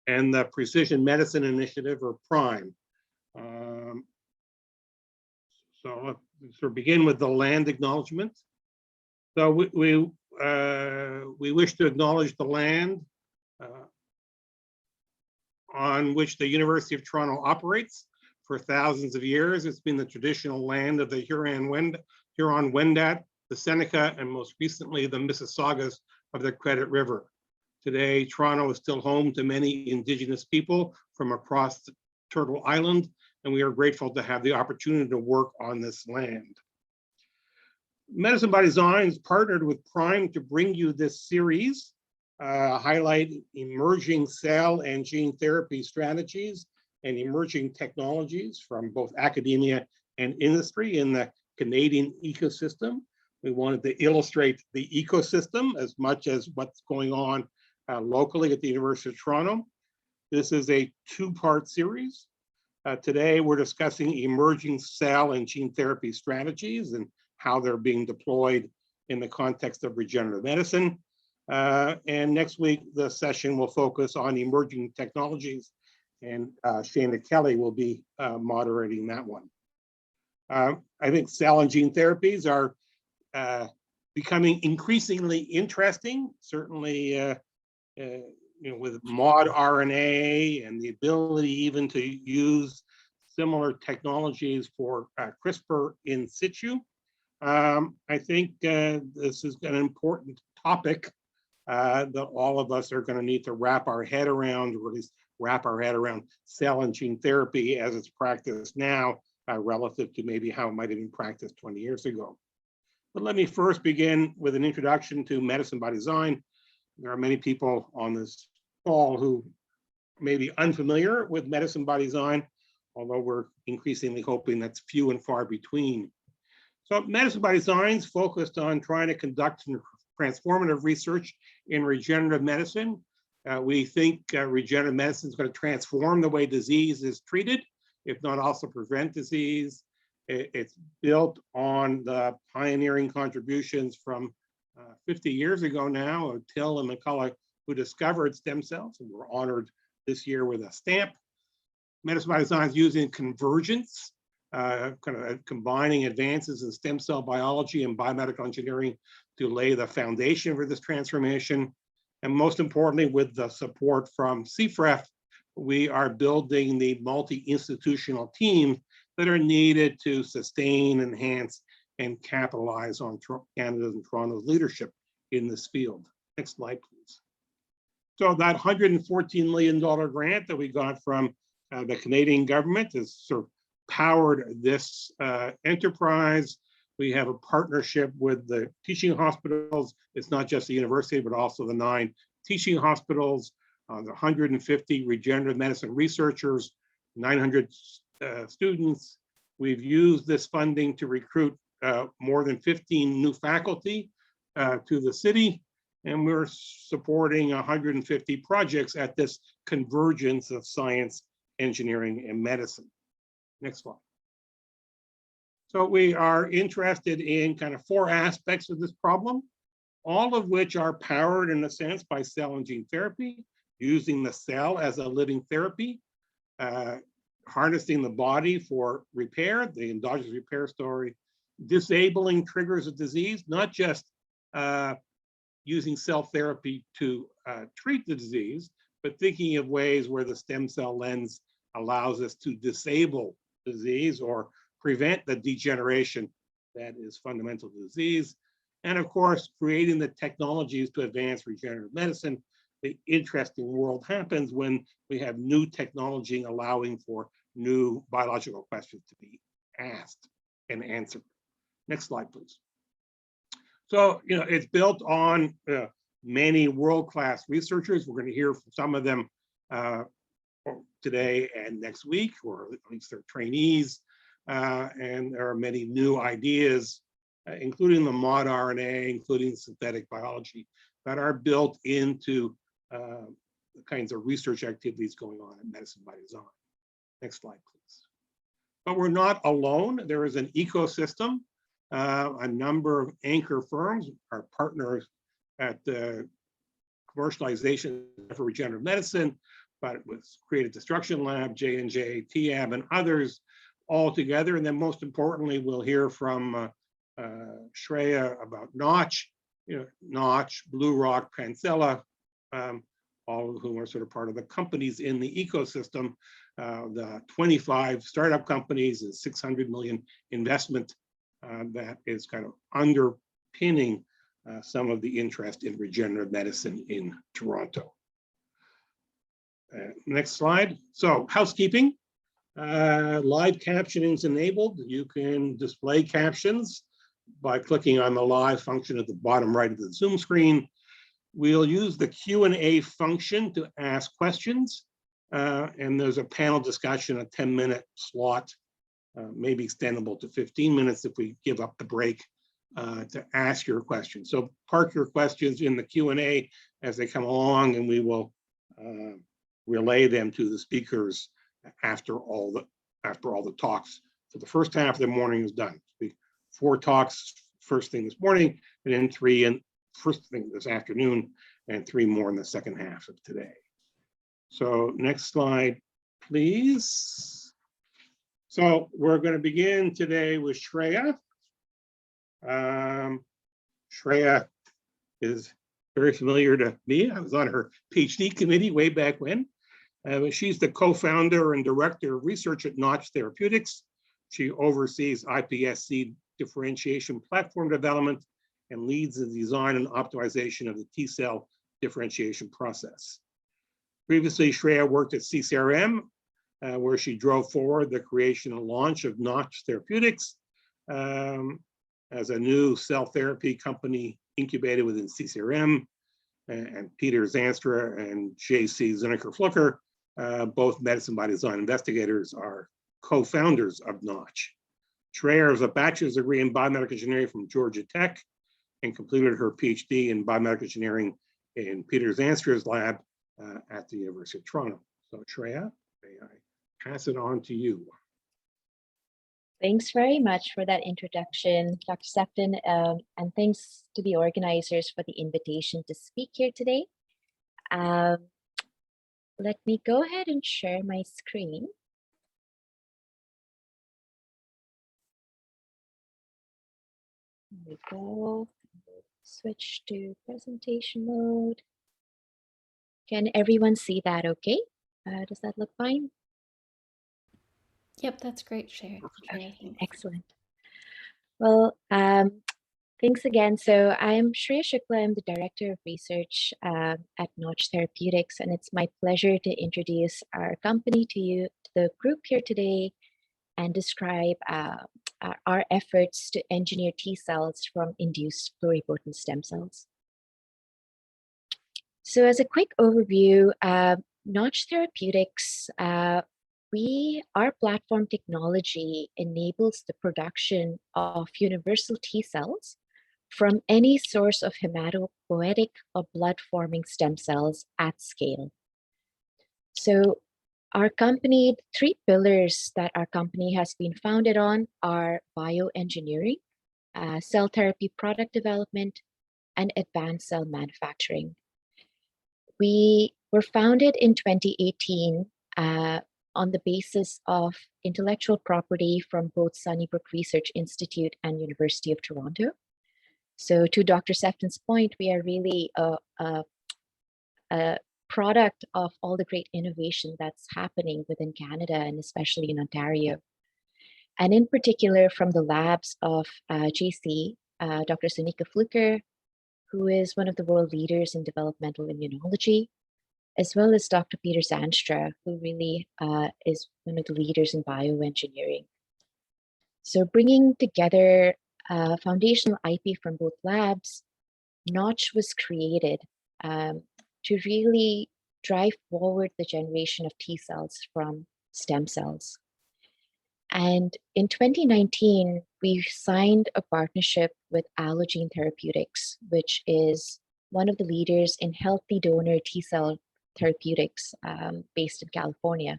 and the Precision Medicine Initiative, or PRIME. So let's begin with the land acknowledgement. So we wish to acknowledge the land on which the University of Toronto operates. For thousands of years, it's been the traditional land of the Huron-Wendat, the Seneca, and most recently the Mississaugas of the Credit River. Today, Toronto is still home to many Indigenous people from across Turtle Island, and we are grateful to have the opportunity to work on this land. Medicine by Design has partnered with PRIME to bring you this series, highlight emerging cell and gene therapy strategies and emerging technologies from both academia and industry in the Canadian ecosystem. We wanted to illustrate the ecosystem as much as what's going on locally at the University of Toronto. This is a two-part series. Today, we're discussing emerging cell and gene therapy strategies and how they're being deployed in the context of regenerative medicine. And next week, the session will focus on emerging technologies, and Shana Kelly will be moderating that one. I think cell and gene therapies are becoming increasingly interesting, certainly with mod RNA and the ability even to use similar technologies for CRISPR in situ. I think this is an important topic that all of us are going to need to wrap our head around, or at least wrap our head around cell and gene therapy as it's practiced now relative to maybe how it might have been practiced 20 years ago. But let me first begin with an introduction to Medicine by Design. There are many people on this call who may be unfamiliar with Medicine by Design, although we're increasingly hoping that's few and far between. So Medicine by Design is focused on trying to conduct transformative research in regenerative medicine. We think regenerative medicine is going to transform the way disease is treated, if not also prevent disease. It's built on the pioneering contributions from 50 years ago now of Till and McCullough, who discovered stem cells, and were honored this year with a stamp. Medicine by Design is using convergence, kind of combining advances in stem cell biology and biomedical engineering to lay the foundation for this transformation. And most importantly, with the support from CFREF, we are building the multi-institutional teams that are needed to sustain, enhance, and capitalize on Canada's and Toronto's leadership in this field. Next slide, please. So that $114 million grant that we got from the Canadian government has sort of powered this enterprise. We have a partnership with the teaching hospitals. It's not just the university, but also the 9 teaching hospitals, the 150 regenerative medicine researchers, 900 students. We've used this funding to recruit more than 15 new faculty to the city, and we're supporting 150 projects at this convergence of science, engineering, and medicine. Next slide. So we are interested in kind of 4 aspects of this problem, all of which are powered in a sense by cell and gene therapy, using the cell as a living therapy, harnessing the body for repair, the endogenous repair story, disabling triggers of disease, not just using cell therapy to treat the disease, but thinking of ways where the stem cell lens allows us to disable disease or prevent the degeneration that is fundamental to disease. And of course, creating the technologies to advance regenerative medicine. The interesting world happens when we have new technology allowing for new biological questions to be asked and answered. Next slide, please. So, it's built on many world-class researchers. We're going to hear from some of them today and next week, or at least they're trainees. And there are many new ideas, including the mod RNA, including synthetic biology, that are built into the kinds of research activities going on in Medicine by Design. Next slide, please. But we're not alone. There is an ecosystem. A number of anchor firms, our partners at the commercialization for regenerative medicine, but it was Creative Destruction Lab, J&J, TAB, and others all together. And then most importantly, we'll hear from Shreya about Notch, Notch, Blue Rock, Pancella, all of whom are sort of part of the companies in the ecosystem. The 25 startup companies and 600 million investment that is kind of underpinning some of the interest in regenerative medicine in Toronto. Next slide. So housekeeping, live captioning is enabled. You can display captions by clicking on the live function at the bottom right of the Zoom screen. We'll use the Q&A function to ask questions, and there's a panel discussion, a 10-minute slot, maybe extendable to 15 minutes if we give up the break to ask your questions. So park your questions in the Q&A as they come along, and we will relay them to the speakers after all the talks. So the first half of the morning is done. 4 talks first thing this morning, and then 3 and first thing this afternoon, and 3 more in the second half of today. So next slide, please. So we're going to begin today with Shreya. Shreya is very familiar to me. I was on her PhD committee way back when. She's the co-founder and director of research at Notch Therapeutics. She oversees iPSC differentiation platform development and leads the design and optimization of the T-cell differentiation process. Previously, Shreya worked at CCRM, where she drove forward the creation and launch of Notch Therapeutics as a new cell therapy company incubated within CCRM, and Peter Zanstra and JC Zinnecker-Flucker, both medicine by design investigators, are co-founders of Notch. Shreya has a bachelor's degree in biomedical engineering from Georgia Tech and completed her PhD in biomedical engineering in Peter Zanstra's lab at the University of Toronto. So Shreya, may I pass it on to you? Thanks very much for that introduction, Dr. Sefton, and thanks to the organizers for the invitation to speak here today. Let me go ahead and share my screen. There we go. Switch to presentation mode. Can everyone see that okay? Does that look fine? Yep, that's great, Shreya. Excellent. Well, thanks again. So I'm Shreya Shukla. I'm the Director of Research at Notch Therapeutics, and it's my pleasure to introduce our company to you, to the group here today, and describe our efforts to engineer T cells from induced pluripotent stem cells. So as a quick overview, Notch Therapeutics, our platform technology enables the production of universal T cells from any source of hematopoietic or blood-forming stem cells at scale. So our company, 3 pillars that our company has been founded on are bioengineering, cell therapy product development, and advanced cell manufacturing. We were founded in 2018 on the basis of intellectual property from both Sunnybrook Research Institute and University of Toronto. So to Dr. Sefton's point, we are really a product of all the great innovation that's happening within Canada and especially in Ontario. And in particular from the labs of JC, Dr. Zinnecker-Flucker, who is one of the world leaders in developmental immunology, as well as Dr. Peter Zanstra, who really is one of the leaders in bioengineering. So bringing together foundational IP from both labs, Notch was created to really drive forward the generation of T cells from stem cells. And in 2019, we signed a partnership with Allogene Therapeutics, which is one of the leaders in healthy donor T cell therapeutics based in California.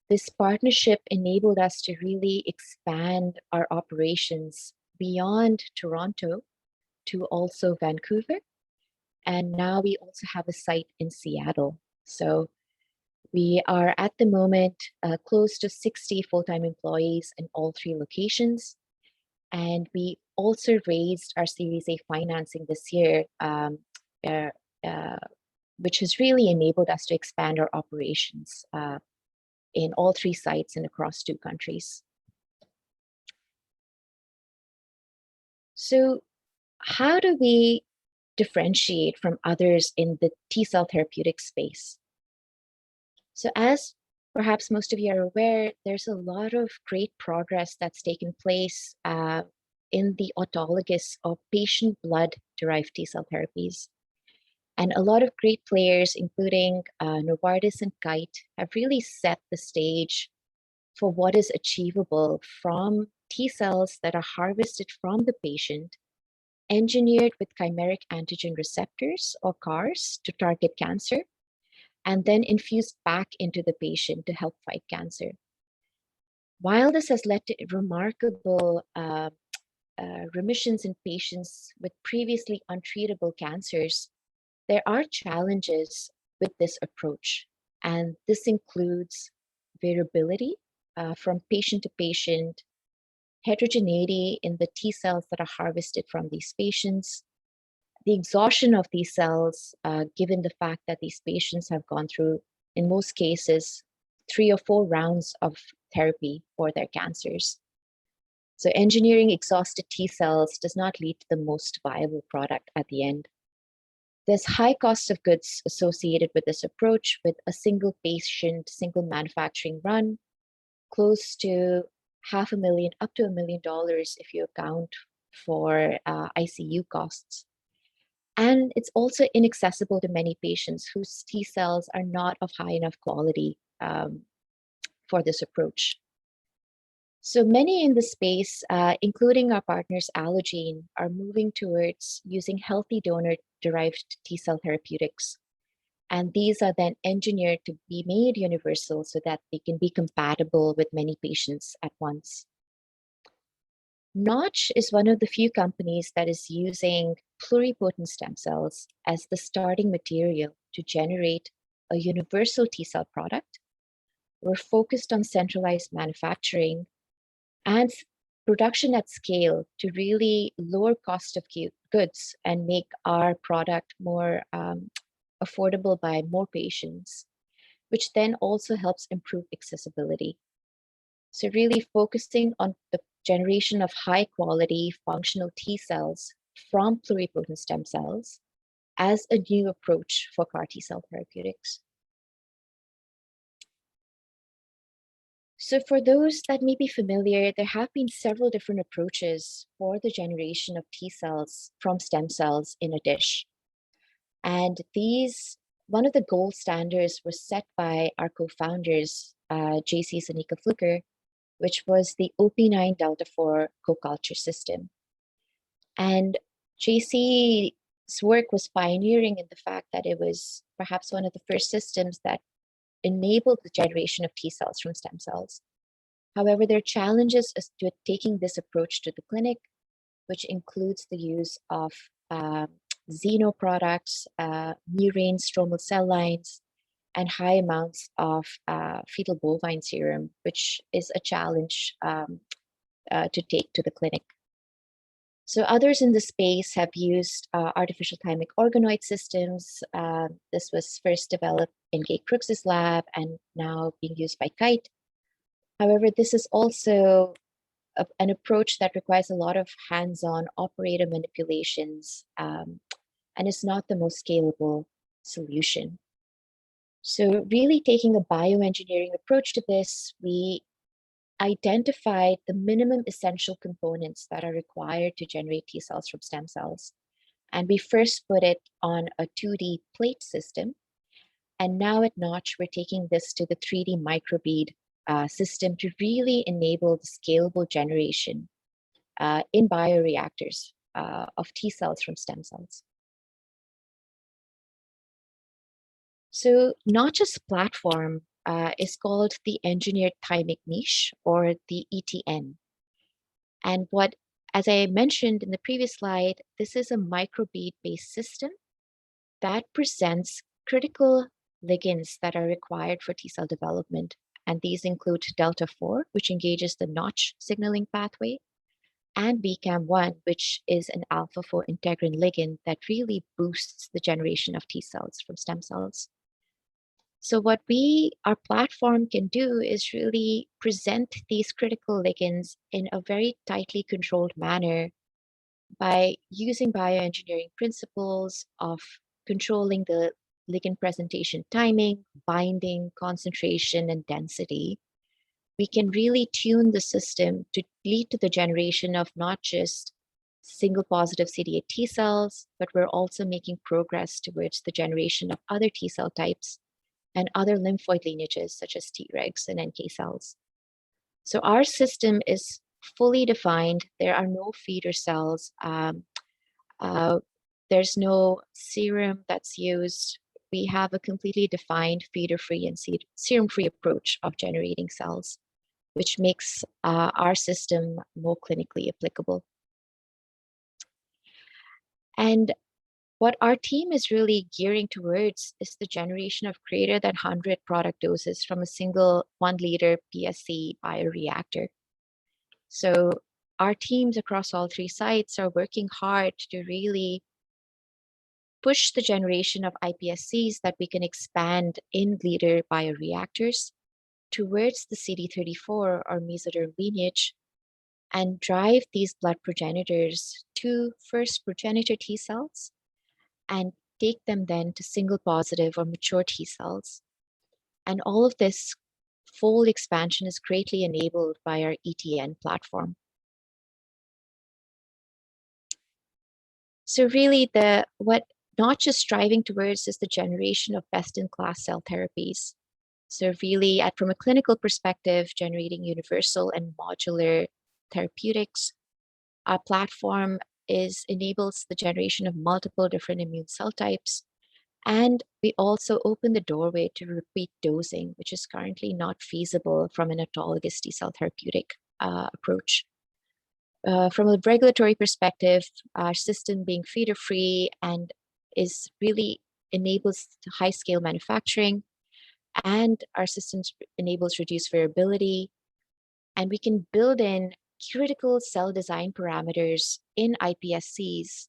This partnership enabled us to really expand our operations beyond Toronto to also Vancouver And now we also have a site in Seattle. So we are at the moment close to 60 full-time employees in all 3 locations. And we also raised our Series A financing this year, which has really enabled us to expand our operations in all 3 sites and across 2 countries. So how do we differentiate from others in the T-cell therapeutic space? So as perhaps most of you are aware, there's a lot of great progress that's taken place in the autologous or patient blood-derived T-cell therapies. And a lot of great players, including Novartis and Kite, have really set the stage for what is achievable from T cells that are harvested from the patient, engineered with chimeric antigen receptors or CARs to target cancer, and then infused back into the patient to help fight cancer. While this has led to remarkable remissions in patients with previously untreatable cancers, there are challenges with this approach, and this includes variability from patient to patient, heterogeneity in the T cells that are harvested from these patients, the exhaustion of these cells, given the fact that these patients have gone through, in most cases, 3 or 4 rounds of therapy for their cancers. So engineering exhausted T cells does not lead to the most viable product at the end. There's high cost of goods associated with this approach, with a single patient, single manufacturing run, close to $500,000 up to $1 million if you account for ICU costs. And it's also inaccessible to many patients whose T cells are not of high enough quality for this approach. So many in the space, including our partners Allogene, are moving towards using healthy donor-derived T cell therapeutics. And these are then engineered to be made universal so that they can be compatible with many patients at once. Notch is one of the few companies that is using pluripotent stem cells as the starting material to generate a universal T cell product. We're focused on centralized manufacturing and production at scale to really lower cost of goods and make our product more affordable by more patients, which then also helps improve accessibility. So really focusing on the generation of high quality functional T cells from pluripotent stem cells as a new approach for CAR T cell therapeutics. So for those that may be familiar, there have been several different approaches for the generation of T cells from stem cells in a dish. And these, one of the gold standards was set by our co-founders, JC Sanika Fluker, which was the OP9 Delta 4 co-culture system. And JC's work was pioneering in the fact that it was perhaps one of the first systems that enabled the generation of T cells from stem cells. However, there are challenges as to taking this approach to the clinic, which includes the use of xeno products, murine stromal cell lines, and high amounts of fetal bovine serum, which is a challenge to take to the clinic. So others in the space have used artificial thymic organoid systems. This was first developed in Gay Crooks's lab and now being used by Kite. However, this is also an approach that requires a lot of hands-on operator manipulations and is not the most scalable solution. So really taking a bioengineering approach to this, we identified the minimum essential components that are required to generate T cells from stem cells. And we first put it on a 2D plate system. And now at Notch, we're taking this to the 3D microbead system to really enable the scalable generation in bioreactors of T cells from stem cells. So Notch's platform is called the Engineered Thymic Niche, or the ETN. And what, as I mentioned in the previous slide, this is a microbead-based system that presents critical ligands that are required for T cell development. And these include delta 4, which engages the Notch signaling pathway, and BCAM1, which is an alpha 4 integrin ligand that really boosts the generation of T cells from stem cells. So what our platform can do is really present these critical ligands in a very tightly controlled manner by using bioengineering principles of controlling the ligand presentation timing, binding, concentration, and density. We can really tune the system to lead to the generation of not just single positive CD8 T cells, but we're also making progress towards the generation of other T cell types and other lymphoid lineages such as Tregs and NK cells. So our system is fully defined. There are no feeder cells. There's no serum that's used. We have a completely defined feeder-free and serum-free approach of generating cells, which makes our system more clinically applicable. And what our team is really gearing towards is the generation of greater than 100 product doses from a single 1 liter PSC bioreactor. So our teams across all 3 sites are working hard to really push the generation of iPSCs that we can expand in liter bioreactors towards the CD34 or mesoderm lineage and drive these blood progenitors to first progenitor T cells and take them then to single positive or mature T cells. And all of this fold expansion is greatly enabled by our ETN platform. So really what not just striving towards is the generation of best-in-class cell therapies. So really from a clinical perspective, generating universal and modular therapeutics, our platform enables the generation of multiple different immune cell types. And we also open the doorway to repeat dosing, which is currently not feasible from an autologous T cell therapeutic approach. From a regulatory perspective, our system being feeder-free and really enables high-scale manufacturing, and our systems enables reduced variability, and we can build in critical cell design parameters in iPSCs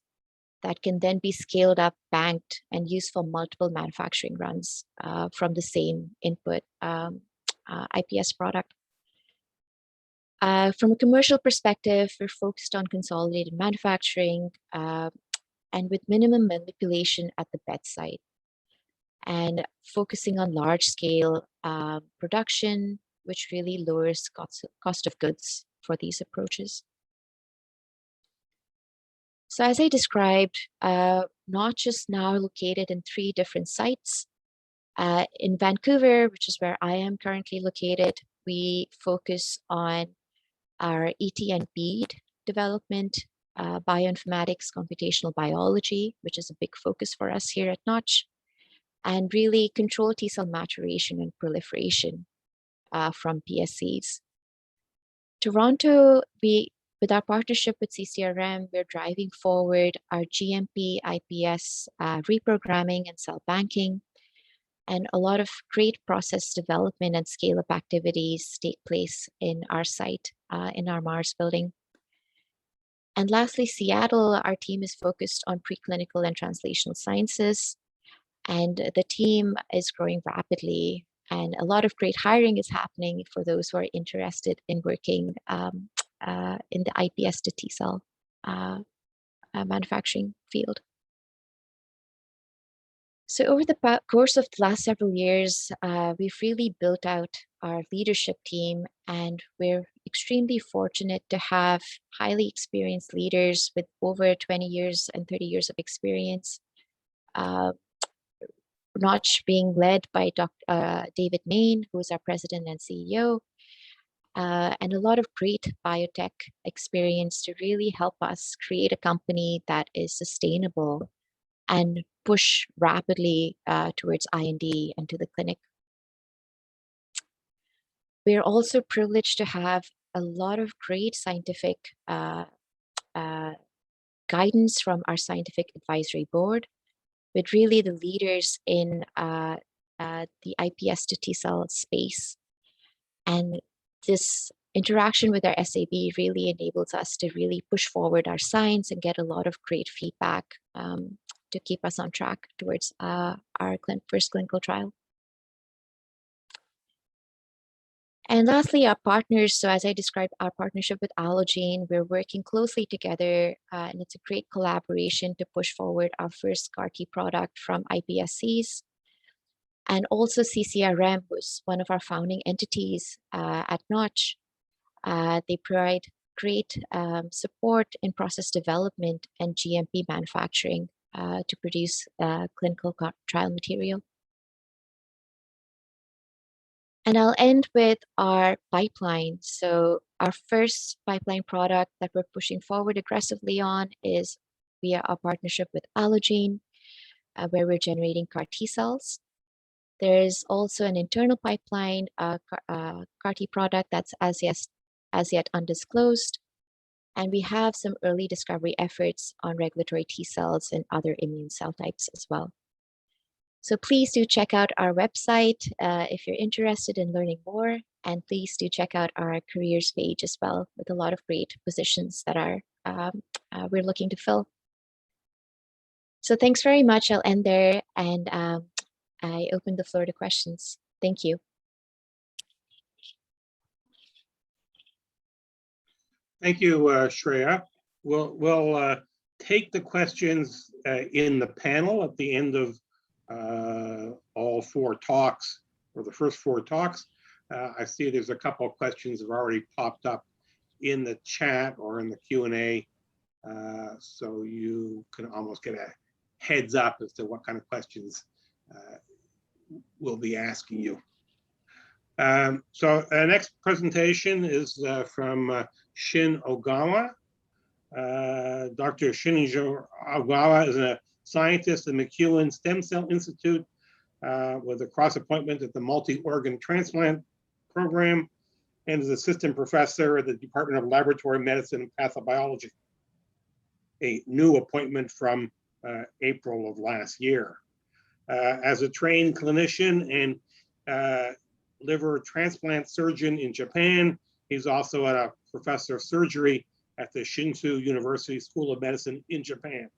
that can then be scaled up, banked, and used for multiple manufacturing runs from the same input iPS product. From a commercial perspective, we're focused on consolidated manufacturing and with minimum manipulation at the bedside, and focusing on large-scale production, which really lowers cost of goods for these approaches. So as I described, Notch is now located in 3 different sites. In Vancouver, which is where I am currently located, we focus on our ETN bead development, bioinformatics, computational biology, which is a big focus for us here at Notch, and really control T cell maturation and proliferation from PSCs. Toronto, with our partnership with CCRM, we're driving forward our GMP IPS reprogramming and cell banking, and a lot of great process development and scale-up activities take place in our site, in our Mars building. And lastly, Seattle, our team is focused on preclinical and translational sciences, and the team is growing rapidly, and a lot of great hiring is happening for those who are interested in working in the iPS to T cell manufacturing field. So over the course of the last several years, we've really built out our leadership team, and we're extremely fortunate to have highly experienced leaders with over 20 years and 30 years of experience. Notch being led by Dr. David Main, who is our president and CEO, and a lot of great biotech experience to really help us create a company that is sustainable and push rapidly towards IND and to the clinic. We're also privileged to have a lot of great scientific guidance from our scientific advisory board, with really the leaders in the iPS to T cell space. And this interaction with our SAB really enables us to really push forward our science and get a lot of great feedback to keep us on track towards our first clinical trial. And lastly, our partners. So as I described, our partnership with Allogene, we're working closely together, and it's a great collaboration to push forward our first CAR-T product from iPSCs. And also CCRM was one of our founding entities at Notch. They provide great support in process development and GMP manufacturing to produce clinical trial material. And I'll end with our pipeline. So our first pipeline product that we're pushing forward aggressively on is via our partnership with Allogene, where we're generating CAR T cells. There's also an internal pipeline CAR T product that's as yet undisclosed. And we have some early discovery efforts on regulatory T cells and other immune cell types as well. So please do check out our website if you're interested in learning more, and please do check out our careers page as well, with a lot of great positions that are we're looking to fill. So thanks very much. I'll end there, and I open the floor to questions. Thank you. Thank you, Shreya. We'll take the questions in the panel at the end of all four talks, or the first four talks. I see there's a couple of questions that have already popped up in the chat or in the Q&A, so you can almost get a heads up as to what kind of questions we'll be asking you. So our next presentation is from Shin Ogawa. Dr. Shin Ogawa is a scientist at McEwen Stem Cell Institute with a cross appointment at the Multi-Organ Transplant Program, and is assistant professor at the Department of Laboratory Medicine and Pathobiology, a new appointment from April of last year. As a trained clinician and liver transplant surgeon in Japan, he's also a professor of surgery at the Shinshu University School of Medicine in Japan.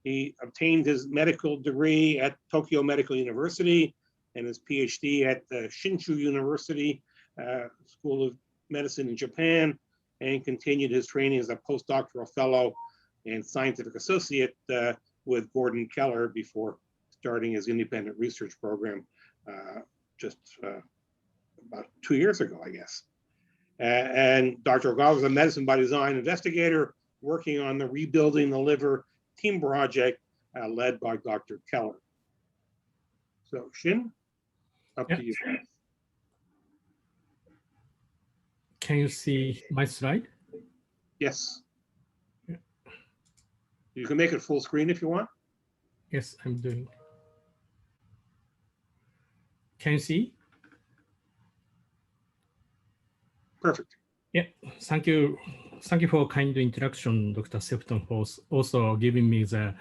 He obtained his medical degree at Tokyo Medical University and his PhD at the Shinshu University School of Medicine in Japan, and continued his training as a postdoctoral fellow and scientific associate with Gordon Keller before starting his independent research program just about 2 years ago, I guess. And Dr. Ogawa is a medicine by design investigator working on the Rebuilding the Liver team project led by Dr. Keller. So Shin, up to you. Can you see my slide? Yes. Yeah. You can make it full screen if you want. Yes, I'm doing. Can you see? Perfect. Yeah, thank you. Thank you for kind introduction, Dr. Sefton, for also giving me the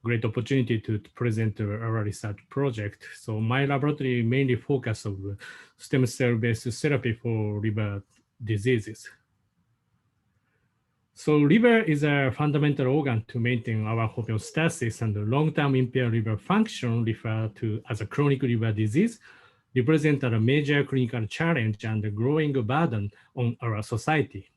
great opportunity to present our research project. So my laboratory mainly focuses on stem cell-based therapy for liver diseases. So liver is a fundamental organ to maintain our homeostasis, and long-term impaired liver function, referred to as a chronic liver disease, represent a major clinical challenge and a growing burden on our society.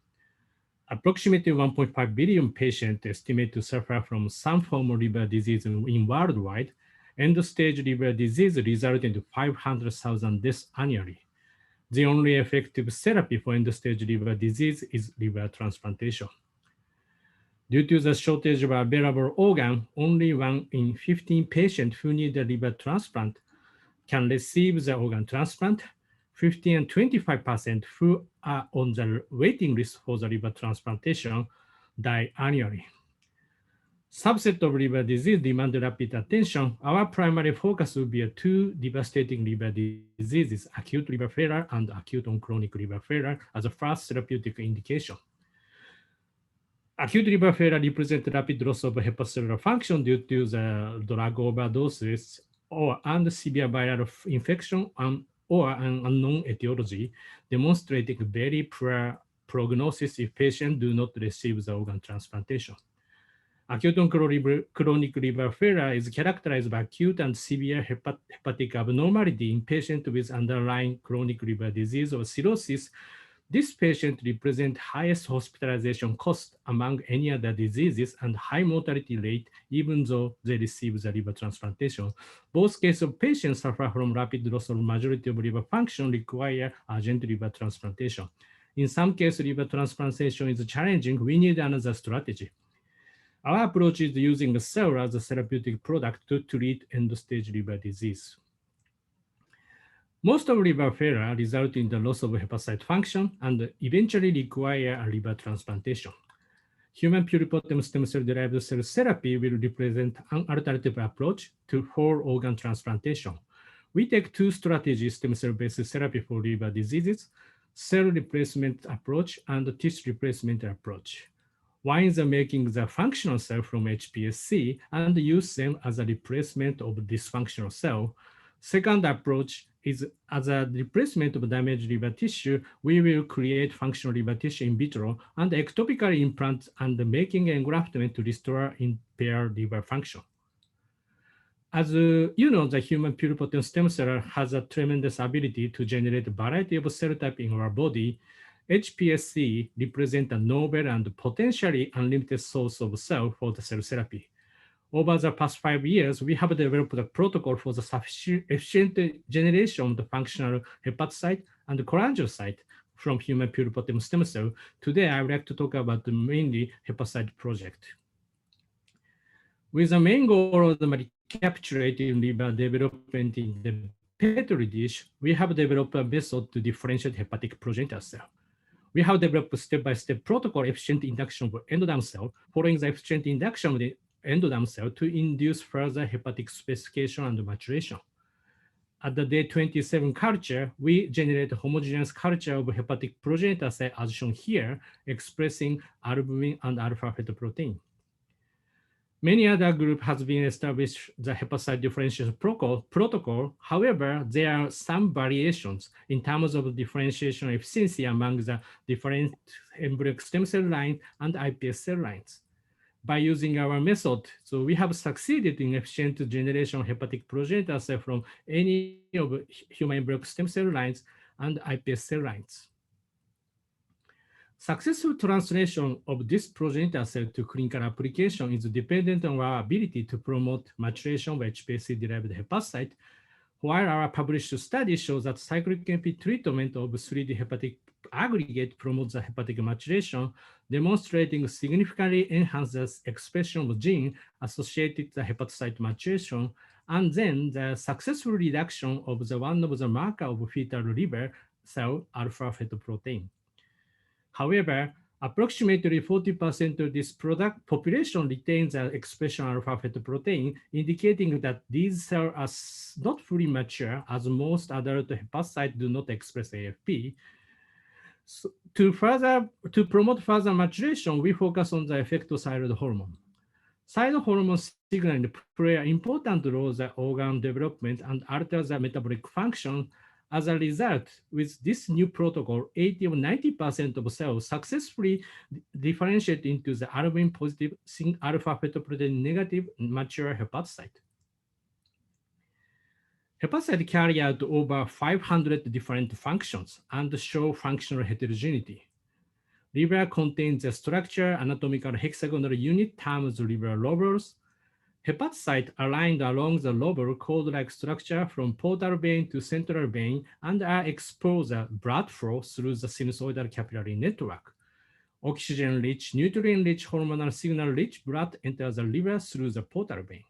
Approximately 1.5 billion patients estimate to suffer from some form of liver disease in worldwide. End-stage liver disease results in 500,000 deaths annually. The only effective therapy for end-stage liver disease is liver transplantation. Due to the shortage of available organ, only 1 in 15 patients who need a liver transplant can receive the organ transplant. 15 and 25% who are on the waiting list for the liver transplantation die annually. Subset of liver disease demand rapid attention. Our primary focus will be two devastating liver diseases, acute liver failure and acute on chronic liver failure, as a first therapeutic indication. Acute liver failure represents rapid loss of hepatocellular function due to the drug overdoses and severe viral infection or an unknown etiology, demonstrating very poor prognosis if patients do not receive the organ transplantation. Acute on chronic liver failure is characterized by acute and severe hepatic abnormality in patients with underlying chronic liver disease or cirrhosis. This patient represents highest hospitalization cost among any other diseases and high mortality rate, even though they receive the liver transplantation. Both cases of patients suffer from rapid loss of majority of liver function, require urgent liver transplantation. In some cases, liver transplantation is challenging. We need another strategy. Our approach is using a cell as a therapeutic product to treat end-stage liver disease. Most of liver failure result in the loss of hepatocyte function and eventually require a liver transplantation. Human pluripotent stem cell-derived cell therapy will represent an alternative approach to whole organ transplantation. We take two strategies: stem cell-based therapy for liver diseases, cell replacement approach, and tissue replacement approach. One is making the functional cell from HPSC and use them as a replacement of dysfunctional cell. Second approach is as a replacement of damaged liver tissue, we will create functional liver tissue in vitro and ectopically implant and making engraftment to restore impaired liver function. As you know, the human pluripotent stem cell has a tremendous ability to generate a variety of cell types in our body. HPSC represents a novel and potentially unlimited source of cell for the cell therapy. Over the past 5 years, we have developed a protocol for the efficient generation of the functional hepatocyte and cholangiocyte from human pluripotent stem cell. Today, I would like to talk about the mainly hepatocyte project. With the main goal of the recapitulating liver development in the Petri dish, we have developed a method to differentiate hepatic progenitor cell. We have developed a step-by-step protocol efficient induction of endoderm cell, following the efficient induction of the endoderm cell to induce further hepatic specification and maturation. At the day 27 culture, we generate a homogeneous culture of hepatic progenitor cell as shown here, expressing albumin and alpha-fetoprotein. Many other groups have been established the hepatocyte differentiation protocol. However, there are some variations in terms of differentiation efficiency among the different embryonic stem cell lines and iPS cell lines. By using our method, so we have succeeded in efficient generation of hepatic progenitor cell from any of human embryonic stem cell lines and iPS cell lines. Successful translation of this progenitor cell to clinical application is dependent on our ability to promote maturation of HPSC-derived hepatocyte, while our published study shows that cyclic MP treatment of 3D hepatic aggregate promotes the hepatic maturation, demonstrating significantly enhances expression of gene associated with the hepatocyte maturation, and then the successful reduction of the one of the marker of fetal liver cell alpha-fetoprotein. However, approximately 40% of this product population retains the expression of alpha-fetoprotein, indicating that these cells are not fully mature, as most adult hepatocytes do not express AFP. So to promote further maturation, we focus on the effect of thyroid hormone. Thyroid hormone signaling play an important role in the organ development and alter the metabolic function. As a result, with this new protocol, 80 or 90% of cells successfully differentiate into the albumin positive, alpha-fetoprotein negative mature hepatocyte. Hepatocyte carry out over 500 different functions and show functional heterogeneity. Liver contains a structure, anatomical hexagonal unit termed liver lobules. Hepatocytes aligned along the lobule cord-like structure from portal vein to central vein and are exposed to blood flow through the sinusoidal capillary network. Oxygen-rich, nutrient-rich, hormonal signal-rich blood enters the liver through the portal vein.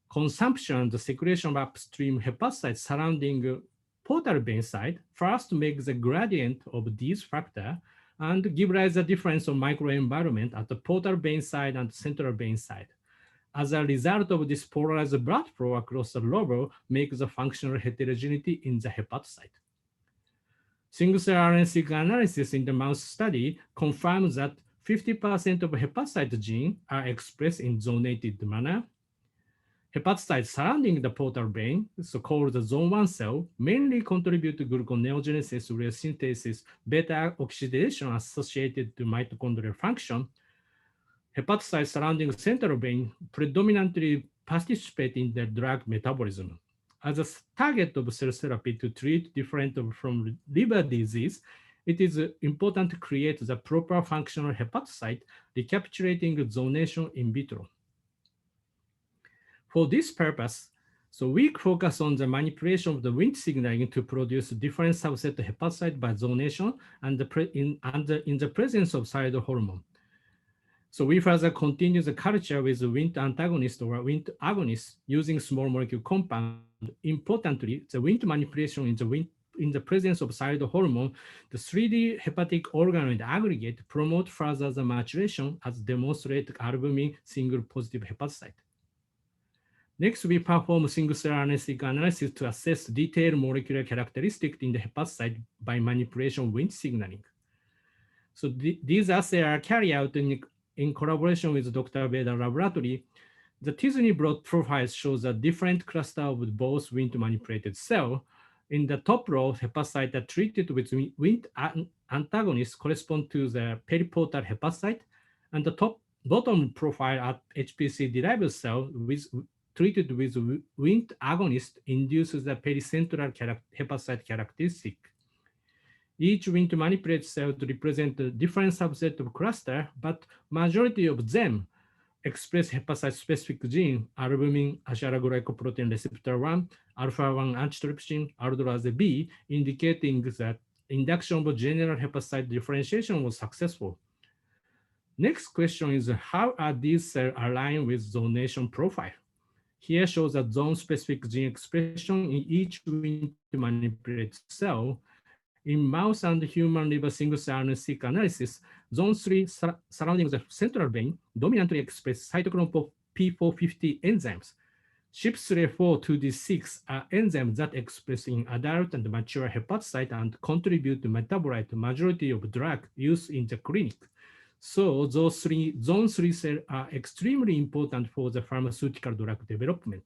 Consumption and the secretion of upstream hepatocytes surrounding portal vein side first make the gradient of these factors and give rise to the difference of microenvironment at the portal vein side and central vein side. As a result of this polarized blood flow across the lobule makes the functional heterogeneity in the hepatocyte. Single-cell RNA-seq analysis in the mouse study confirms that 50% of hepatocyte gene are expressed in zonated manner. Hepatocytes surrounding the portal vein, so called the zone 1 cell, mainly contribute to gluconeogenesis, urea synthesis, beta oxidation associated to mitochondrial function. Hepatocytes surrounding the central vein predominantly participate in the drug metabolism. As a target of cell therapy to treat different from liver disease, it is important to create the proper functional hepatocyte, recapitulating zonation in vitro. For this purpose, so we focus on the manipulation of the Wnt signaling to produce different subset of hepatocyte by zonation and in the presence of thyroid hormone. So we further continue the culture with Wnt antagonist or Wnt agonist using small molecule compound. Importantly, the Wnt manipulation in the presence of thyroid hormone, the 3D hepatic organoid aggregate promote further the maturation as demonstrated albumin single positive hepatocyte. Next, we perform single-cell RNA-seq analysis to assess detailed molecular characteristics in the hepatocyte by manipulation of Wnt signaling. So these assays are carried out in collaboration with Dr. Veda laboratory. The T-SNE blot profiles shows a different cluster of both Wnt manipulated cell. In the top row, hepatocytes are treated with Wnt antagonists correspond to the periportal hepatocyte, and the bottom profile at HPC-derived cell treated with Wnt agonist induces the pericentral hepatocyte characteristic. Each Wnt manipulated cell represents a different subset of cluster, but majority of them express hepatocyte-specific gene, albumin, acylglycoprotein receptor 1, alpha-1 antitrypsin, aldolase B, indicating that induction of general hepatocyte differentiation was successful. Next question is, how are these cells aligned with zonation profile? Here shows a zone-specific gene expression in each Wnt manipulated cell. In mouse and human liver single-cell RNA-seq analysis, zone 3 surrounding the central vein dominantly express cytochrome P450 enzymes. CYP3A4-2D6 are enzymes that express in adult and mature hepatocyte and contribute to metabolite majority of drug used in the clinic. So those zone 3 cells are extremely important for the pharmaceutical drug development.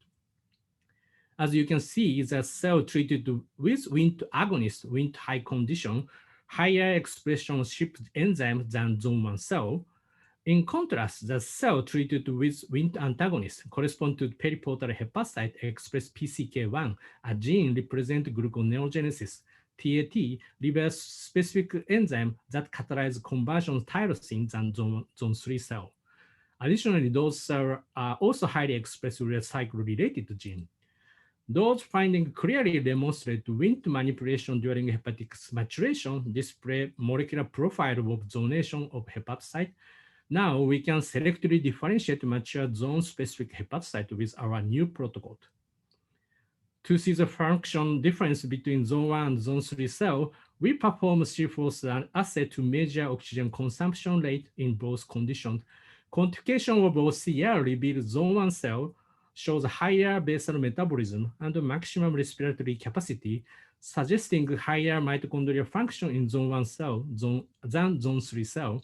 As you can see, the cell treated with Wnt agonist, Wnt high condition, higher expression of CYP enzyme than zone 1 cell. In contrast, the cell treated with Wnt antagonist correspond to periportal hepatocyte express PCK1, a gene represent gluconeogenesis. TAT, liver-specific enzyme that catalyze conversion of tyrosine than zone 3 cell. Additionally, those cells are also highly expressed urea cycle-related gene. Those findings clearly demonstrate Wnt manipulation during hepatic maturation display molecular profile of zonation of hepatocyte. Now we can selectively differentiate mature zone-specific hepatocyte with our new protocol. To see the function difference between zone 1 and zone 3 cell, we perform C4 assay to measure oxygen consumption rate in both conditions. Quantification of OCR reveals zone 1 cell shows higher basal metabolism and maximum respiratory capacity, suggesting higher mitochondrial function in zone 1 cell than zone 3 cell.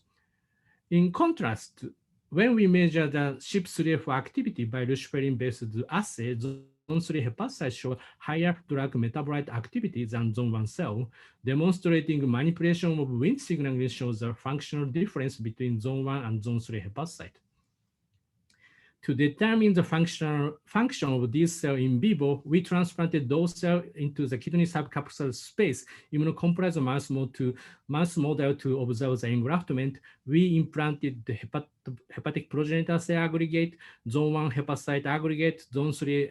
In contrast, when we measure the CYP3A4 activity by luciferin-based assay, zone 3 hepatocytes show higher drug metabolite activity than zone 1 cell, demonstrating manipulation of Wnt signaling shows a functional difference between zone 1 and zone 3 hepatocyte. To determine the function of these cells in vivo, we transplanted those cells into the kidney subcapsular space immunocompromised mouse model to observe the engraftment. We implanted the hepatic progenitor cell aggregate, zone 1 hepatocyte aggregate, zone 3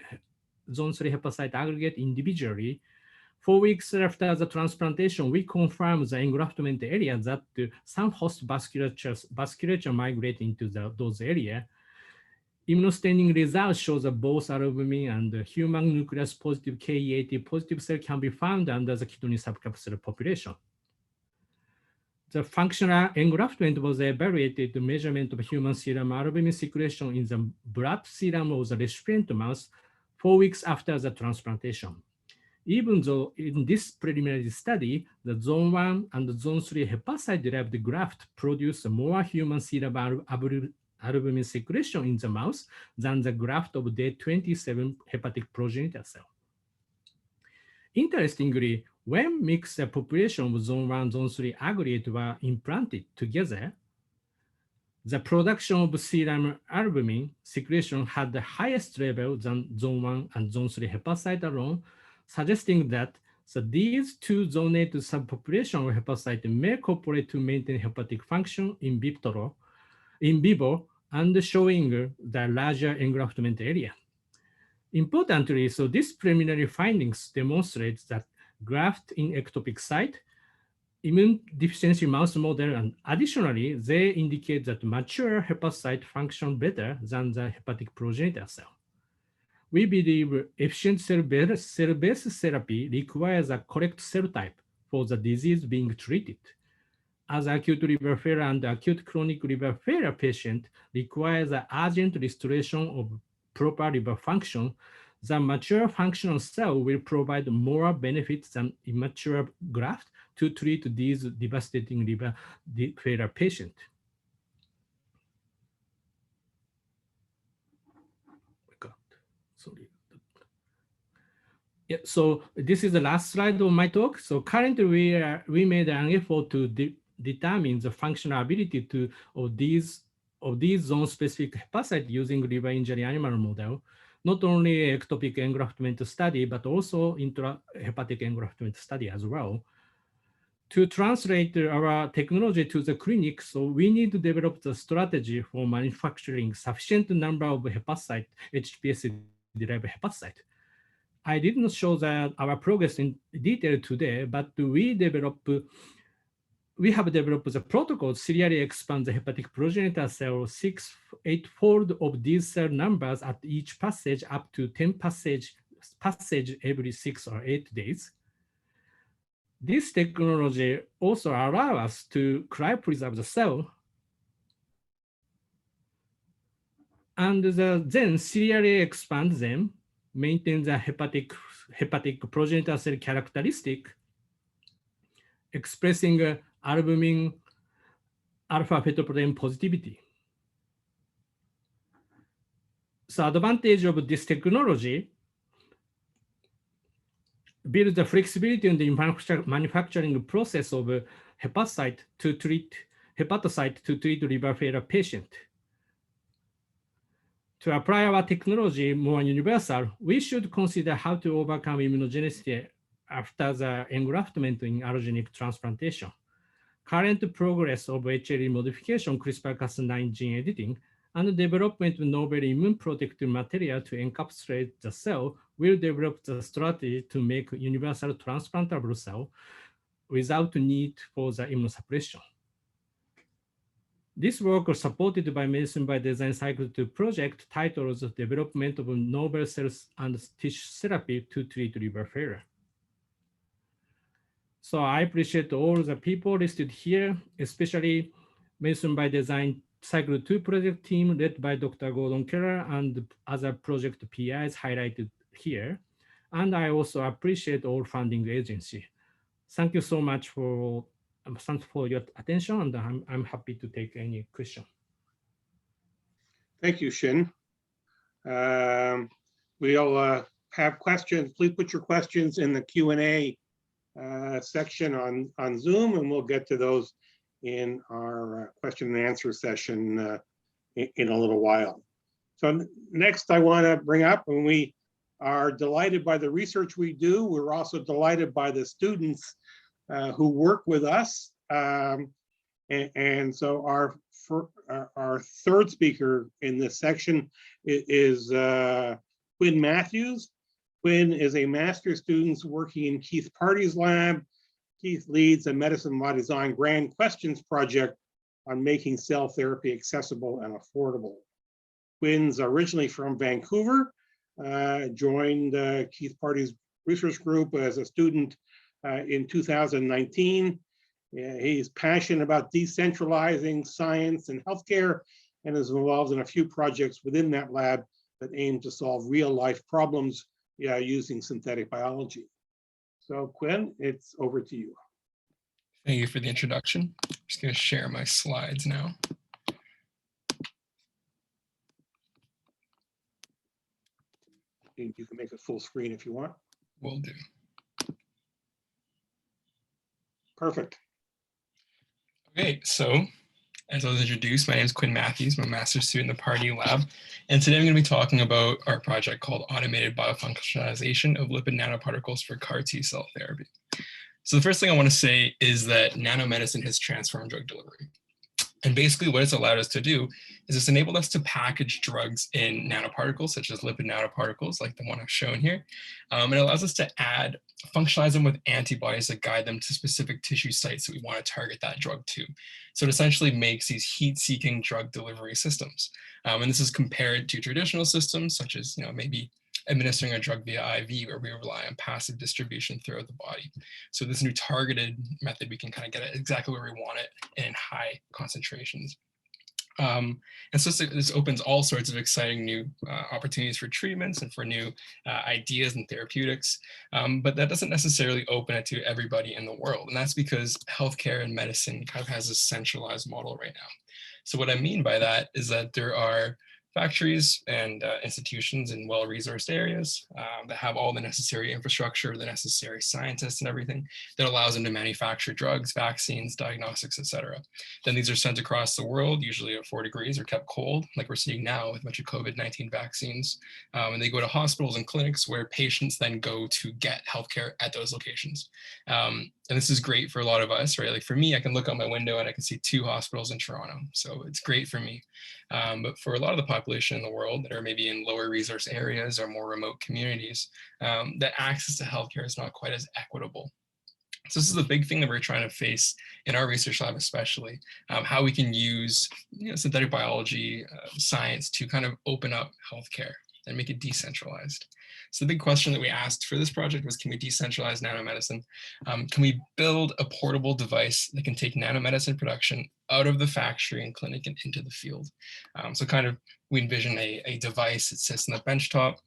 hepatocyte aggregate individually. 4 weeks after the transplantation, we confirmed the engraftment area that some host vasculature migrate into those areas. Immunostaining results show that both albumin and human nucleus positive KE80 positive cell can be found under the kidney subcapsular population. The functional engraftment was evaluated the measurement of human serum albumin secretion in the blood serum of the recipient mouse 4 weeks after the transplantation. Even though in this preliminary study, the zone 1 and zone 3 hepatocyte-derived graft produce more human serum albumin secretion in the mouse than the graft of day 27 hepatic progenitor cell. Interestingly, when mixed population of zone 1 and zone 3 aggregate were implanted together, the production of serum albumin secretion had the highest level than zone 1 and zone 3 hepatocyte alone, suggesting that these two zonated subpopulations of hepatocyte may cooperate to maintain hepatic function in vivo, and showing the larger engraftment area. Importantly, so these preliminary findings demonstrate that graft in ectopic site, immune deficiency mouse model, and additionally, they indicate that mature hepatocyte function better than the hepatic progenitor cell. We believe efficient cell-based therapy requires a correct cell type for the disease being treated. As acute liver failure and acute chronic liver failure patient requires an urgent restoration of proper liver function, the mature functional cell will provide more benefits than immature graft to treat these devastating liver failure patients. Sorry. Yeah, so this is the last slide of my talk. So currently we made an effort to determine the functional ability of these zone-specific hepatocytes using liver injury animal model, not only ectopic engraftment study, but also intrahepatic engraftment study as well. To translate our technology to the clinic, so we need to develop the strategy for manufacturing sufficient number of hepatocyte, HPS-derived hepatocyte. I didn't show our progress in detail today, but we have developed the protocol to serially expand the hepatic progenitor cell 8-fold of these cell numbers at each passage up to 10 passage every 6 or 8 days. This technology also allows us to cryopreserve the cell and then serially expand them, maintain the hepatic progenitor cell characteristic, expressing albumin alpha fetoprotein positivity. So advantage of this technology builds the flexibility in the manufacturing process of hepatocyte to treat liver failure patient. To apply our technology more universal, we should consider how to overcome immunogenicity after the engraftment in allogeneic transplantation. Current progress of HLA modification, CRISPR-Cas9 gene editing, and development of novel immune protective material to encapsulate the cell will develop the strategy to make universal transplantable cell without the need for the immunosuppression. This work was supported by Medicine by Design Cycle 2 project titled Development of Novel Cells and Tissue Therapy to Treat Liver Failure. So I appreciate all the people listed here, especially Medicine by Design Cycle 2 project team led by Dr. Gordon Keller and other project PIs highlighted here. And I also appreciate all funding agency. Thank you so much for your attention, and I'm happy to take any question. Thank you, Shin. We'll have questions. Please put your questions in the Q&A section on Zoom, and we'll get to those in our question and answer session in a little while. So next I want to bring up, and we are delighted by the research we do. We're also delighted by the students who work with us. And so our third speaker in this section is Quinn Matthews. Quinn is a master's student working in Keith Pardee's lab. Keith leads a Medicine by Design Grand Questions project on making cell therapy accessible and affordable. Quinn's originally from Vancouver, joined Keith Pardee's research group as a student in 2019. He's passionate about decentralizing science and healthcare and is involved in a few projects within that lab that aim to solve real life problems using synthetic biology. So Quinn, it's over to you. Thank you for the introduction. I'm just going to share my slides now. You can make it full screen if you want. Will do. Perfect. Okay, so as I was introduced, my name is Quinn Matthews. I'm a master's student in the Pardee lab. And today I'm going to be talking about our project called Automated Biofunctionalization of Lipid Nanoparticles for CAR T-cell therapy. So the first thing I want to say is that nanomedicine has transformed drug delivery. And basically what it's allowed us to do is it's enabled us to package drugs in nanoparticles, such as lipid nanoparticles, like the one I've shown here. It allows us to functionalize them with antibodies that guide them to specific tissue sites that we want to target that drug to. So it essentially makes these heat-seeking drug delivery systems. And this is compared to traditional systems, such as maybe administering a drug via IV, where we rely on passive distribution throughout the body. So this new targeted method, we can kind of get it exactly where we want it in high concentrations. And so this opens all sorts of exciting new opportunities for treatments and for new ideas and therapeutics. But that doesn't necessarily open it to everybody in the world. And that's because healthcare and medicine kind of has a centralized model right now. So what I mean by that is that there are factories and institutions in well-resourced areas that have all the necessary infrastructure, the necessary scientists and everything that allows them to manufacture drugs, vaccines, diagnostics, etc. Then these are sent across the world, usually at 4 degrees, or kept cold, like we're seeing now with a bunch of COVID-19 vaccines. And they go to hospitals and clinics where patients then go to get healthcare at those locations. And this is great for a lot of us, right? Like for me, I can look out my window and I can see 2 hospitals in Toronto. So it's great for me. But for a lot of the population in the world that are maybe in lower resource areas or more remote communities, that access to healthcare is not quite as equitable. So this is the big thing that we're trying to face in our research lab, especially how we can use synthetic biology, science to kind of open up healthcare and make it decentralized. So the big question that we asked for this project was, can we decentralize nanomedicine? Can we build a portable device that can take nanomedicine production out of the factory and clinic and into the field? So kind of we envision a device that sits on the benchtop.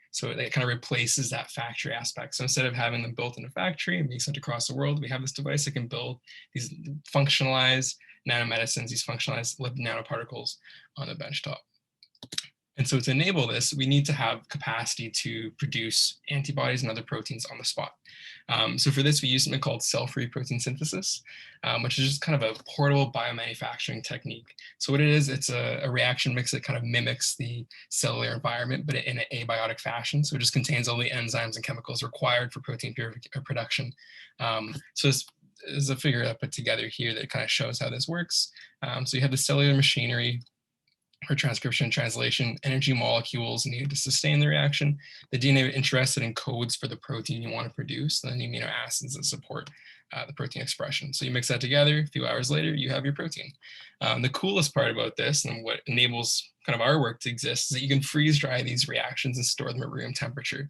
So it kind of replaces that factory aspect. So instead of having them built in a factory and being sent across the world, we have this device that can build these functionalized nanomedicines, these functionalized lipid nanoparticles on the benchtop. And so to enable this, we need to have capacity to produce antibodies and other proteins on the spot. So for this, we use something called cell-free protein synthesis, which is just kind of a portable biomanufacturing technique. So what it is, it's a reaction mix that kind of mimics the cellular environment, but in an abiotic fashion. So it just contains all the enzymes and chemicals required for protein production. So this is a figure I put together here that kind of shows how this works. So you have the cellular machinery for transcription and translation, energy molecules needed to sustain the reaction, the DNA interested in codes for the protein you want to produce, and then the amino acids that support the protein expression. So you mix that together, a few hours later, you have your protein. The coolest part about this, and what enables kind of our work to exist, is that you can freeze dry these reactions and store them at room temperature.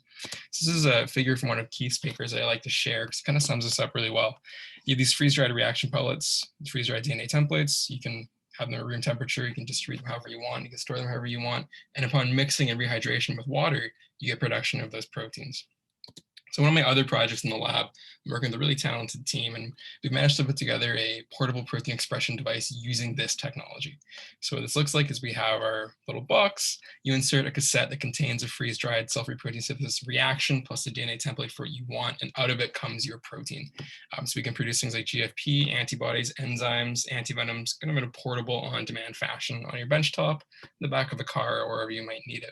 So this is a figure from one of Keith's papers that I like to share because it kind of sums this up really well. You have these freeze-dried reaction pellets, freeze-dried DNA templates. You can have them at room temperature, you can distribute them however you want, you can store them however you want, and upon mixing and rehydration with water, you get production of those proteins. So one of my other projects in the lab, I'm working with a really talented team, and we've managed to put together a portable protein expression device using this technology. So what this looks like is we have our little box, you insert a cassette that contains a freeze-dried cell-free protein synthesis reaction plus the DNA template for what you want, and out of it comes your protein. So we can produce things like GFP, antibodies, enzymes, antivenoms, kind of in a portable on-demand fashion on your benchtop, the back of a car, or wherever you might need it.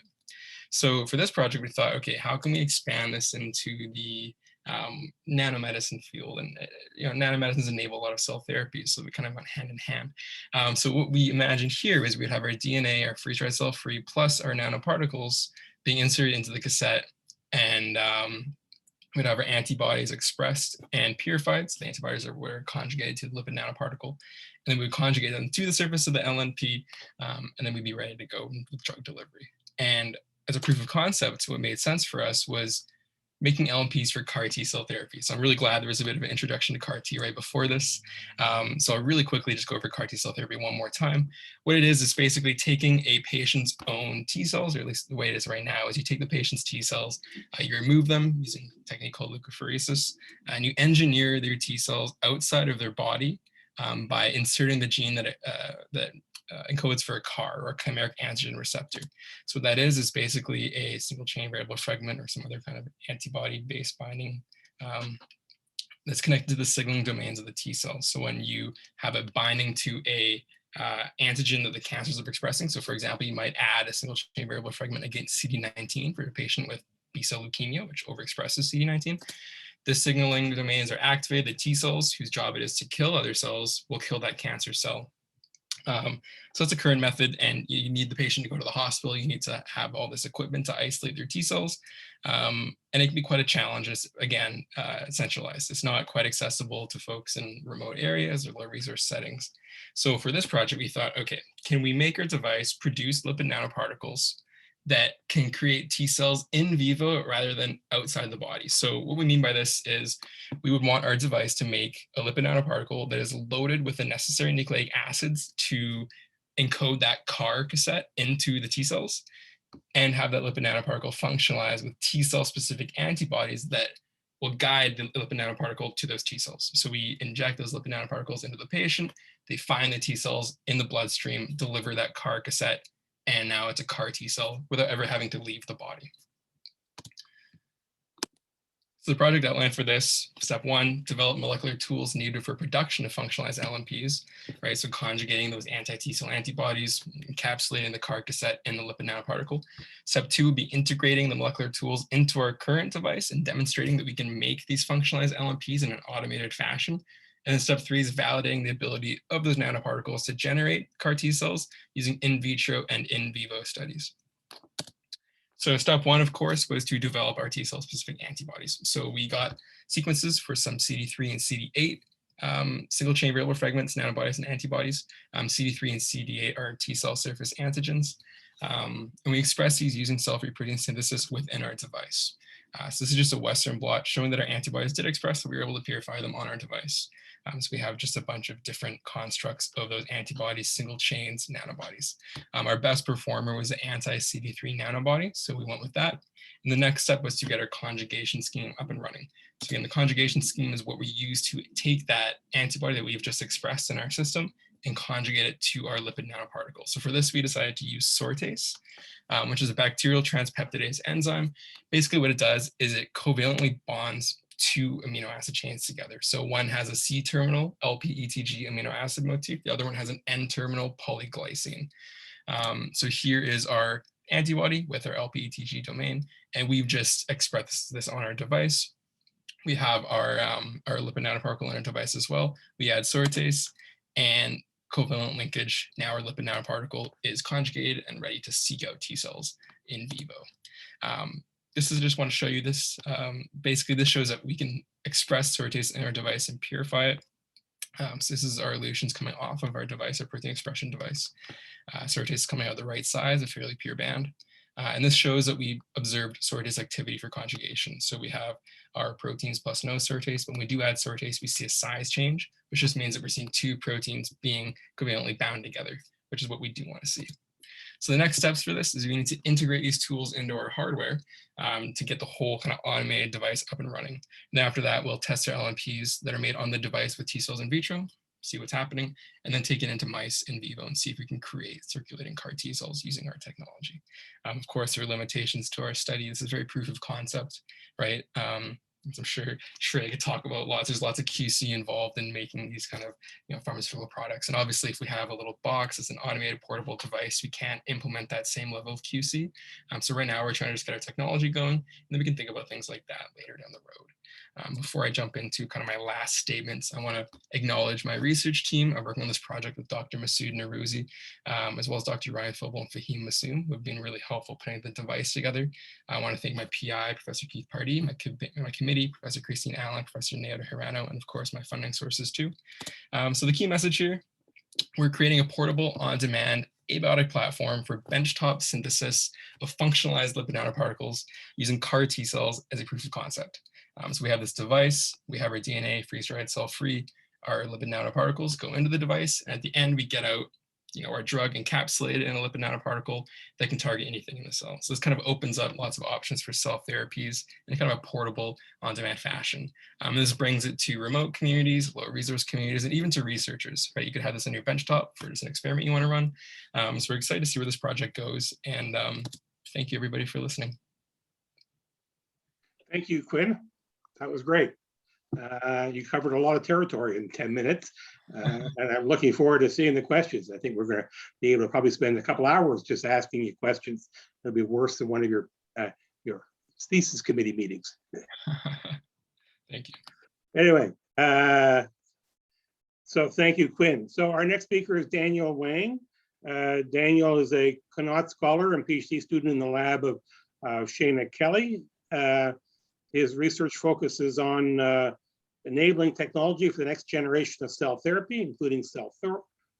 So for this project, we thought, okay, how can we expand this into the nanomedicine field? And nanomedicines enable a lot of cell therapies, so we kind of went hand in hand. So what we imagined here is we'd have our DNA, our freeze-dried cell-free, plus our nanoparticles being inserted into the cassette, and we'd have our antibodies expressed and purified. So the antibodies were conjugated to the lipid nanoparticle, and then we would conjugate them to the surface of the LNP, and then we'd be ready to go with drug delivery. And as a proof of concept, what made sense for us was making LNPs for CAR T cell therapy. So I'm really glad there was a bit of an introduction to CAR T right before this. So I'll really quickly just go over CAR T cell therapy one more time. What it is basically taking a patient's own T cells, or at least the way it is right now, is you take the patient's T cells, you remove them using a technique called leukapheresis, and you engineer their T cells outside of their body by inserting the gene that encodes for a CAR, or a chimeric antigen receptor. So what that is basically a single chain variable fragment or some other kind of antibody-based binding that's connected to the signaling domains of the T cells. So when you have a binding to a antigen that the cancers are expressing, so for example, you might add a single chain variable fragment against CD19 for a patient with B-cell leukemia, which overexpresses CD19. The signaling domains are activated. The T cells, whose job it is to kill other cells, will kill that cancer cell. So that's a current method, and you need the patient to go to the hospital. You need to have all this equipment to isolate their T cells, and it can be quite a challenge. It's, again, centralized. It's not quite accessible to folks in remote areas or low resource settings. So for this project, we thought, okay, can we make our device produce lipid nanoparticles that can create T cells in vivo rather than outside the body? So what we mean by this is we would want our device to make a lipid nanoparticle that is loaded with the necessary nucleic acids to encode that CAR cassette into the T cells, and have that lipid nanoparticle functionalize with T cell specific antibodies that will guide the lipid nanoparticle to those T cells. So we inject those lipid nanoparticles into the patient, they find the T cells in the bloodstream, deliver that CAR cassette, and now it's a CAR T cell without ever having to leave the body. So the project outline for this: step one, develop molecular tools needed for production of functionalized LNPs, right? So conjugating those anti-T cell antibodies, encapsulating the CAR cassette in the lipid nanoparticle. Step two would be integrating the molecular tools into our current device and demonstrating that we can make these functionalized LNPs in an automated fashion. And then step three is validating the ability of those nanoparticles to generate CAR T cells using in vitro and in vivo studies. So step one, of course, was to develop our T cell specific antibodies. So we got sequences for some CD3 and CD8 single chain variable fragments, nanobodies, and antibodies. CD3 and CD8 are T cell surface antigens. And we express these using cell-free protein synthesis within our device. So this is just a Western blot showing that our antibodies did express, so we were able to purify them on our device. So we have just a bunch of different constructs of those antibodies, single chains, nanobodies. Our best performer was the anti-CD3 nanobody, so we went with that. And the next step was to get our conjugation scheme up and running. So again, the conjugation scheme is what we use to take that antibody that we've just expressed in our system and conjugate it to our lipid nanoparticle. So for this, we decided to use sortase, which is a bacterial transpeptidase enzyme. Basically what it does is it covalently bonds two amino acid chains together. So one has a C-terminal LPETG amino acid motif, the other one has an N-terminal polyglycine. So here is our antibody with our LPETG domain, and we've just expressed this on our device. We have our lipid nanoparticle in our device as well. We add sortase and covalent linkage. Now our lipid nanoparticle is conjugated and ready to seek out T cells in vivo. This is just want to show you this. Basically, this shows that we can express sortase in our device and purify it. So this is our elutions coming off of our device, our protein expression device. Sortase is coming out the right size, a fairly pure band. And this shows that we observed sortase activity for conjugation. So we have our proteins plus no sortase. When we do add sortase, we see a size change, which just means that we're seeing two proteins being covalently bound together, which is what we do want to see. So the next steps for this is we need to integrate these tools into our hardware to get the whole kind of automated device up and running. And after that, we'll test our LNPs that are made on the device with T cells in vitro, see what's happening, and then take it into mice in vivo and see if we can create circulating CAR T cells using our technology. Of course, there are limitations to our study. This is very proof of concept, right? I'm sure I could talk about there's lots of QC involved in making these kind of pharmaceutical products. And obviously, if we have a little box as an automated portable device, we can't implement that same level of QC. So right now we're trying to just get our technology going, and then we can think about things like that later down the road. Before I jump into kind of my last statements, I want to acknowledge my research team. I'm working on this project with Dr. Masoud Narouzi, as well as Dr. Ryan Philbel and Fahim Massoum, who have been really helpful putting the device together. I want to thank my PI, Professor Keith Pardee, my committee, Professor Christine Allen, Professor Neota Hirano, and of course my funding sources too. So the key message here: we're creating a portable, on-demand abiotic platform for benchtop synthesis of functionalized lipid nanoparticles using CAR T cells as a proof of concept. So we have this device, we have our DNA freeze-dried cell-free, our lipid nanoparticles go into the device, and at the end we get out our drug encapsulated in a lipid nanoparticle that can target anything in the cell. So this kind of opens up lots of options for cell therapies in kind of a portable, on-demand fashion. This brings it to remote communities, low resource communities, and even to researchers, right? You could have this on your benchtop for just an experiment you want to run. So we're excited to see where this project goes. And thank you everybody for listening. Thank you, Quinn. That was great. You covered a lot of territory in 10 minutes, and I'm looking forward to seeing the questions. I think we're going to be able to probably spend a couple hours just asking you questions. It'll be worse than one of your thesis committee meetings. Thank you. Anyway, so thank you, Quinn. So our next speaker is Daniel Wang. Daniel is a Connaught Scholar and PhD student in the lab of Shana Kelly. His research focuses on enabling technology for the next generation of cell therapy, including cell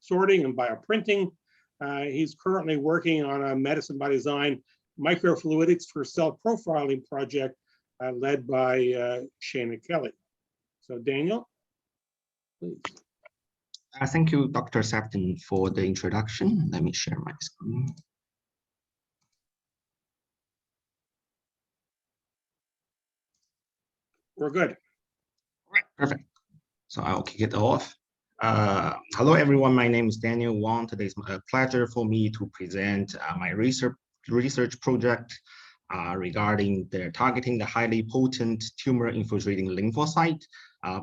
sorting and bioprinting. He's currently working on a medicine by design microfluidics for cell profiling project led by Shana Kelly. So Daniel, please. Thank you, Dr. Sefton, for the introduction. Let me share my screen. We're good. All right, perfect. So I'll kick it off. Hello, everyone. My name is Daniel Wang. Today is a pleasure for me to present my research project regarding targeting the highly potent tumor-infiltrating lymphocyte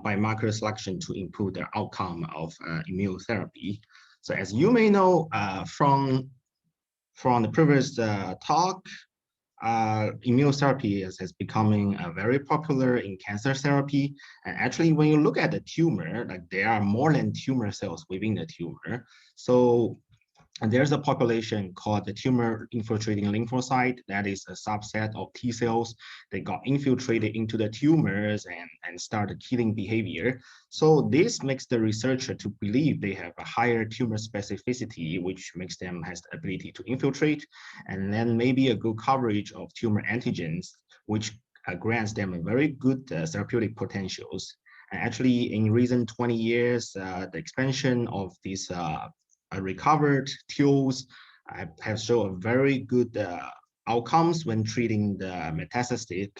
by marker selection to improve the outcome of immunotherapy. So as you may know from the previous talk, immunotherapy is becoming very popular in cancer therapy. And actually, when you look at the tumor, like there are more than tumor cells within the tumor. So there's a population called the tumor infiltrating lymphocyte. That is a subset of T cells that got infiltrated into the tumors and started killing behavior. So this makes the researcher to believe they have a higher tumor specificity, which makes them has the ability to infiltrate, and then maybe a good coverage of tumor antigens, which grants them a very good therapeutic potentials. And actually, in recent 20 years, the expansion of these recovered TILs have shown a very good outcomes when treating the metastatic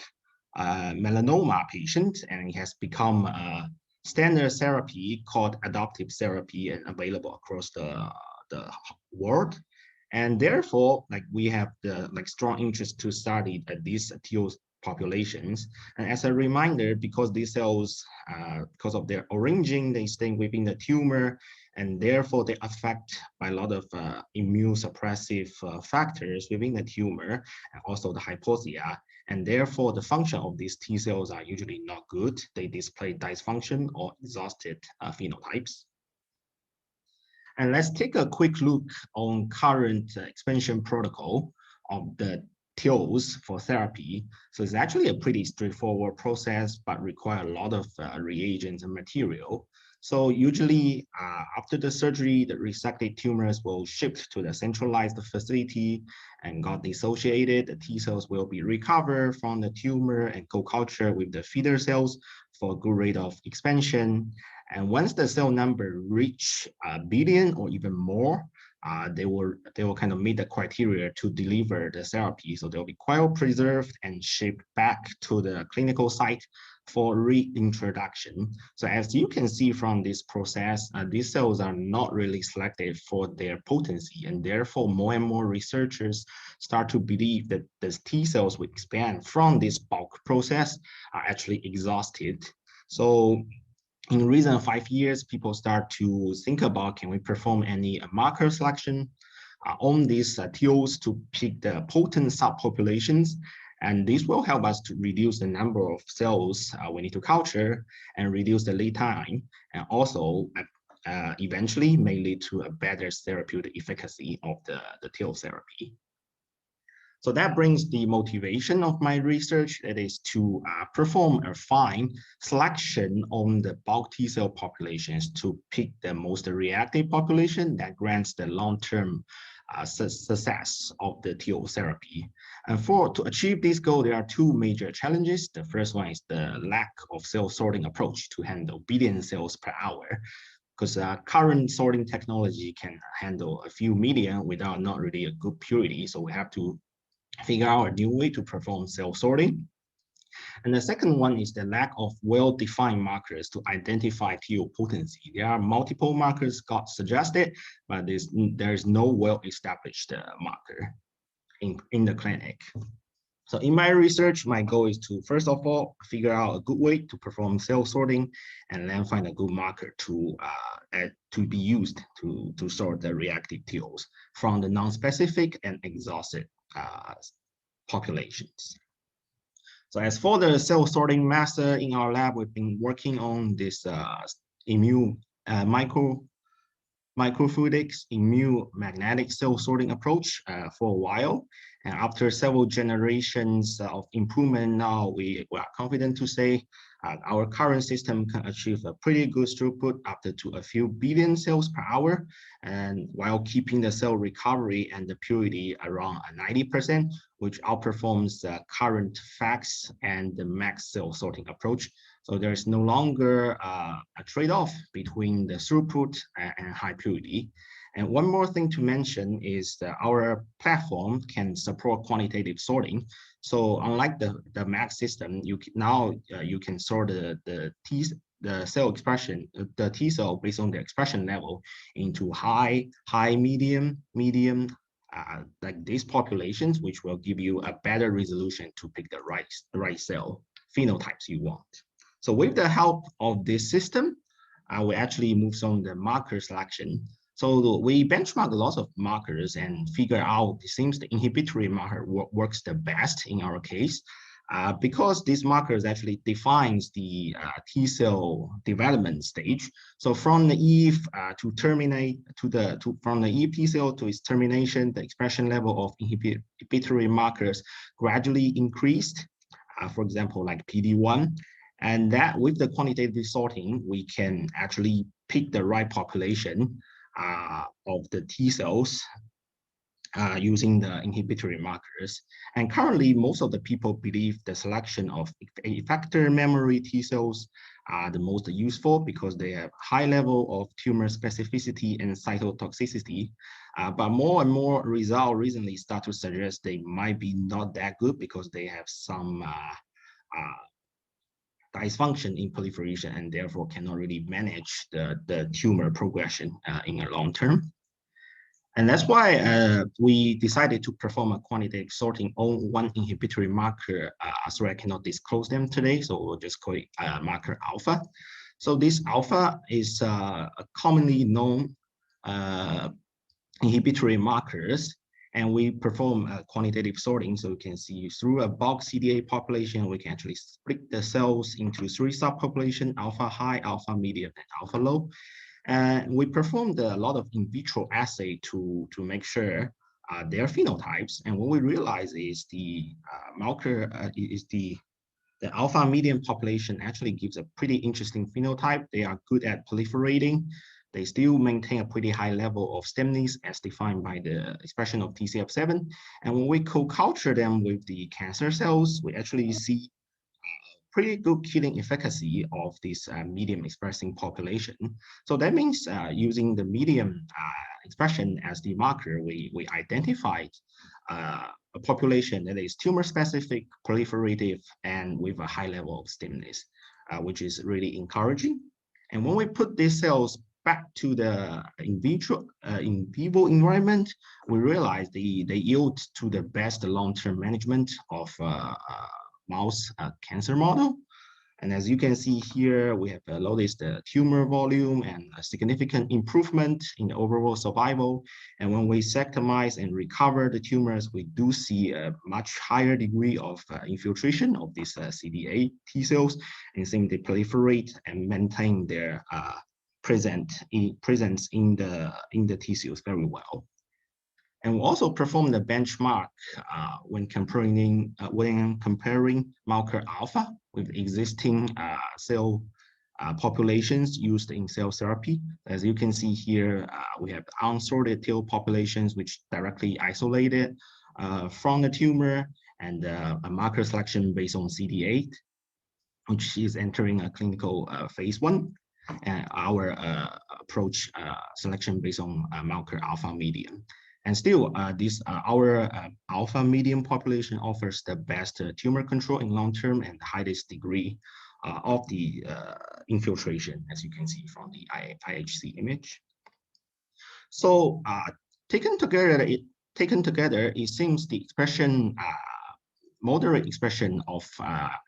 melanoma patient, and it has become a standard therapy called adoptive therapy and available across the world. And therefore, we have the strong interest to study these TIL populations. And as a reminder, because these cells, because of their origin, they stay within the tumor, and therefore they affect by a lot of immune suppressive factors within the tumor, and also the hypoxia. And therefore the function of these T cells are usually not good. They display dysfunction or exhausted phenotypes. And let's take a quick look on current expansion protocol of the TILs for therapy. So it's actually a pretty straightforward process, but require a lot of reagents and material. So usually after the surgery, the resected tumors will shift to the centralized facility and got dissociated. The T cells will be recovered from the tumor and co-culture with the feeder cells for a good rate of expansion. And once the cell number reach a billion or even more, they will kind of meet the criteria to deliver the therapy. So they'll be cryopreserved and shipped back to the clinical site for reintroduction. So as you can see from this process, these cells are not really selected for their potency, and therefore more and more researchers start to believe that the T cells will expand from this bulk process are actually exhausted. So in recent 5 years, people start to think about, can we perform any marker selection on these TILs to pick the potent subpopulations? And this will help us to reduce the number of cells we need to culture and reduce the lead time, and also eventually may lead to a better therapeutic efficacy of the TIL therapy. So that brings the motivation of my research, that is to perform a fine selection on the bulk T cell populations to pick the most reactive population that grants the long-term success of the TO therapy. And to achieve this goal, there are two major challenges. The first one is the lack of cell sorting approach to handle billion cells per hour, because current sorting technology can handle a few million without not really a good purity. So we have to figure out a new way to perform cell sorting. And the second one is the lack of well-defined markers to identify TO potency. There are multiple markers got suggested, but there is no well-established marker in the clinic. So in my research, my goal is to, first of all, figure out a good way to perform cell sorting, and then find a good marker to be used to sort the reactive TOs from the non-specific and exhausted populations. So as for the cell sorting master in our lab, we've been working on this microfluidics immune magnetic cell sorting approach for a while. And after several generations of improvement, now we are confident to say our current system can achieve a pretty good throughput up to a few billion cells per hour, and while keeping the cell recovery and the purity around 90%, which outperforms the current FACS and the max cell sorting approach. So there is no longer a trade-off between the throughput and high purity. And one more thing to mention is that our platform can support quantitative sorting. So unlike the max system, you can sort the cell expression, the T cell based on the expression level into high, medium, like these populations, which will give you a better resolution to pick the right cell phenotypes you want. So with the help of this system, we actually moved on the marker selection. So we benchmark lots of markers and figure out, it seems the inhibitory marker works the best in our case, because these markers actually defines the T cell development stage. So from the Eve to terminate from the Eve T cell to its termination, the expression level of inhibitory markers gradually increased. For example, like PD1. And that with the quantitative sorting, we can actually pick the right population of the T cells using the inhibitory markers. And currently, most of the people believe the selection of effector memory T cells are the most useful because they have high level of tumor specificity and cytotoxicity. But more and more results recently start to suggest they might be not that good because they have some dysfunction in proliferation and therefore cannot really manage the tumor progression in a long term. And that's why we decided to perform a quantitative sorting on one inhibitory marker. Sorry, I cannot disclose them today, so we'll just call it marker alpha. So this alpha is a commonly known inhibitory markers, and we perform quantitative sorting. So you can see through a bulk CDA population, we can actually split the cells into 3 subpopulations: alpha high, alpha medium, and alpha low. And we performed a lot of in vitro assay to make sure their phenotypes. And what we realize is the marker the alpha medium population actually gives a pretty interesting phenotype. They are good at proliferating. They still maintain a pretty high level of stemness as defined by the expression of TCF7. And when we co-culture them with the cancer cells, we actually see pretty good killing efficacy of this medium expressing population. So that means using the medium expression as the marker, we identified a population that is tumor specific, proliferative, and with a high level of stemness, which is really encouraging. And when we put these cells back to the in vivo environment, we realize they yield to the best long-term management of mouse cancer model. And as you can see here, we have noticed the tumor volume and a significant improvement in the overall survival. And when we sectomize and recover the tumors, we do see a much higher degree of infiltration of these CD8 T cells, and seem they proliferate and maintain their presence in the tissues very well. And we also perform the benchmark when comparing marker alpha with existing cell populations used in cell therapy. As you can see here, we have unsorted TIL populations which directly isolated from the tumor, and a marker selection based on CD8, which is entering a clinical phase 1, and our approach selection based on marker alpha medium. And still, our alpha medium population offers the best tumor control in long term and the highest degree of the infiltration, as you can see from the IHC image. So taken together, it seems the expression, moderate expression of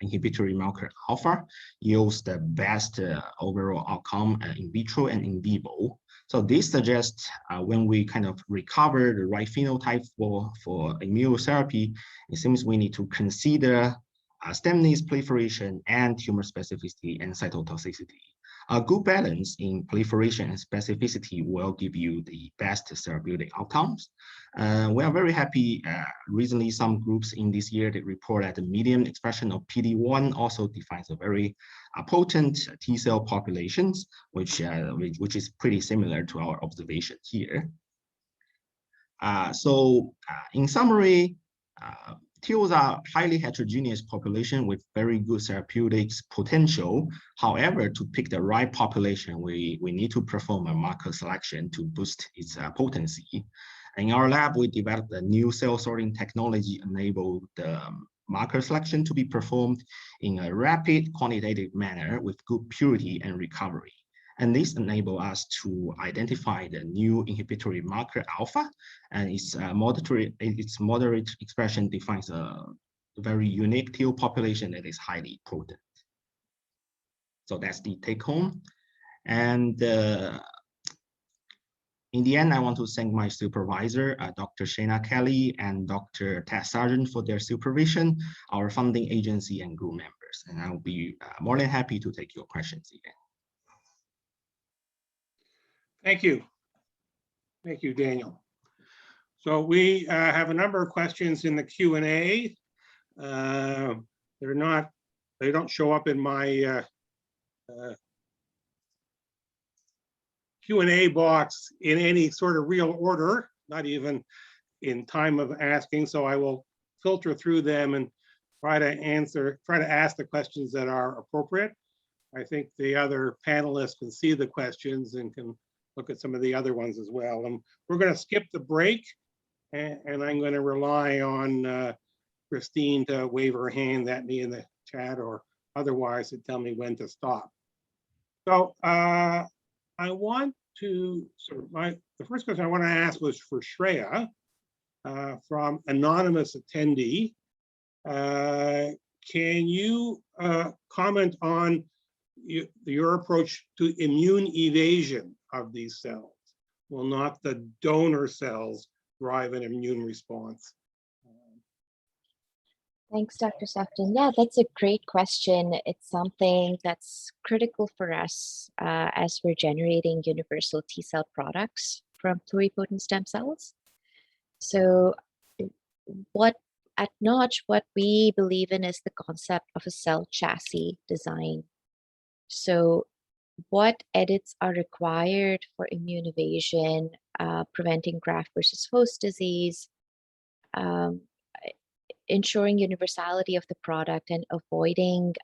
inhibitory marker alpha yields the best overall outcome in vitro and in vivo. So this suggests when we kind of recover the right phenotype for immunotherapy, it seems we need to consider stem needs proliferation and tumor specificity and cytotoxicity. A good balance in proliferation and specificity will give you the best therapeutic outcomes. We are very happy. Recently, some groups in this year that report that the median expression of PD-1 also defines a very potent T cell populations, which is pretty similar to our observation here. So in summary, TILs are highly heterogeneous population with very good therapeutics potential. However, to pick the right population, we need to perform a marker selection to boost its potency. In our lab, we developed a new cell sorting technology enabled the marker selection to be performed in a rapid quantitative manner with good purity and recovery. And this enables us to identify the new inhibitory marker alpha, and its moderate expression defines a very unique TIL population that is highly potent. So that's the take home. And in the end, I want to thank my supervisor, Dr. Shana Kelly and Dr. Ted Sargent for their supervision, our funding agency and group members. And I'll be more than happy to take your questions again. Thank you. Thank you, Daniel. So we have a number of questions in the Q&A. They don't show up in my Q&A box in any sort of real order, not even in time of asking. So I will filter through them and try to ask the questions that are appropriate. I think the other panelists can see the questions and can look at some of the other ones as well. And we're going to skip the break, and I'm going to rely on Christine to wave her hand at me in the chat, or otherwise to tell me when to stop. So I want to the first question I want to ask was for Shreya from anonymous attendee. Can you comment on your approach to immune evasion of these cells? Will not the donor cells drive an immune response? Thanks, Dr. Sefton. Yeah, that's a great question. It's something that's critical for us as we're generating universal T cell products from pluripotent stem cells. So at Notch, what we believe in is the concept of a cell chassis design. So what edits are required for immune evasion, preventing graft versus host disease, ensuring universality of the product, and avoiding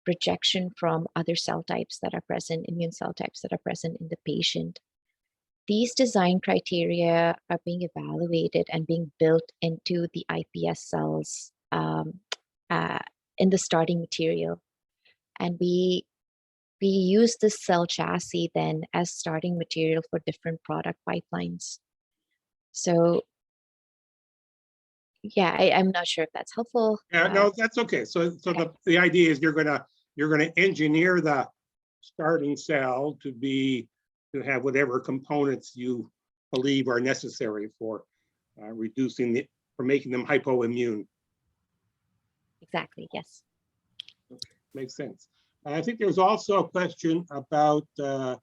rejection from other cell types that are present, immune cell types that are present in the patient. These design criteria are being evaluated and being built into the iPS cells in the starting material. And we use this cell chassis then as starting material for different product pipelines. So yeah, I'm not sure if that's helpful. Yeah, no, that's okay. So okay. The idea is you're gonna engineer the starting cell to have whatever components you believe are necessary for for making them hypoimmune. Exactly. Yes. Okay, makes sense. I think there's also a question about some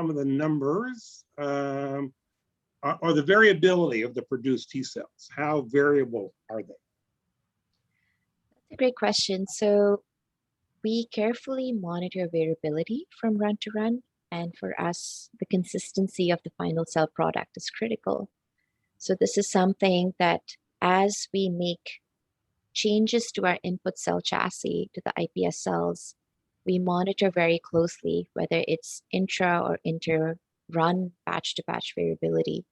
of the numbers or the variability of the produced T cells. How variable are they? That's a great question. So we carefully monitor variability from run to run. And for us, the consistency of the final cell product is critical. So this is something that as we make changes to our input cell chassis, to the iPS cells, we monitor very closely whether it's intra or inter-run batch-to-batch variability.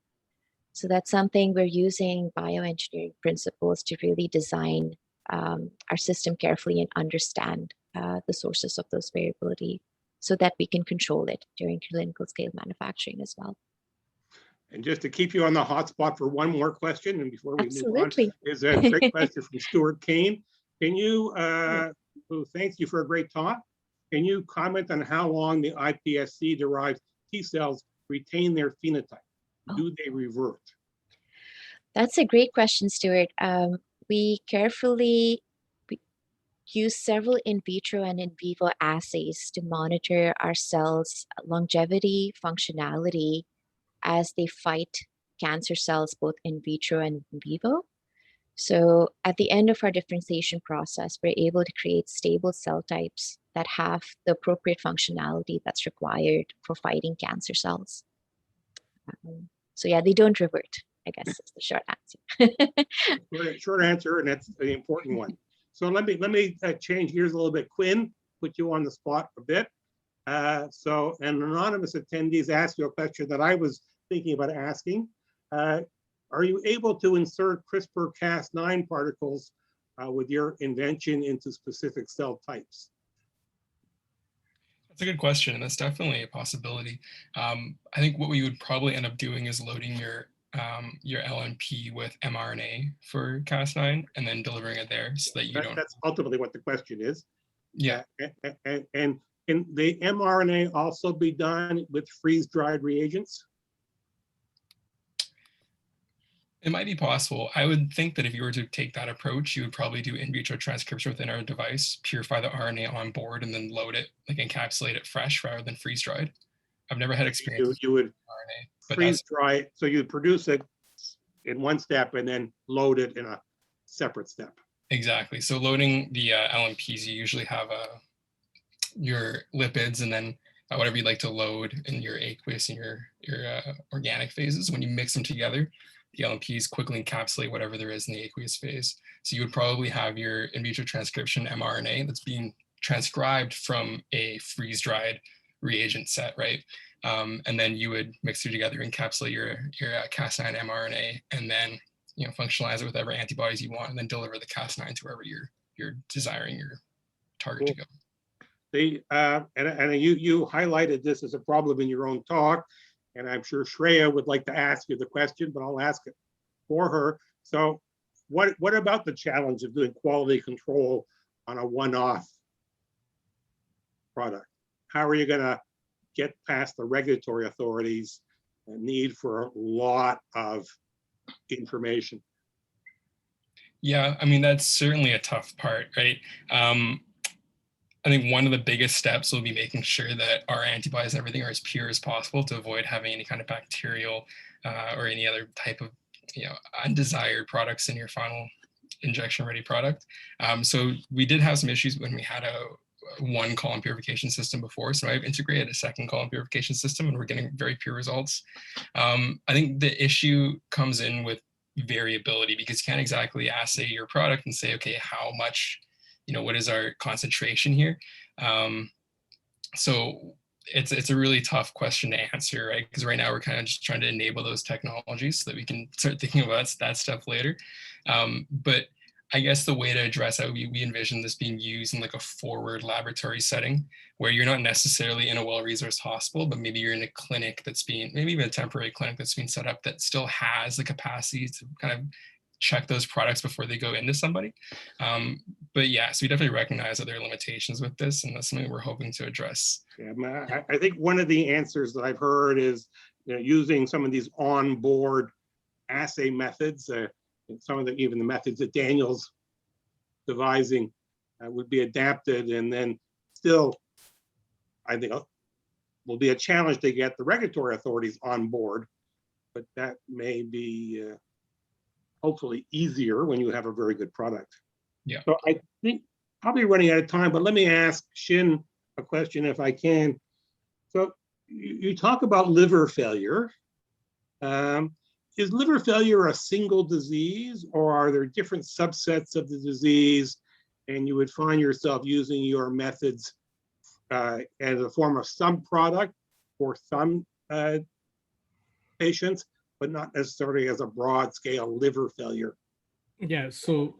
So that's something we're using bioengineering principles to really design our system carefully and understand the sources of those variability so that we can control it during clinical scale manufacturing as well. And just to keep you on the hot spot for one more question, and before we move on, is a great question from Stuart Kane. Can you, thanks you for a great talk. Can you comment on how long the iPSC-derived T cells retain their phenotype? Do they revert? That's a great question, Stuart. We carefully use several in vitro and in vivo assays to monitor our cells' longevity, functionality, as they fight cancer cells both in vitro and in vivo. So at the end of our differentiation process, we're able to create stable cell types that have the appropriate functionality that's required for fighting cancer cells. So yeah, they don't revert, I guess is the short answer. Short answer, and that's the important one. So let me change gears a little bit. Quinn, put you on the spot a bit. So an anonymous attendee asked you a question that I was thinking about asking. Are you able to insert CRISPR-Cas9 particles with your invention into specific cell types? That's a good question, and that's definitely a possibility. I think what we would probably end up doing is loading your LNP with mRNA for Cas9 and then delivering it there so that you don't. That's ultimately what the question is. Yeah. And can the mRNA also be done with freeze-dried reagents? It might be possible. I would think that if you were to take that approach, you would probably do in vitro transcription within our device, purify the RNA on board, and then load it, like encapsulate it fresh rather than freeze-dried. I've never had experience. You would RNA, freeze-dry it, so you produce it in one step and then load it in a separate step. Exactly. So loading the LNPs, you usually have your lipids and then whatever you'd like to load in your aqueous and your organic phases. When you mix them together, the LNPs quickly encapsulate whatever there is in the aqueous phase. So you would probably have your in vitro transcription mRNA that's being transcribed from a freeze-dried reagent set, right? And then you would mix it together, encapsulate your Cas9 mRNA, and then functionalize it with whatever antibodies you want, and then deliver the Cas9 to wherever you're desiring your target to go. And you highlighted this as a problem in your own talk, and I'm sure Shreya would like to ask you the question, but I'll ask it for her. So what about the challenge of doing quality control on a one-off product? How are you going to get past the regulatory authorities' need for a lot of information? Yeah, I mean, that's certainly a tough part, right? I think one of the biggest steps will be making sure that our antibodies and everything are as pure as possible to avoid having any kind of bacterial or any other type of undesired products in your final injection ready product. So we did have some issues when we had a one column purification system before. So I've integrated a second column purification system and we're getting very pure results. I think the issue comes in with variability because you can't exactly assay your product and say, okay, how much, what is our concentration here? So it's a really tough question to answer, right? Because right now we're kind of just trying to enable those technologies so that we can start thinking about that stuff later. But I guess the way to address that, we envision this being used in like a forward laboratory setting where you're not necessarily in a well-resourced hospital, but maybe you're in a clinic that's being, maybe even a temporary clinic that's being set up that still has the capacity to kind of check those products before they go into somebody. But yeah, so we definitely recognize that there are limitations with this, and that's something we're hoping to address. Yeah, I think one of the answers that I've heard is using some of these on-board assay methods. Some of even the methods that Daniel's devising would be adapted, and then still, I think will be a challenge to get the regulatory authorities on board, but that may be hopefully easier when you have a very good product. Yeah. So I think probably running out of time, but let me ask Shin a question if I can. So you talk about liver failure. Is liver failure a single disease, or are there different subsets of the disease, and you would find yourself using your methods as a form of some product for some patients, but not necessarily as a broad scale liver failure? Yeah, so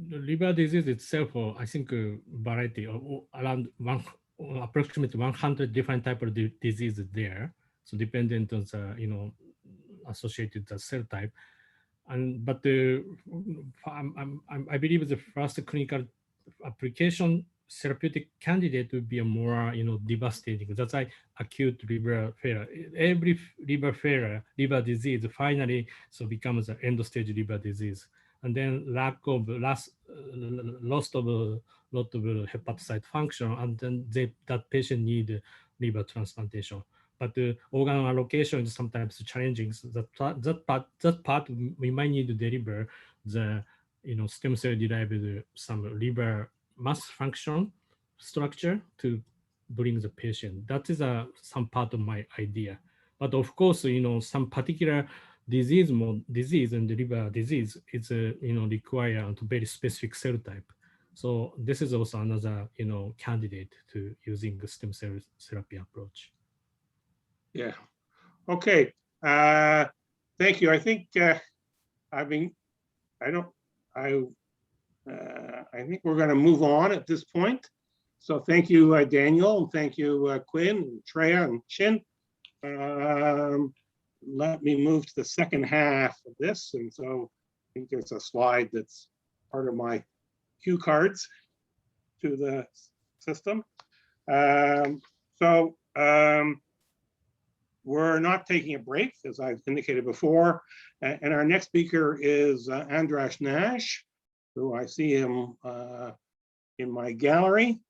the liver disease itself, I think variety of around approximately 100 different type of diseases there. So dependent on the, associated the cell type. But I believe the first clinical application therapeutic candidate would be a more, devastating. That's like acute liver failure. Every liver disease finally becomes an end stage liver disease. And then loss of a lot of hepatocyte function, and then that patient need liver transplantation. But the organ allocation is sometimes challenging. So that part we might need to deliver the stem cell derived some liver mass function structure to bring the patient. That is some part of my idea. But of course, some particular disease and the liver disease is require a very specific cell type. So this is also another candidate to using the stem cell therapy approach. Yeah. Okay. Thank you. I think I think we're going to move on at this point. So thank you, Daniel, and thank you, Quinn, and Treya, and Shin. Let me move to the second half of this. And so I think there's a slide that's part of my cue cards to the system. We're not taking a break, as I've indicated before. And our next speaker is Andras Nash, who I see him in my gallery.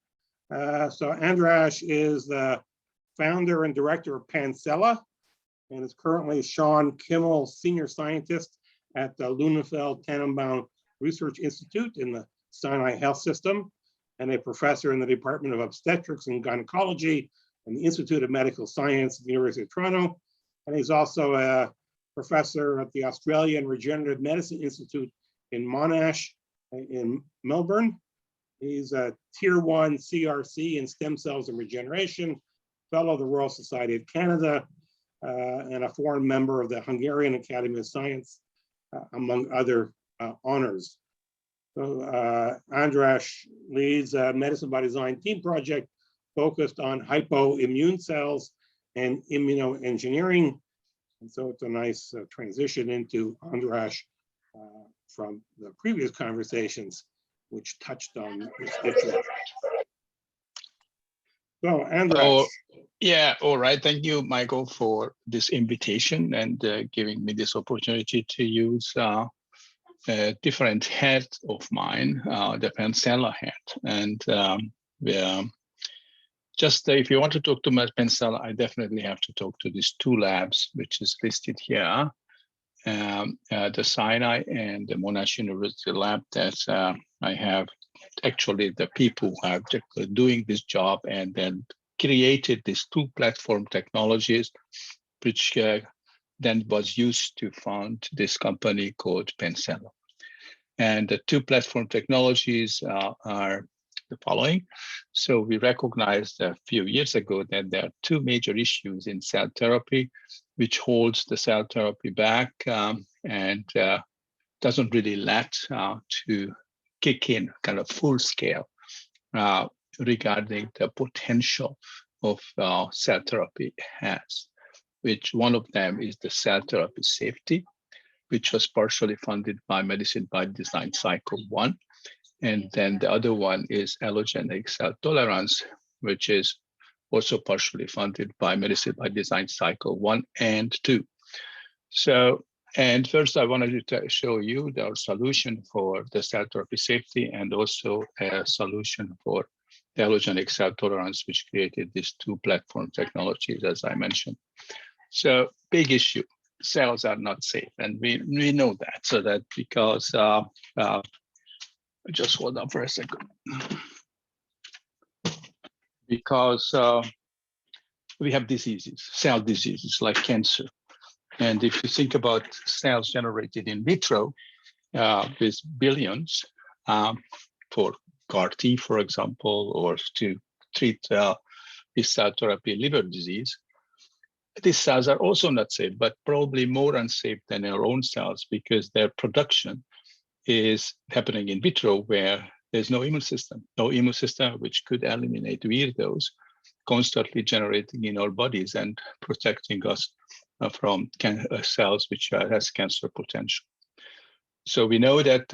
So Andras is the founder and director of Pancella, and is currently Sean Kimmel Senior Scientist at the Lunefeld Tannenbaum Research Institute in the Sinai Health System, and a professor in the Department of Obstetrics and Gynecology and the Institute of Medical Science at the University of Toronto. And he's also a professor at the Australian Regenerative Medicine Institute in Monash in Melbourne. He's a Tier 1 CRC in stem cells and regeneration, fellow of the Royal Society of Canada, and a foreign member of the Hungarian Academy of Science, among other honors. So Andras leads a Medicine by Design team project focused on hypoimmune cells and immunoengineering. And so it's a nice transition into Andras from the previous conversations, which touched on this issue. So Andras. Oh, yeah, all right. Thank you, Michael, for this invitation and giving me this opportunity to use a different hat of mine, the Pancella hat. And just if you want to talk to my Pancella, I definitely have to talk to these two labs, which is listed here, the Sinai and the Monash University lab that I have actually the people who are doing this job and then created these two platform technologies, which then was used to found this company called Pancella. And the two platform technologies are the following. So we recognized a few years ago that there are two major issues in cell therapy, which holds the cell therapy back and doesn't really let to kick in kind of full scale regarding the potential of cell therapy has, which one of them is the cell therapy safety, which was partially funded by Medicine by Design Cycle 1. And then the other one is allogenic cell tolerance, which is also partially funded by Medicine by Design Cycle 1 and 2. So, and first I wanted to show you the solution for the cell therapy safety and also a solution for the allogenic cell tolerance, which created these two platform technologies, as I mentioned. So big issue, cells are not safe. And we know that, so that because, just hold on for a second. because we have diseases, cell diseases like cancer. And if you think about cells generated in vitro with billions for CAR-T, for example, or to treat with cell therapy liver disease, these cells are also not safe, but probably more unsafe than our own cells because their production is happening in vitro where there's no immune system which could eliminate weirdos constantly generating in our bodies and protecting us from cells which has cancer potential. So we know that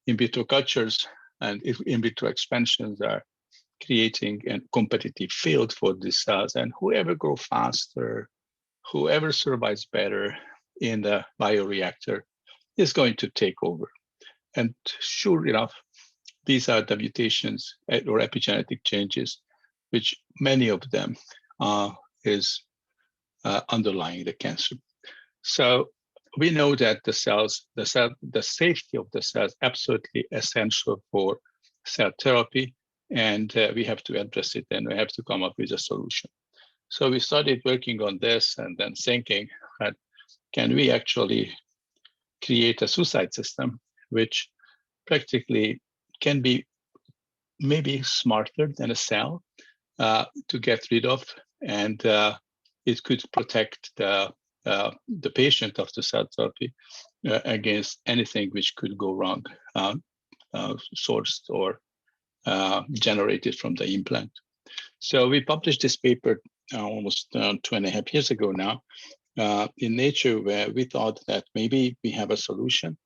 in vitro cultures and in vitro expansions are creating a competitive field for these cells, and whoever grows faster, whoever survives better in the bioreactor is going to take over. And sure enough, these are the mutations or epigenetic changes, which many of them is underlying the cancer. So we know that the safety of the cells is absolutely essential for cell therapy, and we have to address it, and we have to come up with a solution. So we started working on this and then thinking that can we actually create a suicide system which practically can be maybe smarter than a cell to get rid of, and it could protect the patient of the cell therapy against anything which could go wrong, sourced or generated from the implant. So we published this paper almost 2.5 years ago now in Nature, where we thought that maybe we have a solution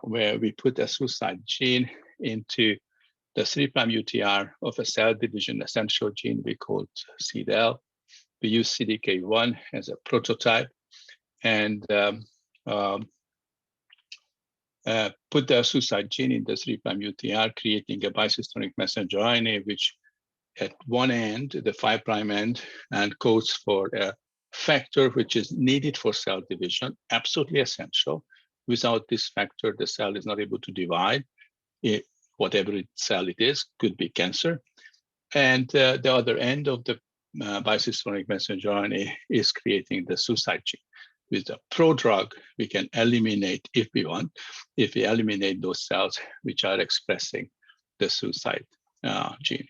where we put a suicide gene into the 3' UTR of a cell division essential gene we called CDL. We use CDK1 as a prototype and put the suicide gene in the 3' UTR, creating a bicystonic messenger RNA, which at one end, the 5' end, and codes for a factor which is needed for cell division, absolutely essential. Without this factor, the cell is not able to divide. Whatever cell it is, could be cancer. And the other end of the bicystonic messenger RNA is creating the suicide gene. With the prodrug, we can eliminate, if we want, if we eliminate those cells which are expressing the suicide gene.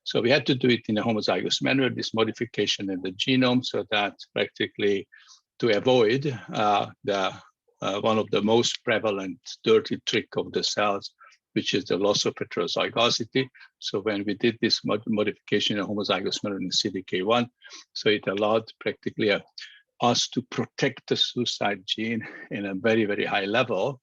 So we had to do it in a homozygous manner, this modification in the genome, so that practically to avoid one of the most prevalent dirty trick of the cells, which is the loss of heterozygosity. So when we did this modification in a homozygous manner in CDK1, so it allowed practically us to protect the suicide gene in a very, very high level,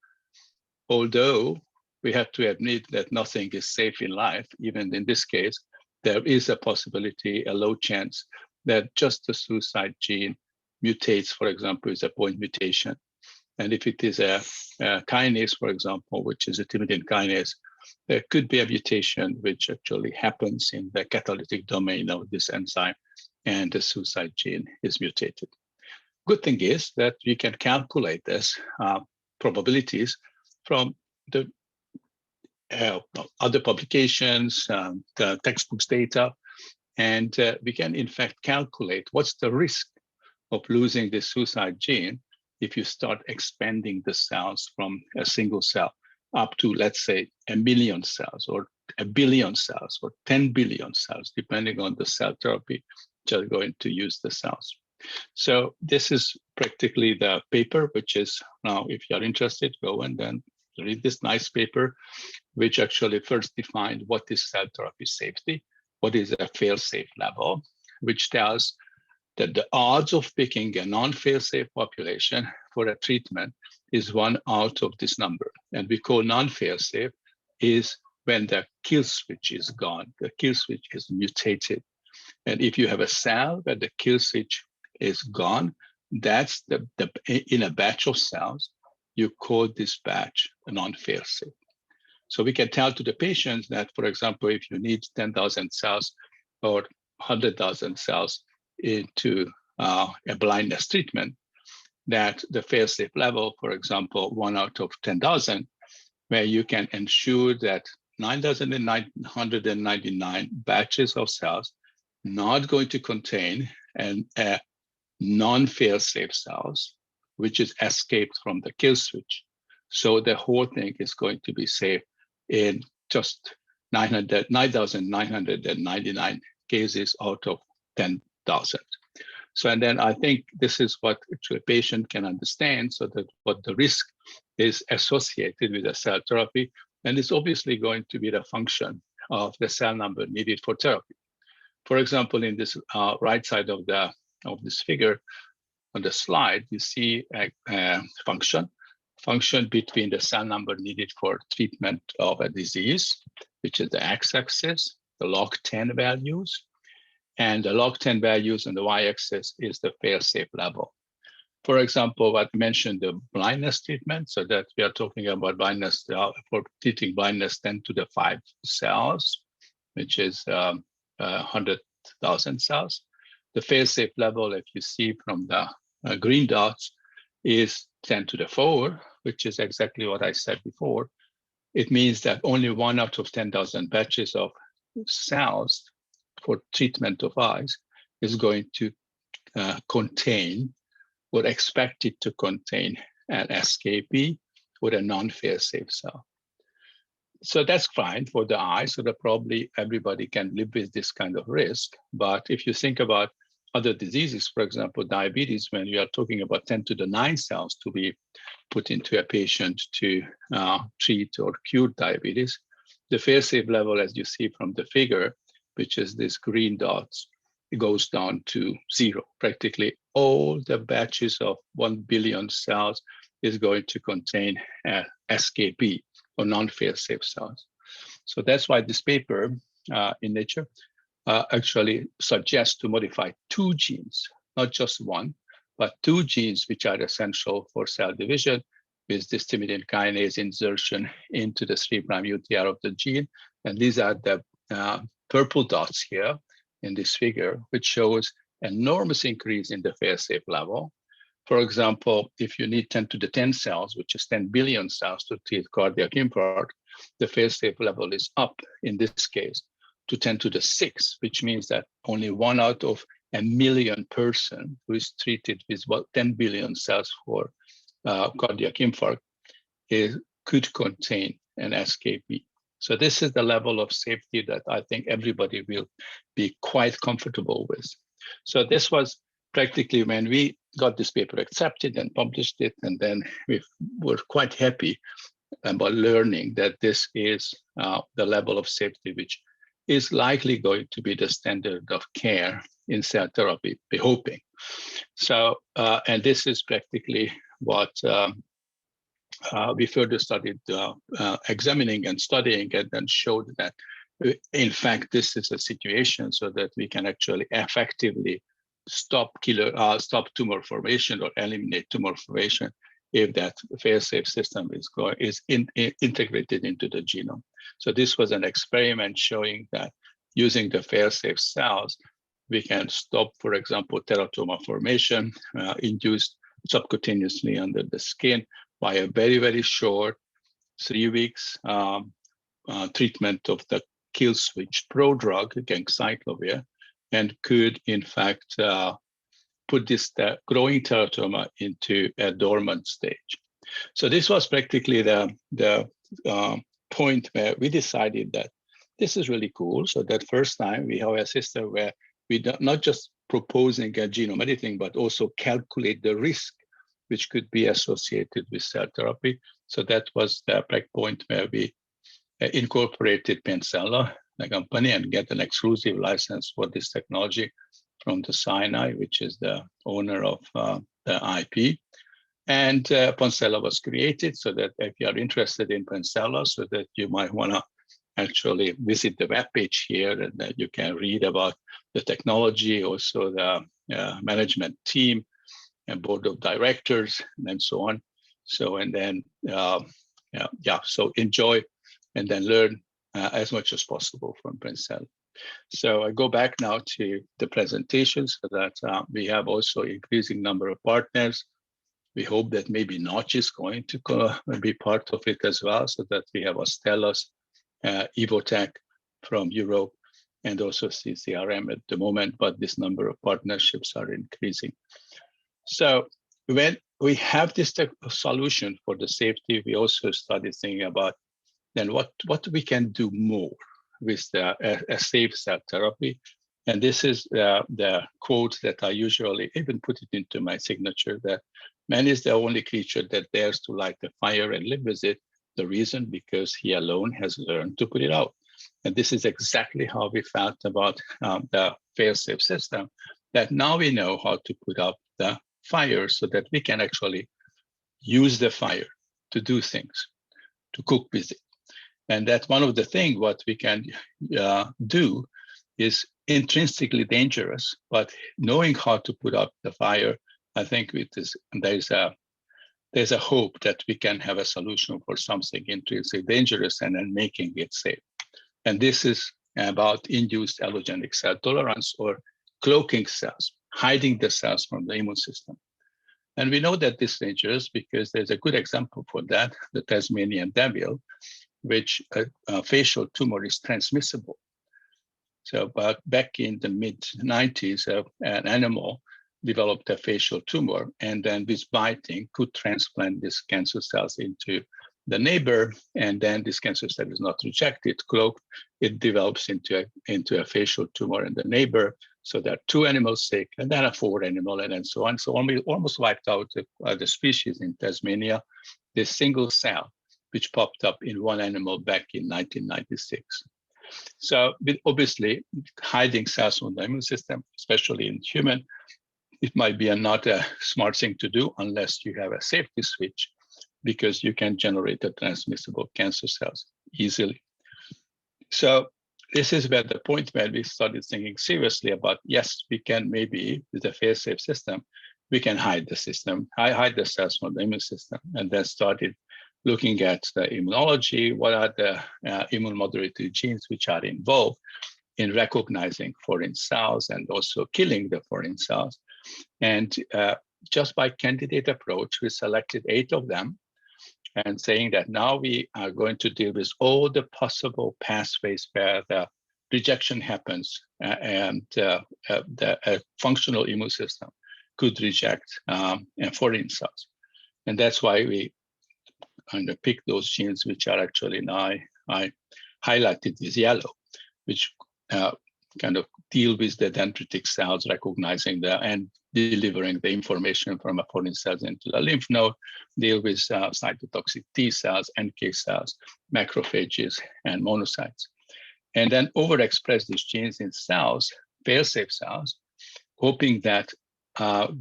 although we have to admit that nothing is safe in life. Even in this case, there is a possibility, a low chance, that just the suicide gene mutates, for example, with a point mutation. And if it is a kinase, for example, which is a thymidine kinase, there could be a mutation which actually happens in the catalytic domain of this enzyme, and the suicide gene is mutated. Good thing is that we can calculate this probabilities from the other publications, the textbooks data, and we can in fact calculate what's the risk of losing the suicide gene if you start expanding the cells from a single cell up to, let's say, 1 million cells or 1 billion cells or 10 billion cells, depending on the cell therapy which are going to use the cells. So this is practically the paper, which is now, if you're interested, go and then read this nice paper, which actually first defined what is cell therapy safety, what is a fail-safe level, which tells that the odds of picking a non-fail-safe population for a treatment is 1 out of this number. And we call non-fail-safe is when the kill switch is gone, the kill switch is mutated. And if you have a cell where the kill switch is gone, that's in a batch of cells, you call this batch a non-fail-safe. So we can tell to the patients that, for example, if you need 10,000 cells or 100,000 cells into a blindness treatment, that the fail-safe level, for example, 1 out of 10,000, where you can ensure that 9,999 batches of cells not going to contain a non-fail-safe cells, which is escaped from the kill switch. So the whole thing is going to be safe in just 9,999 cases out of 10,000. So, and then I think this is what a patient can understand, so that what the risk is associated with the cell therapy, and it's obviously going to be the function of the cell number needed for therapy. For example, in this right side of this figure on the slide, you see a function between the cell number needed for treatment of a disease, which is the x-axis, the log10 values, and the log10 values on the y-axis is the fail-safe level. For example, what mentioned the blindness treatment, so that we are talking about blindness for treating blindness 10 to the 5 cells, which is 100,000 cells. The fail-safe level, if you see from the green dots, is 10 to the 4, which is exactly what I said before. It means that only 1 out of 10,000 batches of cells for treatment of eyes is going to contain or expected to contain an escapee or a non-fail-safe cell. So that's fine for the eye, so that probably everybody can live with this kind of risk. But if you think about other diseases, for example, diabetes, when we are talking about 10 to the 9 cells to be put into a patient to treat or cure diabetes, the fail-safe level, as you see from the figure, which is these green dots, it goes down to 0. Practically all the batches of 1 billion cells is going to contain escapee or non-fail-safe cells. So that's why this paper in Nature actually suggests to modify 2 genes, not just 1, but 2 genes which are essential for cell division, with this thymidine kinase insertion into the 3' UTR of the gene. And these are the purple dots here in this figure, which shows enormous increase in the fail-safe level. For example, if you need 10 to the 10 cells, which is 10 billion cells to treat cardiac infarct, the fail-safe level is up in this case to 10 to the 6, which means that only 1 out of 1 million person who is treated with about 10 billion cells for cardiac infarct could contain an escapee. So this is the level of safety that I think everybody will be quite comfortable with. So this was practically when we got this paper accepted and published it, and then we were quite happy about learning that this is the level of safety which is likely going to be the standard of care in cell therapy, we're hoping. So, and this is practically what we further started examining and studying, and then showed that, in fact, this is a situation so that we can actually effectively stop tumor formation or eliminate tumor formation if that fail-safe system is integrated into the genome. So this was an experiment showing that using the fail-safe cells, we can stop, for example, teratoma formation induced subcutaneously under the skin by a very, very short 3 weeks treatment of the kill switch prodrug against cyclovir, and could, in fact, put this growing teratoma into a dormant stage. So this was practically the point where we decided that this is really cool. So that first time we have a system where we not just proposing a genome editing, but also calculate the risk which could be associated with cell therapy. So that was the point where we incorporated Pencella, the company, and get an exclusive license for this technology from the Sinai, which is the owner of the IP. And Pencella was created so that if you are interested in Pencella, so that you might want to actually visit the webpage here, and that you can read about the technology, also the management team and board of directors, and so on. So, and then, so enjoy and then learn as much as possible from Pencella. So I go back now to the presentation, so that we have also increasing number of partners. We hope that maybe Notch is going to be part of it as well, so that we have Astellas Evotech from Europe, and also CCRM at the moment, but this number of partnerships are increasing. So when we have this solution for the safety, we also started thinking about then what we can do more with a safe cell therapy. And this is the quote that I usually even put it into my signature, that man is the only creature that dares to light the fire and live with it. The reason, because he alone has learned to put it out. And this is exactly how we felt about the fail-safe system, that now we know how to put out the fire so that we can actually use the fire to do things, to cook with it. And that's one of the things what we can do is intrinsically dangerous, but knowing how to put out the fire, I think there's a hope that we can have a solution for something intrinsically dangerous and then making it safe. And this is about induced allogenic cell tolerance, or cloaking cells, hiding the cells from the immune system. And we know that this is dangerous because there's a good example for that, the Tasmanian devil, which a facial tumor is transmissible. So, but back in the mid-90s, an animal developed a facial tumor, and then with biting could transplant these cancer cells into the neighbor, and then this cancer cell is not rejected, cloaked, it develops into a facial tumor in the neighbor. So there are 2 animals sick, and then a 4th animal, and then so on. So we almost wiped out the species in Tasmania, this single cell, which popped up in 1 animal back in 1996. So obviously, hiding cells from the immune system, especially in human, it might be not a smart thing to do unless you have a safety switch, because you can generate the transmissible cancer cells easily. So this is where the point where we started thinking seriously about, yes, we can maybe, with a fail-safe system, we can hide the system, hide the cells from the immune system, and then started looking at the immunology, what are the immune modulatory genes which are involved in recognizing foreign cells and also killing the foreign cells. And just by candidate approach, we selected 8 of them, and saying that now we are going to deal with all the possible pathways where the rejection happens, and the functional immune system could reject foreign cells. And that's why we kind of pick those genes which are actually now I highlighted with yellow, which kind of deal with the dendritic cells, recognizing and delivering the information from a foreign cells into the lymph node, deal with cytotoxic T cells, NK cells, macrophages, and monocytes. And then overexpress these genes in cells, fail-safe cells, hoping that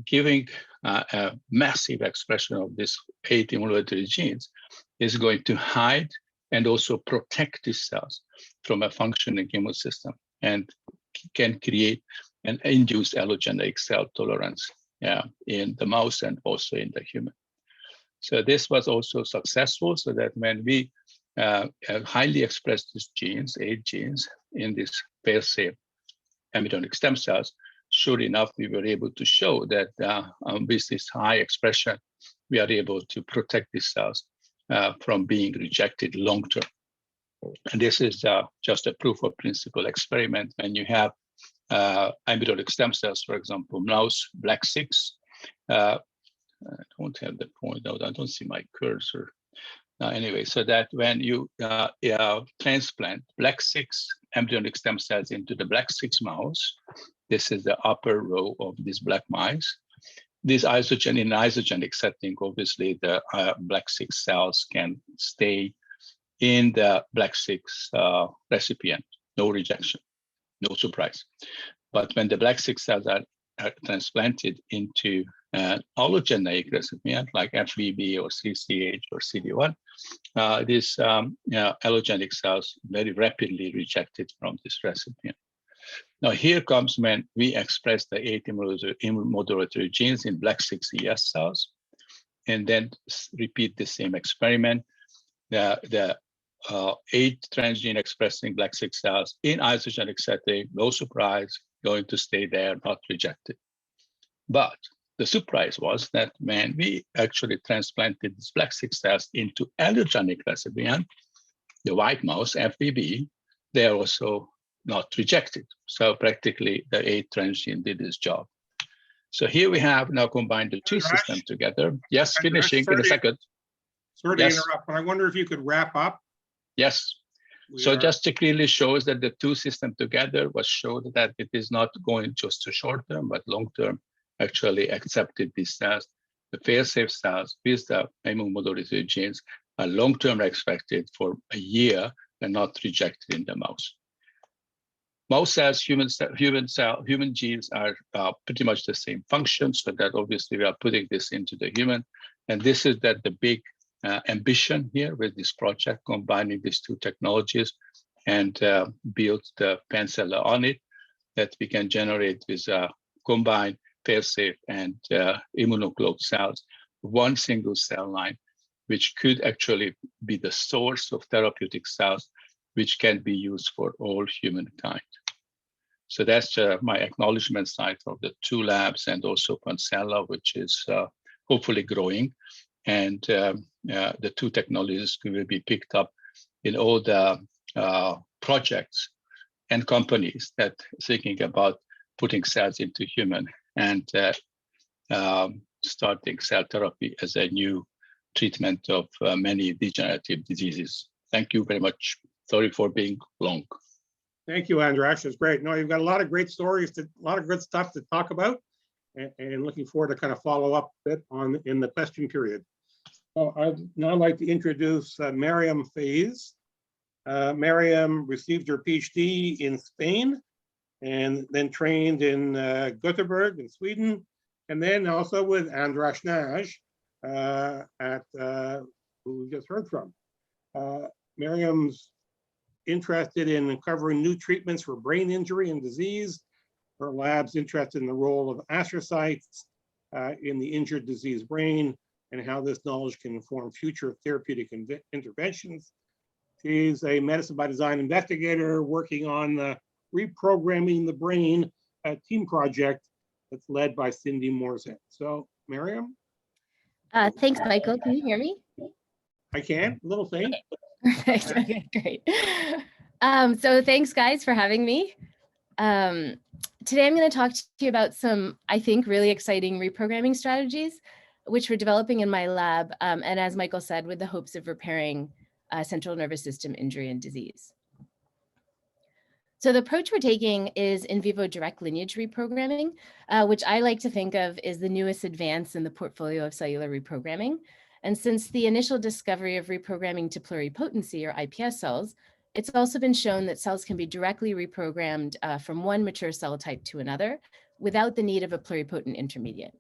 giving a massive expression of these 8 immunology genes is going to hide and also protect these cells from a functioning immune system, and can create an induced allogenic cell tolerance in the mouse and also in the human. So this was also successful, so that when we highly expressed these genes, 8 genes, in these fail-safe embryonic stem cells, sure enough, we were able to show that with this high expression, we are able to protect these cells from being rejected long-term. And this is just a proof of principle experiment. When you have embryonic stem cells, for example, mouse BLAC6, I don't have the point out, I don't see my cursor. Anyway, so that when you transplant BLAC6 embryonic stem cells into the BLAC6 mouse, this is the upper row of these black mice. This in isogenic setting, obviously the BLAC6 cells can stay in the BLAC6 recipient, no rejection, no surprise. But when the BLAC6 cells are transplanted into an allogeneic recipient like FVB or CCH or CD1, these allogenic cells very rapidly rejected from this recipient. Now here comes when we express the 8 immunomodulatory genes in BLAC6 ES cells, and then repeat the same experiment. The 8 transgene expressing BLAC6 cells in isogenic setting, no surprise, going to stay there, not rejected. But the surprise was that when we actually transplanted these BLAC6 cells into allogenic recipient, the white mouse, FBB, they are also not rejected. So practically the A transgene did its job. So here we have now combined the two systems together. Yes, finishing in a second. Sorry to interrupt, but I wonder if you could wrap up. Yes. So just to clearly shows that the two systems together was showed that it is not going just to short term, but long term actually accepted these cells. The fail-safe cells with the immune modulator genes are long-term expected for a year and not rejected in the mouse. Mouse cells, human genes are pretty much the same function, so that obviously we are putting this into the human. And this is that the big ambition here with this project, combining these two technologies and build the penicillin on it, that we can generate with combined fail-safe and immunoglobulin cells, one single cell line, which could actually be the source of therapeutic cells, which can be used for all humankind. So that's my acknowledgement slide of the two labs and also Pancella, which is hopefully growing. And the two technologies will be picked up in all the projects and companies that are thinking about putting cells into human and starting cell therapy as a new treatment of many degenerative diseases. Thank you very much. Sorry for being long. Thank you, Andras. It's great. No, you've got a lot of great stories, a lot of good stuff to talk about, and looking forward to kind of follow up a bit on in the question period. So I'd now like to introduce Maryam Faiz. Maryam received her PhD in Spain and then trained in Gothenburg in Sweden, and then also with Andras Naj, who we just heard from. Maryam's interested in uncovering new treatments for brain injury and disease. Her lab's interested in the role of astrocytes in the injured disease brain and how this knowledge can inform future therapeutic interventions. She's a medicine by design investigator working on the reprogramming the brain team project that's led by Cindy Morzet. So, Maryam? Thanks, Michael. Can you hear me? I can, a little faint. Perfect. Okay, great. So thanks, guys, for having me. Today, I'm going to talk to you about some, I think, really exciting reprogramming strategies, which we're developing in my lab, and as Michael said, with the hopes of repairing central nervous system injury and disease. So the approach we're taking is in vivo direct lineage reprogramming, which I like to think of as the newest advance in the portfolio of cellular reprogramming. And since the initial discovery of reprogramming to pluripotency or iPS cells, it's also been shown that cells can be directly reprogrammed from one mature cell type to another without the need of a pluripotent intermediate.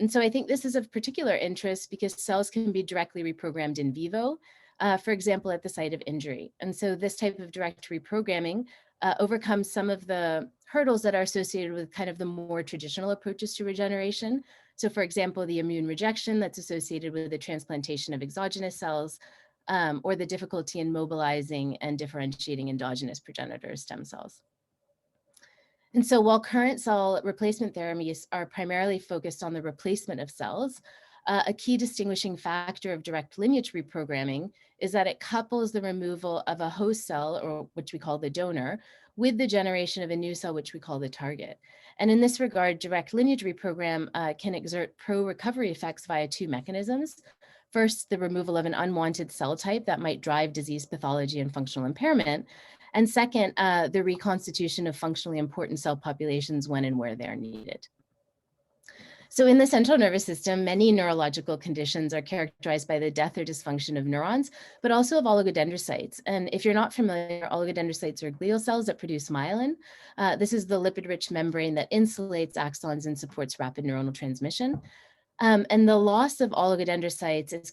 And so I think this is of particular interest because cells can be directly reprogrammed in vivo, for example, at the site of injury. And so this type of direct reprogramming overcomes some of the hurdles that are associated with kind of the more traditional approaches to regeneration. So for example, the immune rejection that's associated with the transplantation of exogenous cells, or the difficulty in mobilizing and differentiating endogenous progenitor stem cells. And so while current cell replacement therapies are primarily focused on the replacement of cells, a key distinguishing factor of direct lineage reprogramming is that it couples the removal of a host cell, or which we call the donor, with the generation of a new cell, which we call the target. And in this regard, direct lineage reprogram can exert pro-recovery effects via two mechanisms. First, the removal of an unwanted cell type that might drive disease pathology and functional impairment. And second, the reconstitution of functionally important cell populations when and where they are needed. So in the central nervous system, many neurological conditions are characterized by the death or dysfunction of neurons, but also of oligodendrocytes. And if you're not familiar, oligodendrocytes are glial cells that produce myelin. This is the lipid-rich membrane that insulates axons and supports rapid neuronal transmission. And the loss of oligodendrocytes is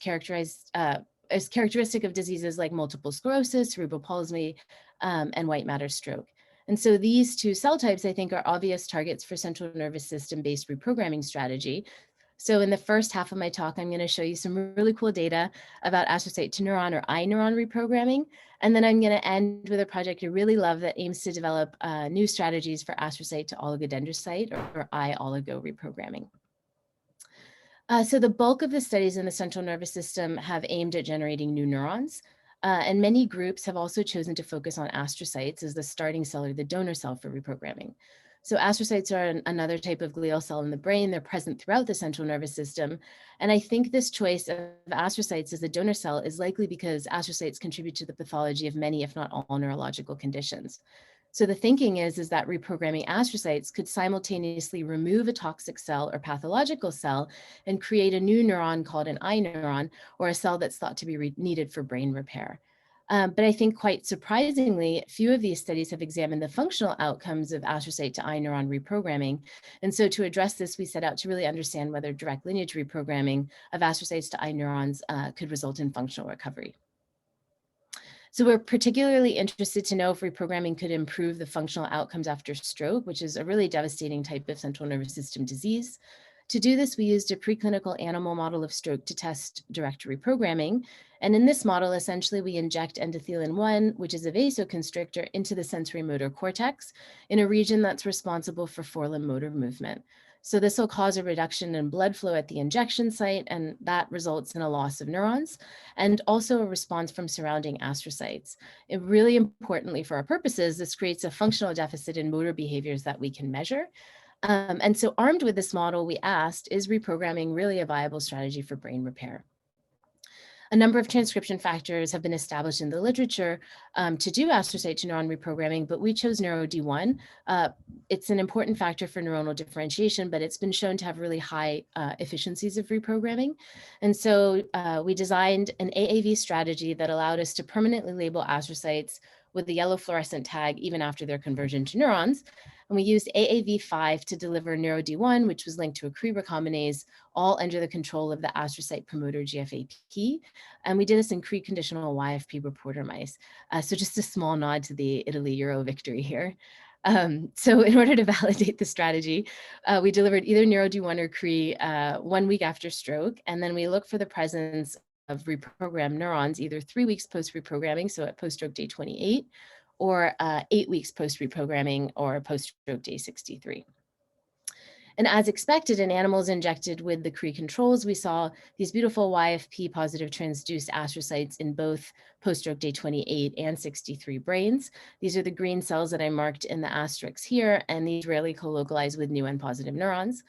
characteristic of diseases like multiple sclerosis, cerebral palsy, and white matter stroke. And so these two cell types, I think, are obvious targets for central nervous system-based reprogramming strategy. So in the first half of my talk, I'm going to show you some really cool data about astrocyte to neuron or iNeuron reprogramming. And then I'm going to end with a project I really love that aims to develop new strategies for astrocyte to oligodendrocyte or iOligo reprogramming. So the bulk of the studies in the central nervous system have aimed at generating new neurons. And many groups have also chosen to focus on astrocytes as the starting cell or the donor cell for reprogramming. So astrocytes are another type of glial cell in the brain. They're present throughout the central nervous system. And I think this choice of astrocytes as a donor cell is likely because astrocytes contribute to the pathology of many, if not all, neurological conditions. So the thinking is that reprogramming astrocytes could simultaneously remove a toxic cell or pathological cell and create a new neuron called an eye neuron, or a cell that's thought to be needed for brain repair. But I think quite surprisingly, few of these studies have examined the functional outcomes of astrocyte to eye neuron reprogramming. And so to address this, we set out to really understand whether direct lineage reprogramming of astrocytes to eye neurons could result in functional recovery. So we're particularly interested to know if reprogramming could improve the functional outcomes after stroke, which is a really devastating type of central nervous system disease. To do this, we used a preclinical animal model of stroke to test direct reprogramming. And in this model, essentially, we inject endothelin-1, which is a vasoconstrictor, into the sensory motor cortex in a region that's responsible for forelimb motor movement. So this will cause a reduction in blood flow at the injection site, and that results in a loss of neurons and also a response from surrounding astrocytes. And really importantly for our purposes, this creates a functional deficit in motor behaviors that we can measure. And so armed with this model, we asked, is reprogramming really a viable strategy for brain repair? A number of transcription factors have been established in the literature to do astrocyte to neuron reprogramming, but we chose NeuroD1. It's an important factor for neuronal differentiation, but it's been shown to have really high efficiencies of reprogramming. And so we designed an AAV strategy that allowed us to permanently label astrocytes with the yellow fluorescent tag even after their conversion to neurons. And we used AAV5 to deliver NeuroD1, which was linked to a Cre recombinase, all under the control of the astrocyte promoter GFAP. And we did this in Cre conditional YFP reporter mice. So just a small nod to the Italy Euro victory here. So in order to validate the strategy, we delivered either NeuroD1 or Cre 1 week after stroke, and then we look for the presence of reprogrammed neurons either 3 weeks post-reprogramming, so at post-stroke day 28, or 8 weeks post-reprogramming or post-stroke day 63. And as expected in animals injected with the Cre controls, we saw these beautiful YFP positive transduced astrocytes in both post-stroke day 28 and 63 brains. These are the green cells that I marked in the asterisks here, and these rarely co-localize with new and positive neurons.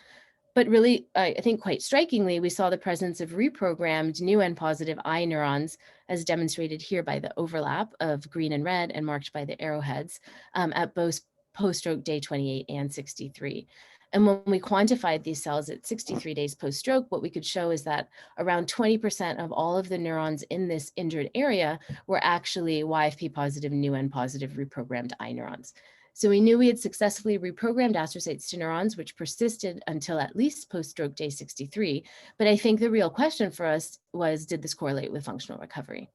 But really, I think quite strikingly, we saw the presence of reprogrammed new and positive eye neurons, as demonstrated here by the overlap of green and red and marked by the arrowheads at both post-stroke day 28 and 63. And when we quantified these cells at 63 days post-stroke, what we could show is that around 20% of all of the neurons in this injured area were actually YFP positive, new and positive reprogrammed eye neurons. So we knew we had successfully reprogrammed astrocytes to neurons, which persisted until at least post-stroke day 63. But I think the real question for us was, did this correlate with functional recovery?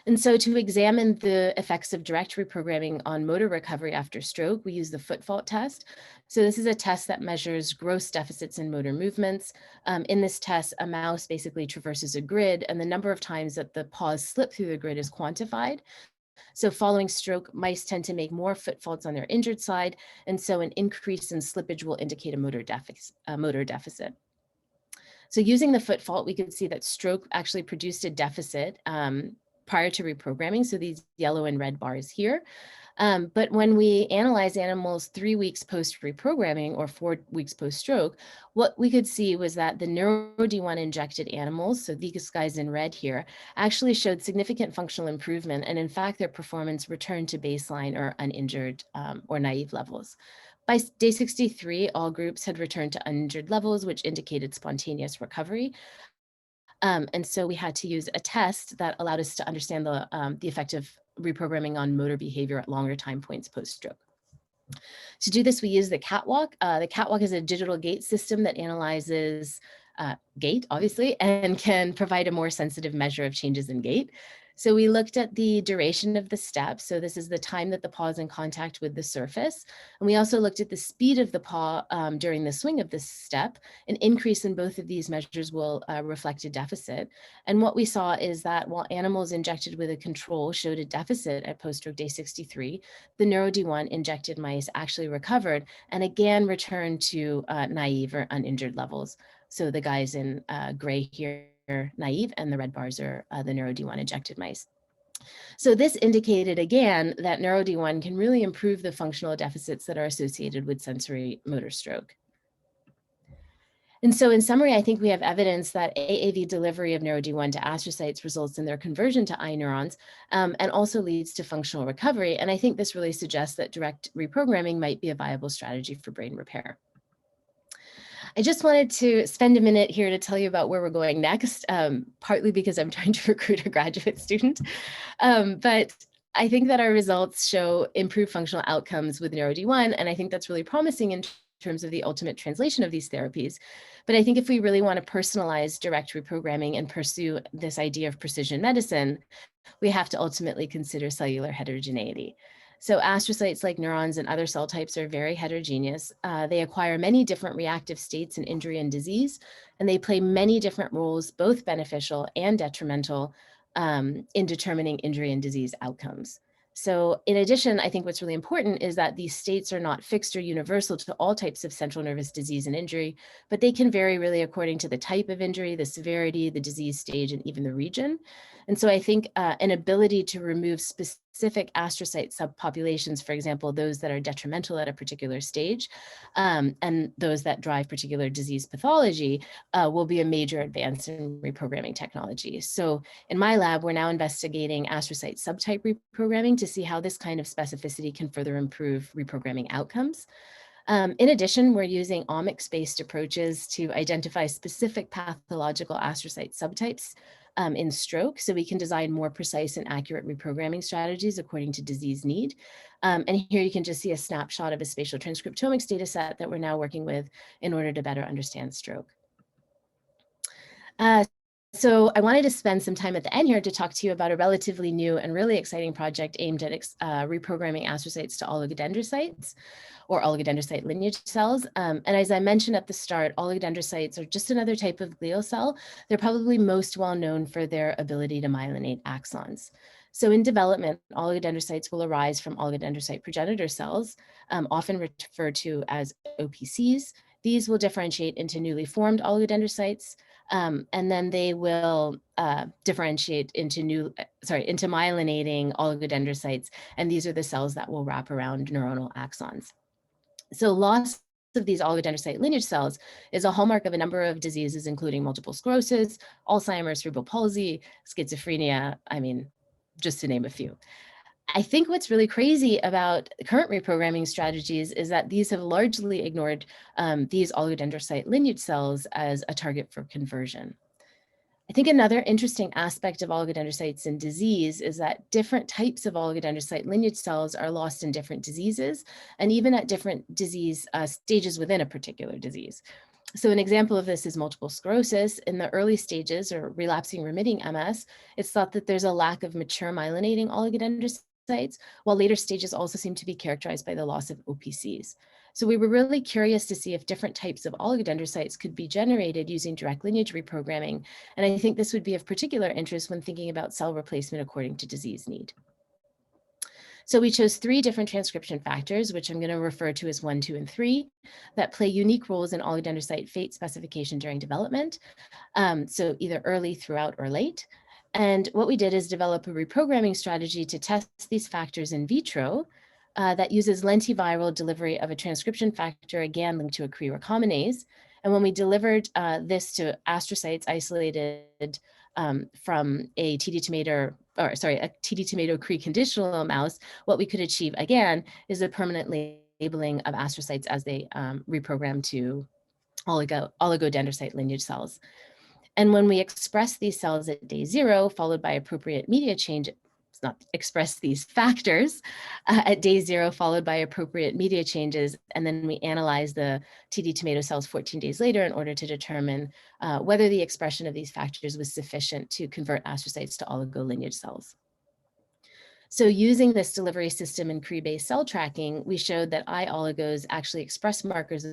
And so to examine the effects of direct reprogramming on motor recovery after stroke, we use the foot fault test. So this is a test that measures gross deficits in motor movements. In this test, a mouse basically traverses a grid, and the number of times that the paws slip through the grid is quantified. So following stroke, mice tend to make more foot faults on their injured side, and so an increase in slippage will indicate a motor deficit. So using the foot fault, we could see that stroke actually produced a deficit prior to reprogramming, so these yellow and red bars here. But when we analyze animals 3 weeks post-reprogramming or 4 weeks post-stroke, what we could see was that the NeuroD1 injected animals, so these guys in red here, actually showed significant functional improvement. And in fact, their performance returned to baseline or uninjured or naive levels. By day 63, all groups had returned to uninjured levels, which indicated spontaneous recovery. And so we had to use a test that allowed us to understand the effect of reprogramming on motor behavior at longer time points post-stroke. To do this, we use the catwalk. The catwalk is a digital gait system that analyzes gait, obviously, and can provide a more sensitive measure of changes in gait. So we looked at the duration of the step. So this is the time that the paw is in contact with the surface. And we also looked at the speed of the paw during the swing of this step. An increase in both of these measures will reflect a deficit. And what we saw is that while animals injected with a control showed a deficit at post-stroke day 63, the NeuroD1 injected mice actually recovered and again returned to naive or uninjured levels. So the guys in gray here naive, and the red bars are the NeuroD1 injected mice. So this indicated again that NeuroD1 can really improve the functional deficits that are associated with sensory motor stroke. And so in summary, I think we have evidence that AAV delivery of NeuroD1 to astrocytes results in their conversion to eye neurons and also leads to functional recovery. And I think this really suggests that direct reprogramming might be a viable strategy for brain repair. I just wanted to spend a minute here to tell you about where we're going next, partly because I'm trying to recruit a graduate student. But I think that our results show improved functional outcomes with NeuroD1, and I think that's really promising in terms of the ultimate translation of these therapies. But I think if we really want to personalize direct reprogramming and pursue this idea of precision medicine, we have to ultimately consider cellular heterogeneity. So astrocytes, like neurons and other cell types, are very heterogeneous. They acquire many different reactive states in injury and disease, and they play many different roles, both beneficial and detrimental, in determining injury and disease outcomes. So in addition, I think what's really important is that these states are not fixed or universal to all types of central nervous disease and injury, but they can vary really according to the type of injury, the severity, the disease stage, and even the region. And so I think an ability to remove specific astrocyte subpopulations, for example, those that are detrimental at a particular stage, and those that drive particular disease pathology, will be a major advance in reprogramming technology. So in my lab, we're now investigating astrocyte subtype reprogramming to see how this kind of specificity can further improve reprogramming outcomes. In addition, we're using omics-based approaches to identify specific pathological astrocyte subtypes in stroke, so we can design more precise and accurate reprogramming strategies according to disease need. And here you can just see a snapshot of a spatial transcriptomics data set that we're now working with in order to better understand stroke. So I wanted to spend some time at the end here to talk to you about a relatively new and really exciting project aimed at reprogramming astrocytes to oligodendrocytes, or oligodendrocyte lineage cells. And as I mentioned at the start, oligodendrocytes are just another type of glial cell. They're probably most well known for their ability to myelinate axons. So in development, oligodendrocytes will arise from oligodendrocyte progenitor cells, often referred to as OPCs. These will differentiate into newly formed oligodendrocytes, and then they will differentiate into into myelinating oligodendrocytes, and these are the cells that will wrap around neuronal axons. So loss of these oligodendrocyte lineage cells is a hallmark of a number of diseases, including multiple sclerosis, Alzheimer's, cerebral palsy, schizophrenia, I mean, just to name a few. I think what's really crazy about current reprogramming strategies is that these have largely ignored these oligodendrocyte lineage cells as a target for conversion. I think another interesting aspect of oligodendrocytes in disease is that different types of oligodendrocyte lineage cells are lost in different diseases, and even at different disease stages within a particular disease. So an example of this is multiple sclerosis. In the early stages, or relapsing remitting MS, it's thought that there's a lack of mature myelinating oligodendrocytes, while later stages also seem to be characterized by the loss of OPCs. So we were really curious to see if different types of oligodendrocytes could be generated using direct lineage reprogramming. And I think this would be of particular interest when thinking about cell replacement according to disease need. So we chose 3 different transcription factors, which I'm going to refer to as 1, 2, and 3, that play unique roles in oligodendrocyte fate specification during development. So either early, throughout, or late. And what we did is develop a reprogramming strategy to test these factors in vitro that uses lentiviral delivery of a transcription factor, again linked to a Cre recombinase. And when we delivered this to astrocytes isolated from a TD tomato Cre conditional mouse, what we could achieve again is a permanent labeling of astrocytes as they reprogram to oligodendrocyte lineage cells. And when we express these cells at day 0, followed by appropriate media change, it's not express these factors at day 0, followed by appropriate media changes, and then we analyze the TD tomato cells 14 days later in order to determine whether the expression of these factors was sufficient to convert astrocytes to oligolineage cells. So using this delivery system in Cre-based cell tracking, we showed that eye oligos actually express markers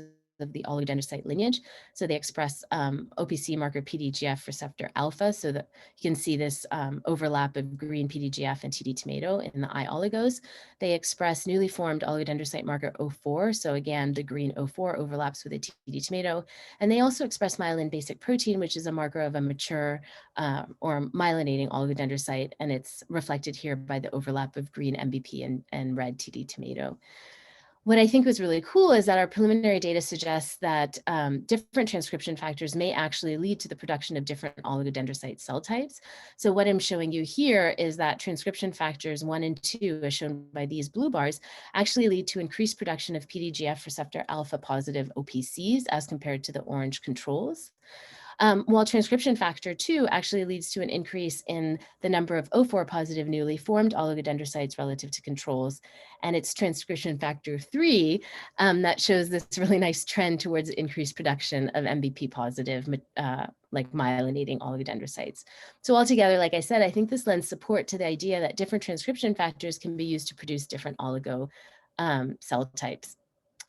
of the oligodendrocyte lineage. So they express OPC marker PDGF receptor alpha, so that you can see this overlap of green PDGF and TD tomato in the eye oligos. They express newly formed oligodendrocyte marker O4. So again, the green O4 overlaps with a TD tomato. And they also express myelin basic protein, which is a marker of a mature or myelinating oligodendrocyte. And it's reflected here by the overlap of green MBP and red TD tomato. What I think was really cool is that our preliminary data suggests that different transcription factors may actually lead to the production of different oligodendrocyte cell types. So what I'm showing you here is that transcription factors 1 and 2, as shown by these blue bars, actually lead to increased production of PDGF receptor alpha positive OPCs as compared to the orange controls. While transcription factor 2 actually leads to an increase in the number of O4 positive newly formed oligodendrocytes relative to controls. And it's transcription factor 3 that shows this really nice trend towards increased production of MBP positive, like myelinating oligodendrocytes. So altogether, like I said, I think this lends support to the idea that different transcription factors can be used to produce different oligo cell types.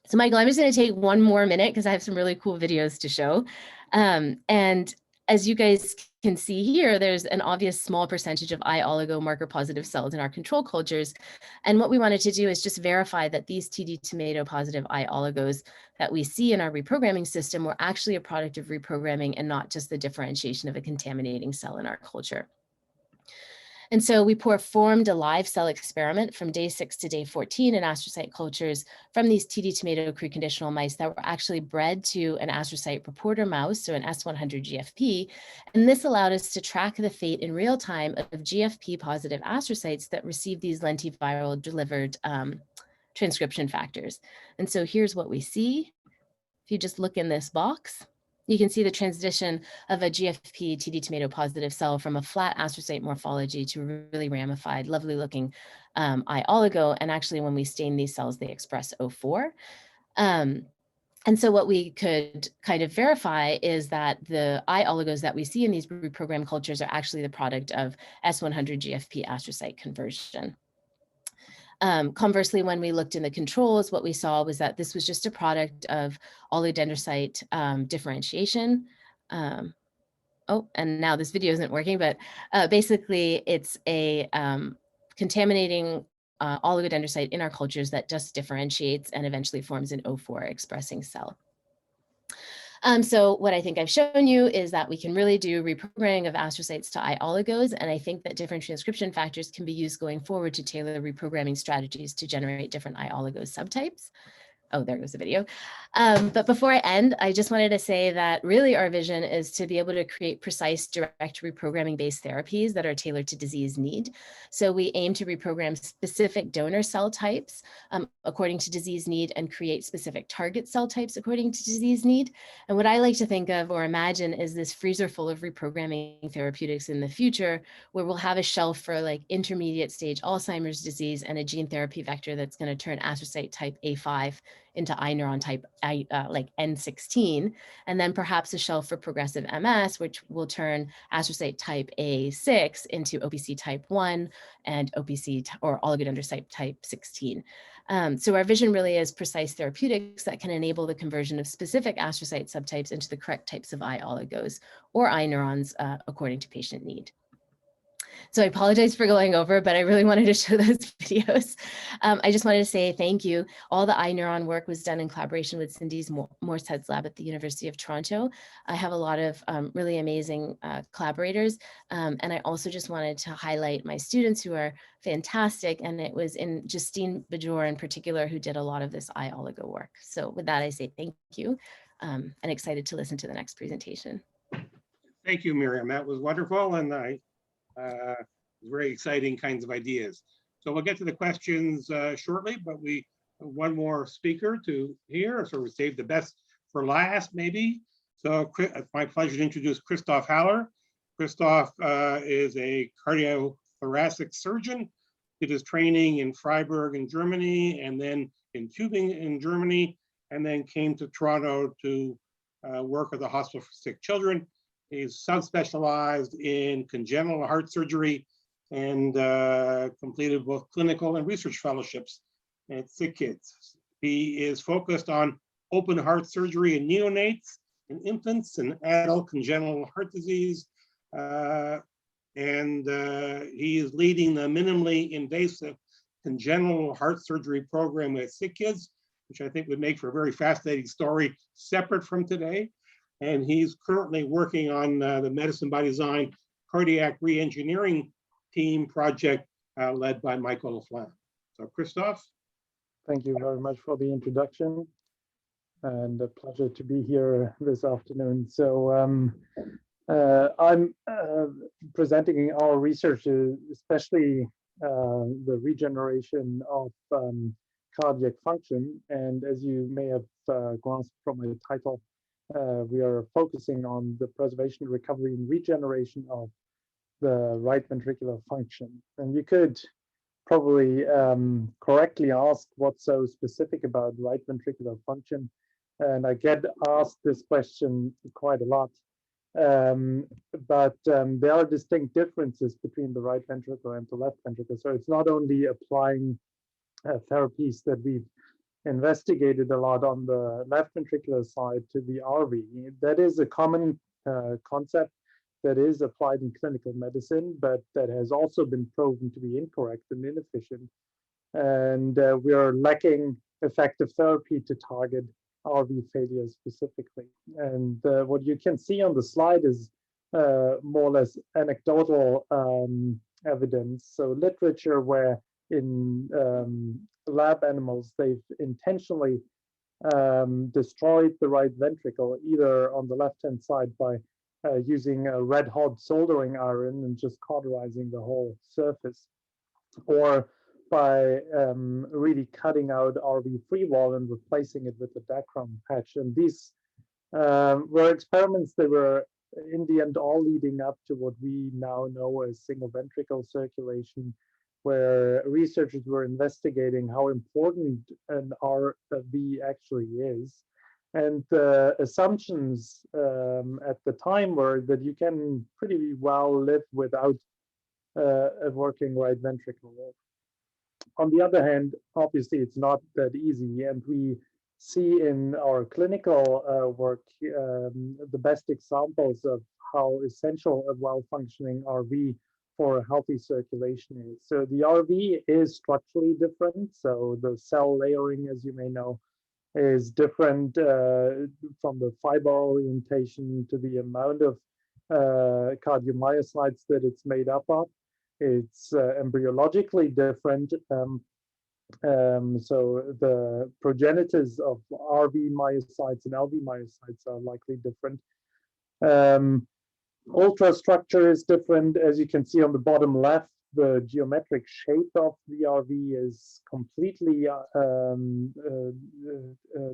So Michael, I'm just going to take one more minute because I have some really cool videos to show. And as you guys can see here, there's an obvious small percentage of eye oligo marker positive cells in our control cultures. And what we wanted to do is just verify that these TD tomato positive eye oligos that we see in our reprogramming system were actually a product of reprogramming and not just the differentiation of a contaminating cell in our culture. And so we performed a live cell experiment from day 6 to day 14 in astrocyte cultures from these TD tomato preconditional mice that were actually bred to an astrocyte reporter mouse, so an S100 GFP. And this allowed us to track the fate in real time of GFP positive astrocytes that received these lentiviral delivered transcription factors. And so here's what we see. If you just look in this box, you can see the transition of a GFP TD tomato positive cell from a flat astrocyte morphology to a really ramified, lovely looking eye oligo. And actually, when we stain these cells, they express O4. And so what we could kind of verify is that the eye oligos that we see in these reprogrammed cultures are actually the product of S100 GFP astrocyte conversion. Conversely, when we looked in the controls, what we saw was that this was just a product of oligodendrocyte differentiation. Oh, and now this video isn't working, but basically it's a contaminating oligodendrocyte in our cultures that just differentiates and eventually forms an O4 expressing cell. So what I think I've shown you is that we can really do reprogramming of astrocytes to eye oligos, and I think that different transcription factors can be used going forward to tailor reprogramming strategies to generate different eye oligo subtypes. Oh, there goes the video. But before I end, I just wanted to say that really our vision is to be able to create precise direct reprogramming based therapies that are tailored to disease need. So we aim to reprogram specific donor cell types according to disease need and create specific target cell types according to disease need. And what I like to think of or imagine is this freezer full of reprogramming therapeutics in the future, where we'll have a shelf for like intermediate stage Alzheimer's disease and a gene therapy vector that's going to turn astrocyte type A5 into eye neuron type like N16, and then perhaps a shelf for progressive MS, which will turn astrocyte type A6 into OPC type 1 and OPC or oligodendrocyte type 16. So our vision really is precise therapeutics that can enable the conversion of specific astrocyte subtypes into the correct types of eye oligos or eye neurons according to patient need. So I apologize for going over, but I really wanted to show those videos. I just wanted to say thank you. All the iNeuron work was done in collaboration with Cindy's Morsehead's lab at the University of Toronto. I have a lot of really amazing collaborators. And I also just wanted to highlight my students who are fantastic. And it was in Justine Bajor in particular who did a lot of this eye oligo work. So with that, I say thank you and excited to listen to the next presentation. Thank you, Maryam. That was wonderful. And very exciting kinds of ideas. So we'll get to the questions shortly, but we have one more speaker to hear, so we saved the best for last, maybe. So it's my pleasure to introduce Christoph Haller. Christoph is a cardiothoracic surgeon. Did his training in Freiburg in Germany, and then in Tübingen in Germany, and then came to Toronto to work at the Hospital for Sick Children. He's subspecialized in congenital heart surgery and completed both clinical and research fellowships at Sick Kids. He is focused on open heart surgery in neonates, in infants, and adult congenital heart disease. He is leading the minimally invasive congenital heart surgery program with sick kids, which I think would make for a very fascinating story separate from today. And he's currently working on the Medicine by Design cardiac reengineering team project led by Michael Laflamme. So Christoph. Thank you very much for the introduction, and a pleasure to be here this afternoon. So I'm presenting our research, especially the regeneration of cardiac function. And as you may have grasped from my title, we are focusing on the preservation, recovery, and regeneration of the right ventricular function. And you could probably correctly ask what's so specific about right ventricular function. And I get asked this question quite a lot. But there are distinct differences between the right ventricle and the left ventricle. So it's not only applying therapies that we've investigated a lot on the left ventricular side to the RV. That is a common concept that is applied in clinical medicine, but that has also been proven to be incorrect and inefficient. And we are lacking effective therapy to target RV failure specifically. And what you can see on the slide is more or less anecdotal evidence. So literature where in lab animals, they've intentionally destroyed the right ventricle, either on the left-hand side by using a red hot soldering iron and just cauterizing the whole surface, or by really cutting out RV free wall and replacing it with a dacron patch. And these were experiments that were in the end all leading up to what we now know as single ventricle circulation, where researchers were investigating how important an RV actually is. And the assumptions at the time were that you can pretty well live without a working right ventricle. On the other hand, obviously, it's not that easy. And we see in our clinical work the best examples of how essential a well-functioning RV for a healthy circulation is. So the RV is structurally different. So the cell layering, as you may know, is different from the fiber orientation to the amount of cardiomyocytes that it's made up of. It's embryologically different. So the progenitors of RV myocytes and LV myocytes are likely different. Ultrastructure is different. As you can see on the bottom left, the geometric shape of the RV is completely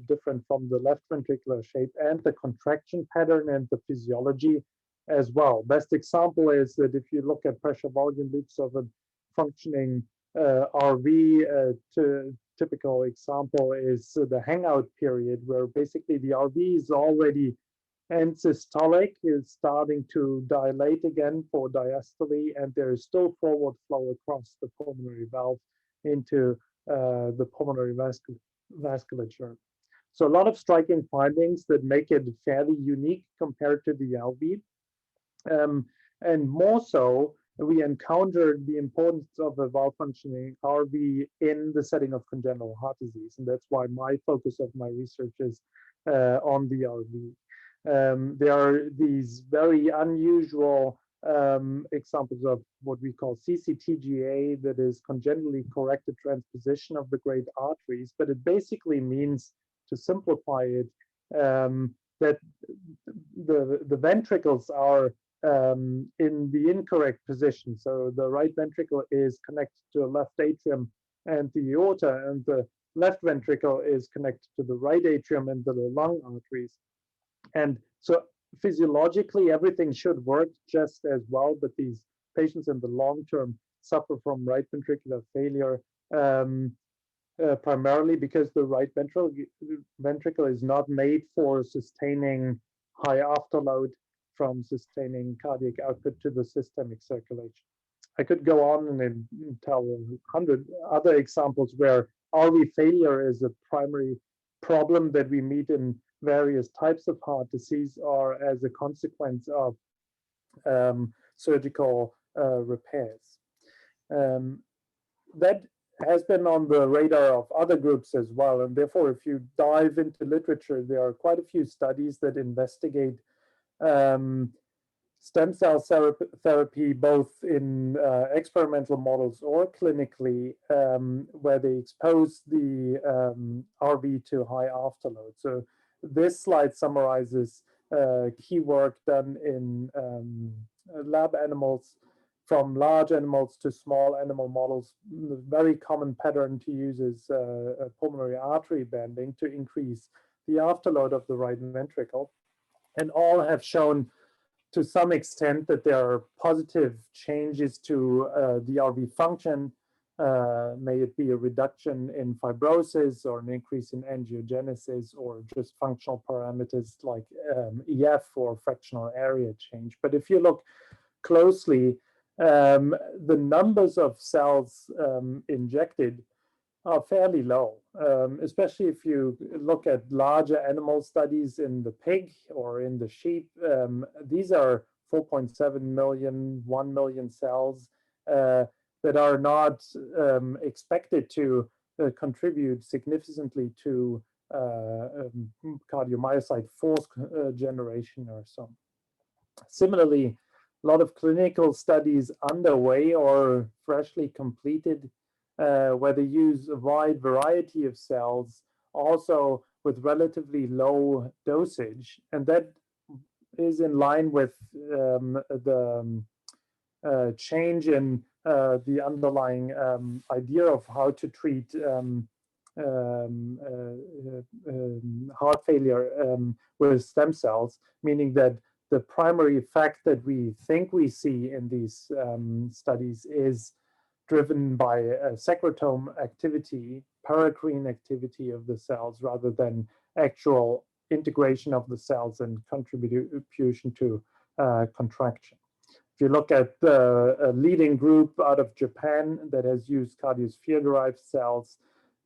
different from the left ventricular shape, and the contraction pattern and the physiology as well. Best example is that if you look at pressure volume loops of a functioning RV, typical example is the hangout period, where basically the RV is already end-systolic, is starting to dilate again for diastole, and there is still forward flow across the pulmonary valve into the pulmonary vasculature. So a lot of striking findings that make it fairly unique compared to the LV. And more so, we encountered the importance of a well-functioning RV in the setting of congenital heart disease. And that's why my focus of my research is on the RV. There are these very unusual examples of what we call CCTGA, that is congenitally corrected transposition of the great arteries, but it basically means, to simplify it, that the ventricles are in the incorrect position. So the right ventricle is connected to the left atrium and the aorta, and the left ventricle is connected to the right atrium and the lung arteries. And so physiologically, everything should work just as well, but these patients in the long term suffer from right ventricular failure, primarily because the right ventricle is not made for sustaining high afterload from sustaining cardiac output to the systemic circulation. I could go on and tell 100 other examples where RV failure is a primary problem that we meet in various types of heart disease are as a consequence of surgical repairs. That has been on the radar of other groups as well, and therefore if you dive into literature, there are quite a few studies that investigate stem cell therapy both in experimental models or clinically, where they expose the RV to high afterload. So this slide summarizes key work done in lab animals, from large animals to small animal models. The very common pattern to use is pulmonary artery banding to increase the afterload of the right ventricle. And all have shown to some extent that there are positive changes to the RV function. May it be a reduction in fibrosis or an increase in angiogenesis or just functional parameters like EF or fractional area change. But if you look closely, the numbers of cells injected are fairly low, especially if you look at larger animal studies in the pig or in the sheep. These are 4.7 million, 1 million cells that are not expected to contribute significantly to cardiomyocyte fourth generation or so. Similarly, a lot of clinical studies underway or freshly completed where they use a wide variety of cells, also with relatively low dosage. And that is in line with the change in the underlying idea of how to treat heart failure with stem cells, meaning that the primary effect that we think we see in these studies is driven by secretome activity, paracrine activity of the cells, rather than actual integration of the cells and contribution to contraction. If you look at a leading group out of Japan that has used cardiosphere-derived cells,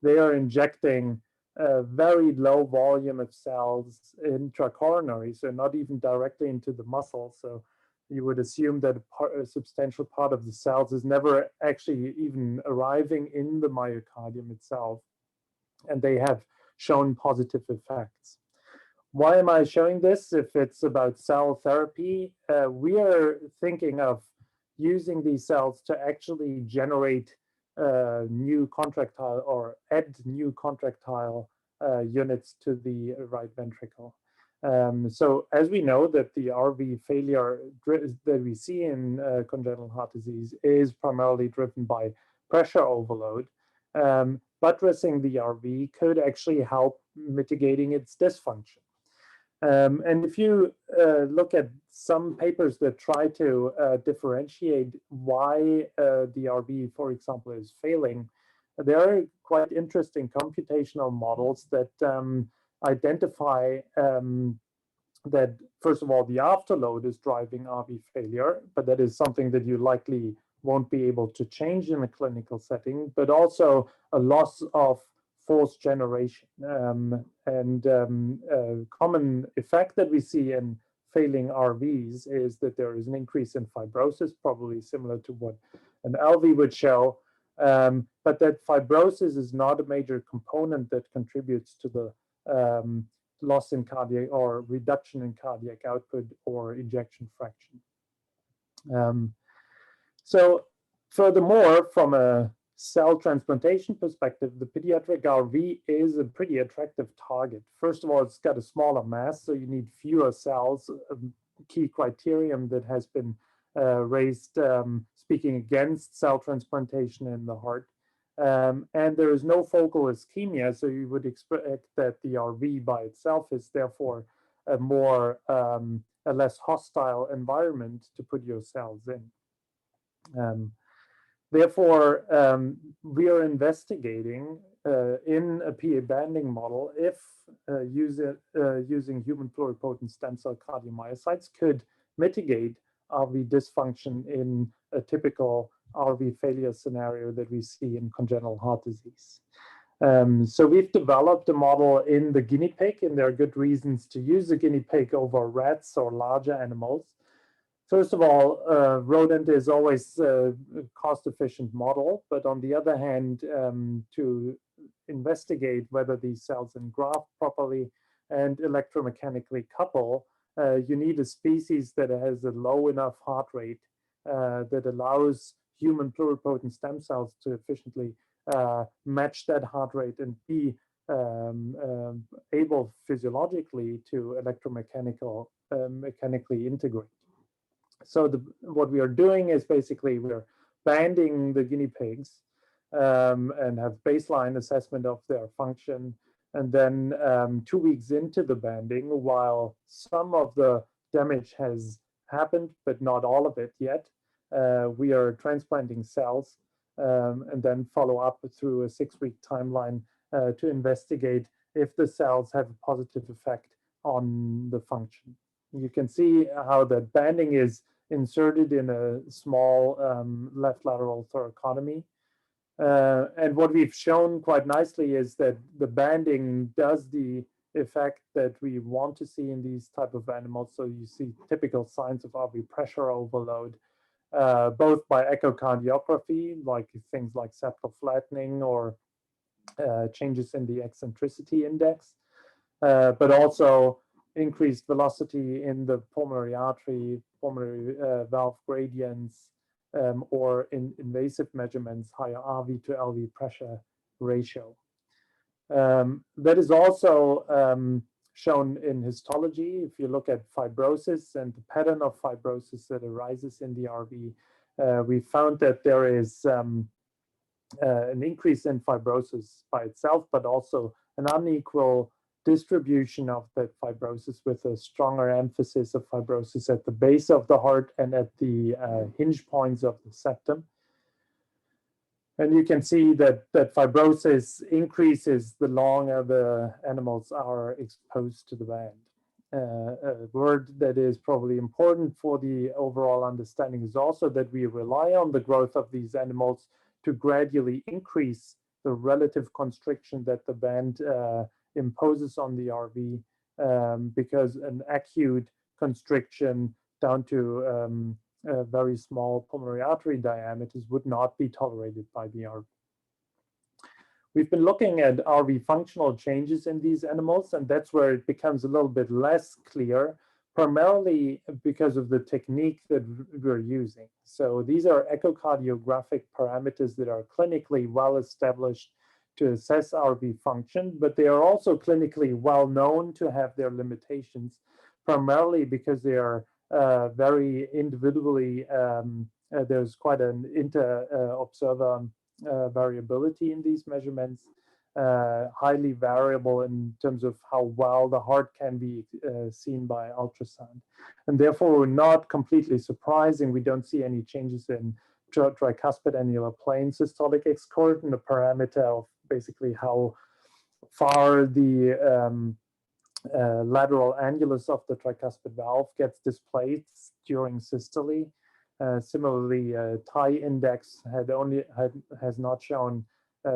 they are injecting a very low volume of cells intracoronary, so not even directly into the muscle. So you would assume that a substantial part of the cells is never actually even arriving in the myocardium itself, and they have shown positive effects. Why am I showing this? If it's about cell therapy, we are thinking of using these cells to actually generate new contractile or add new contractile units to the right ventricle. So as we know that the RV failure that we see in congenital heart disease is primarily driven by pressure overload, buttressing the RV could actually help mitigating its dysfunction. And if you look at some papers that try to differentiate why the RV, for example, is failing, there are quite interesting computational models that identify that, first of all, the afterload is driving RV failure, but that is something that you likely won't be able to change in a clinical setting, but also a loss of fourth generation. A common effect that we see in failing RVs is that there is an increase in fibrosis, probably similar to what an LV would show, but that fibrosis is not a major component that contributes to the loss in cardiac or reduction in cardiac output or ejection fraction. So furthermore, from a cell transplantation perspective, the pediatric RV is a pretty attractive target. First of all, it's got a smaller mass, so you need fewer cells, a key criterion that has been raised speaking against cell transplantation in the heart. And there is no focal ischemia, so you would expect that the RV by itself is therefore a less hostile environment to put your cells in. Therefore, we are investigating in a PA banding model if using human pluripotent stem cell cardiomyocytes could mitigate RV dysfunction in a typical RV failure scenario that we see in congenital heart disease. So we've developed a model in the guinea pig, and there are good reasons to use the guinea pig over rats or larger animals. First of all, rodent is always a cost-efficient model, but on the other hand, to investigate whether these cells engraft properly and electromechanically couple, you need a species that has a low enough heart rate that allows human pluripotent stem cells to efficiently match that heart rate and be able physiologically to mechanically integrate. So what we are doing is basically we're banding the guinea pigs and have baseline assessment of their function. And then 2 weeks into the banding, while some of the damage has happened, but not all of it yet, we are transplanting cells and then follow up through a 6-week timeline to investigate if the cells have a positive effect on the function. You can see how the banding is inserted in a small left lateral thoracotomy. And what we've shown quite nicely is that the banding does the effect that we want to see in these type of animals. So you see typical signs of RV pressure overload, both by echocardiography, like things like septal flattening or changes in the eccentricity index, but also increased velocity in the pulmonary artery, pulmonary valve gradients, or in invasive measurements, higher RV to LV pressure ratio. That is also shown in histology. If you look at fibrosis and the pattern of fibrosis that arises in the RV, we found that there is an increase in fibrosis by itself, but also an unequal distribution of that fibrosis with a stronger emphasis of fibrosis at the base of the heart and at the hinge points of the septum. And you can see that fibrosis increases the longer the animals are exposed to the band. A word that is probably important for the overall understanding is also that we rely on the growth of these animals to gradually increase the relative constriction that the band imposes on the RV, because an acute constriction down to very small pulmonary artery diameters would not be tolerated by the RV. We've been looking at RV functional changes in these animals, and that's where it becomes a little bit less clear, primarily because of the technique that we're using. So these are echocardiographic parameters that are clinically well established to assess RV function, but they are also clinically well known to have their limitations, primarily because they are very individually, there's quite an inter-observer variability in these measurements, highly variable in terms of how well the heart can be seen by ultrasound. And therefore, not completely surprising, we don't see any changes in tricuspid annular plane systolic escort, and a parameter of basically how far the lateral annulus of the tricuspid valve gets displaced during systole. Similarly, tie index has not shown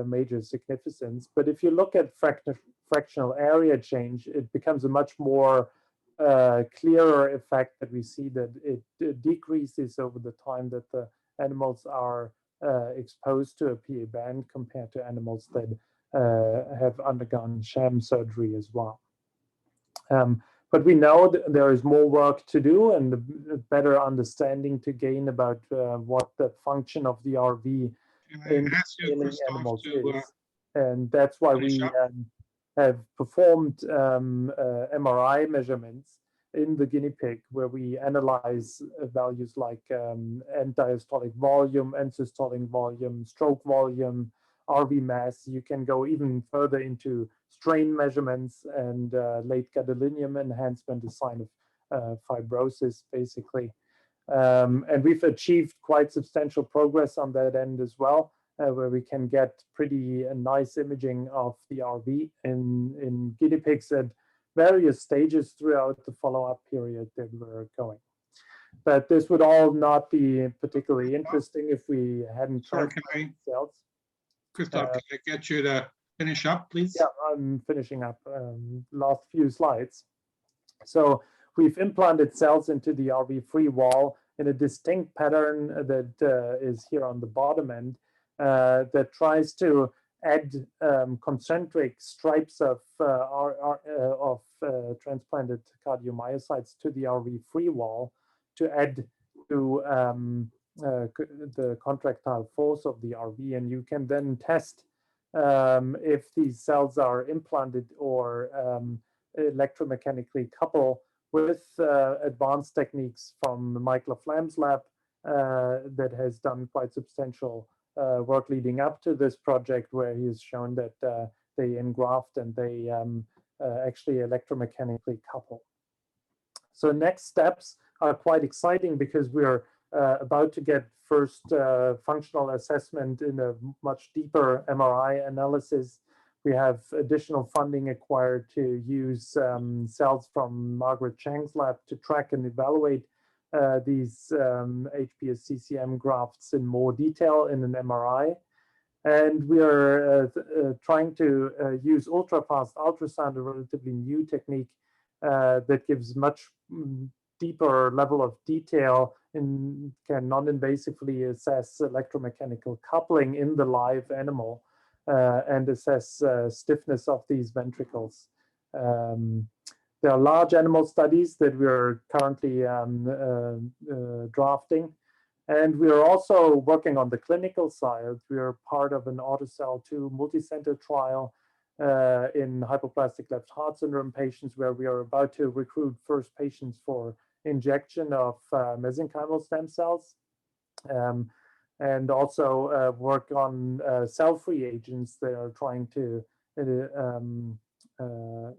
major significance. But if you look at fractional area change, it becomes a much more clearer effect that we see that it decreases over the time that the animals are exposed to a PA band compared to animals that have undergone sham surgery as well. But we know that there is more work to do and a better understanding to gain about what the function of the RV in animals is. And that's why we have performed MRI measurements in the guinea pig, where we analyze values like end diastolic volume, end systolic volume, stroke volume, RV mass. You can go even further into strain measurements and late gadolinium enhancement, a sign of fibrosis, basically. And we've achieved quite substantial progress on that end as well, where we can get pretty nice imaging of the RV in guinea pigs at various stages throughout the follow-up period that we're going. But this would all not be particularly interesting if we hadn't transplanted cells. Christoph, can I get you to finish up, please? Yeah, I'm finishing up. Last few slides. So we've implanted cells into the RV3 wall in a distinct pattern that is here on the bottom end that tries to add concentric stripes of transplanted cardiomyocytes to the RV3 wall to add to the contractile force of the RV. And you can then test if these cells are implanted or electromechanically couple with advanced techniques from Mike Laflamme's lab that has done quite substantial work leading up to this project, where he has shown that they engraft and they actually electromechanically couple. So next steps are quite exciting because we're about to get first functional assessment in a much deeper MRI analysis. We have additional funding acquired to use cells from Margaret Chang's lab to track and evaluate these HPS-CCM grafts in more detail in an MRI. And we are trying to use ultra-fast ultrasound, a relatively new technique that gives much deeper level of detail and can non-invasively assess electromechanical coupling in the live animal and assess stiffness of these ventricles. There are large animal studies that we are currently drafting. And we are also working on the clinical side. We are part of an AutoCell 2 multicenter trial in hypoplastic left heart syndrome patients, where we are about to recruit first patients for injection of mesenchymal stem cells. And also work on cell-free agents that are trying to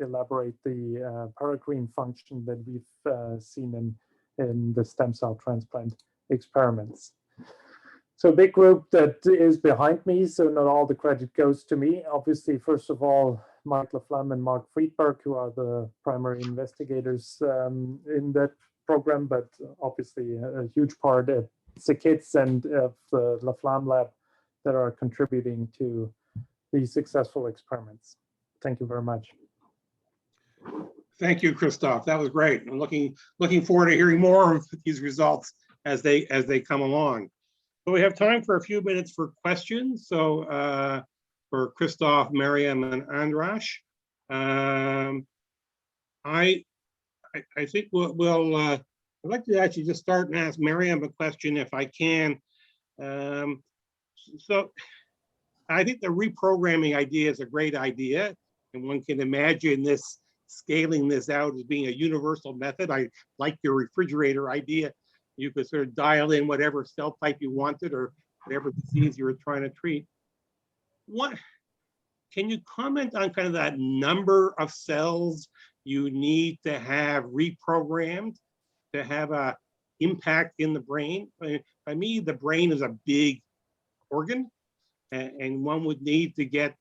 elaborate the paracrine function that we've seen in the stem cell transplant experiments. So a big group that is behind me, so not all the credit goes to me. Obviously, first of all, Mike Laflamme and Mark Friedberg, who are the primary investigators in that program, but obviously a huge part at the kids and of the Laflamme lab that are contributing to these successful experiments. Thank you very much. Thank you, Christoph. That was great. I'm looking forward to hearing more of these results as they come along. So we have time for a few minutes for questions. So for Christoph, Maryam, and Andras, I think I'd like to actually just start and ask Maryam a question if I can. So I think the reprogramming idea is a great idea, and one can imagine this scaling this out as being a universal method. I like your refrigerator idea. You could sort of dial in whatever cell type you wanted or whatever disease you were trying to treat. Can you comment on kind of that number of cells you need to have reprogrammed to have an impact in the brain? By me, the brain is a big organ, and one would need to get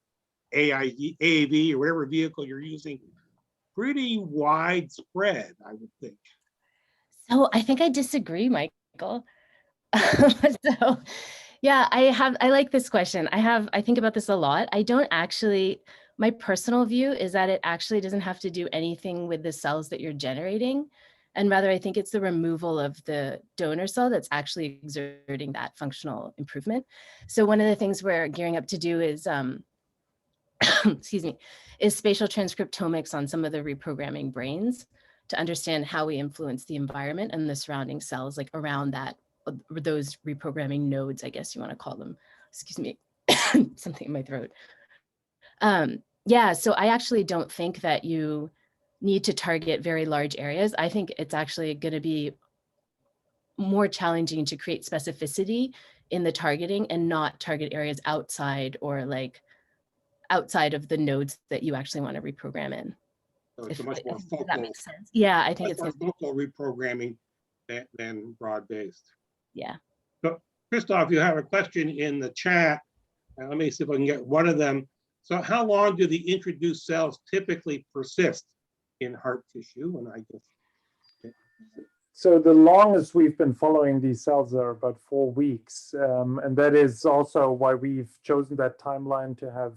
AAV or whatever vehicle you're using pretty widespread, I would think. So I think I disagree, Michael. So yeah, I like this question. I think about this a lot. I don't actually, my personal view is that it actually doesn't have to do anything with the cells that you're generating. And rather, I think it's the removal of the donor cell that's actually exerting that functional improvement. So one of the things we're gearing up to do is, excuse me, is spatial transcriptomics on some of the reprogramming brains to understand how we influence the environment and the surrounding cells, like around that, those reprogramming nodes, I guess you want to call them. Excuse me, something in my throat. Yeah, so I actually don't think that you need to target very large areas. I think it's actually going to be more challenging to create specificity in the targeting and not target areas outside or like outside of the nodes that you actually want to reprogram in. So it's much more focal. That makes sense. Yeah, I think it's more focal reprogramming than broad-based. Yeah. So Christoph, you have a question in the chat. Let me see if I can get one of them. So how long do the introduced cells typically persist in heart tissue? And I guess. So the longest we've been following these cells are about 4 weeks. And that is also why we've chosen that timeline to have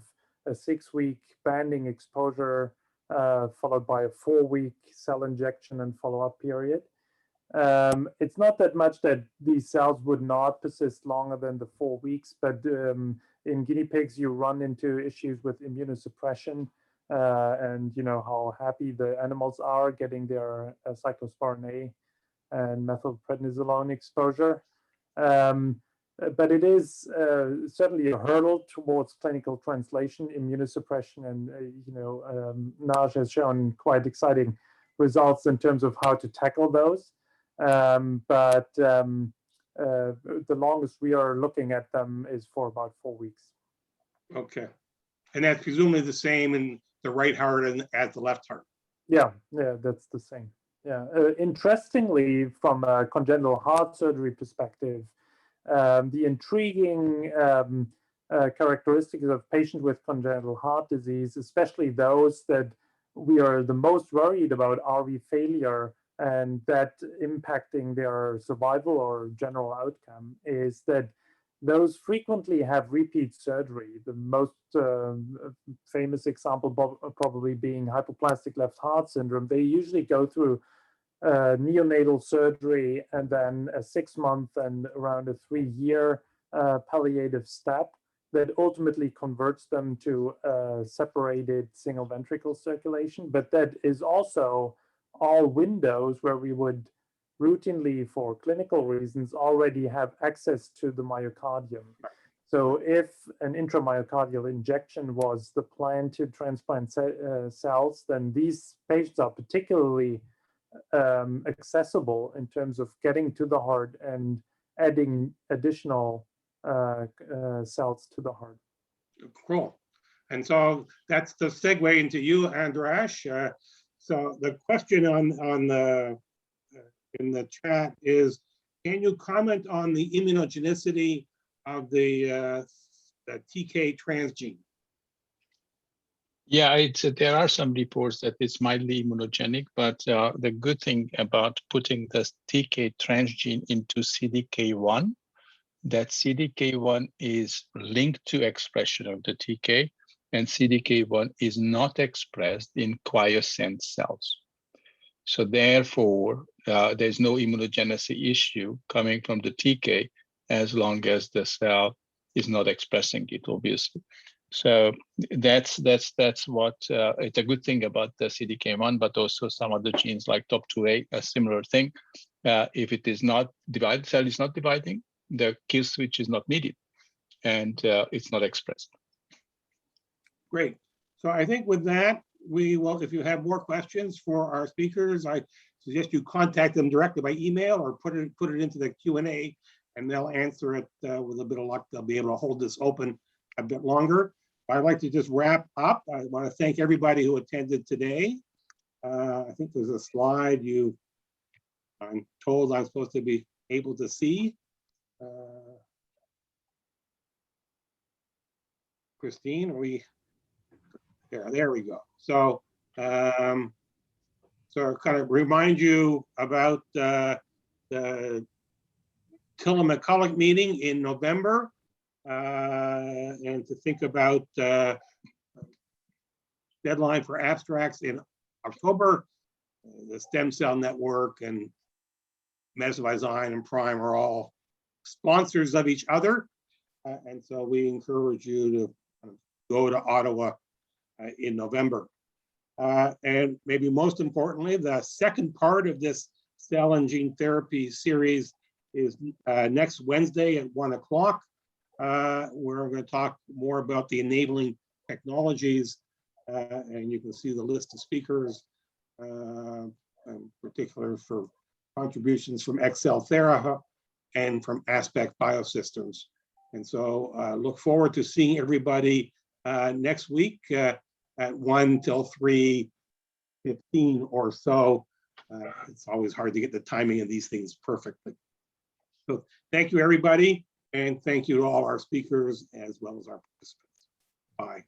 a 6-week banding exposure followed by a 4-week cell injection and follow-up period. It's not that much that these cells would not persist longer than the 4 weeks, but in guinea pigs, you run into issues with immunosuppression and how happy the animals are getting their cyclosporin A and methylprednisolone exposure. But it is certainly a hurdle towards clinical translation. Immunosuppression and Naj has shown quite exciting results in terms of how to tackle those. But the longest we are looking at them is for about 4 weeks. Okay, and that's presumably the same in the right heart and as the left heart. Yeah, that's the same. Yeah, interestingly, from a congenital heart surgery perspective, the intriguing characteristics of patients with congenital heart disease, especially those that we are the most worried about RV failure and that impacting their survival or general outcome, is that those frequently have repeat surgery. The most famous example probably being hypoplastic left heart syndrome. They usually go through neonatal surgery and then a 6-month and around a 3-year palliative step that ultimately converts them to separated single ventricle circulation. But that is also all windows where we would routinely, for clinical reasons, already have access to the myocardium. So if an intramyocardial injection was the plan to transplant cells, then these patients are particularly accessible in terms of getting to the heart and adding additional cells to the heart. Cool. And so that's the segue into you, Andras. So the question on the in the chat is, can you comment on the immunogenicity of the TK transgene? Yeah, there are some reports that it's mildly immunogenic, but the good thing about putting the TK transgene into CDK1, that CDK1 is linked to expression of the TK, and CDK1 is not expressed in quiescent cells. So therefore, there's no immunogenicity issue coming from the TK as long as the cell is not expressing it, obviously. So that's what it's a good thing about the CDK1, but also some other genes like TOP2A, a similar thing. If it is not divided, cell is not dividing, the kill switch is not needed, and it's not expressed. Great. So I think with that, we will, if you have more questions for our speakers, I suggest you contact them directly by email or put it into the Q&A, and they'll answer it with a bit of luck. They'll be able to hold this open a bit longer. I'd like to just wrap up. I want to thank everybody who attended today. I think there's a slide I'm told I'm supposed to be able to see. Christine, there we go. So, so kind of remind you about the Tillum McCulloch meeting in November, and to think about deadline for abstracts in October. The Stem Cell Network and Mesozyme and Prime are all sponsors of each other, and so we encourage you to go to Ottawa in November. And maybe most importantly, the second part of this cell and gene therapy series is next Wednesday at 1 o'clock. We're going to talk more about the enabling technologies, and you can see the list of speakers, in particular for contributions from XL Thera and from Aspect Biosystems. And so look forward to seeing everybody next week at 1 till 3:15 or so. It's always hard to get the timing of these things perfectly. So thank you, everybody. And thank you to all our speakers as well as our participants. Bye.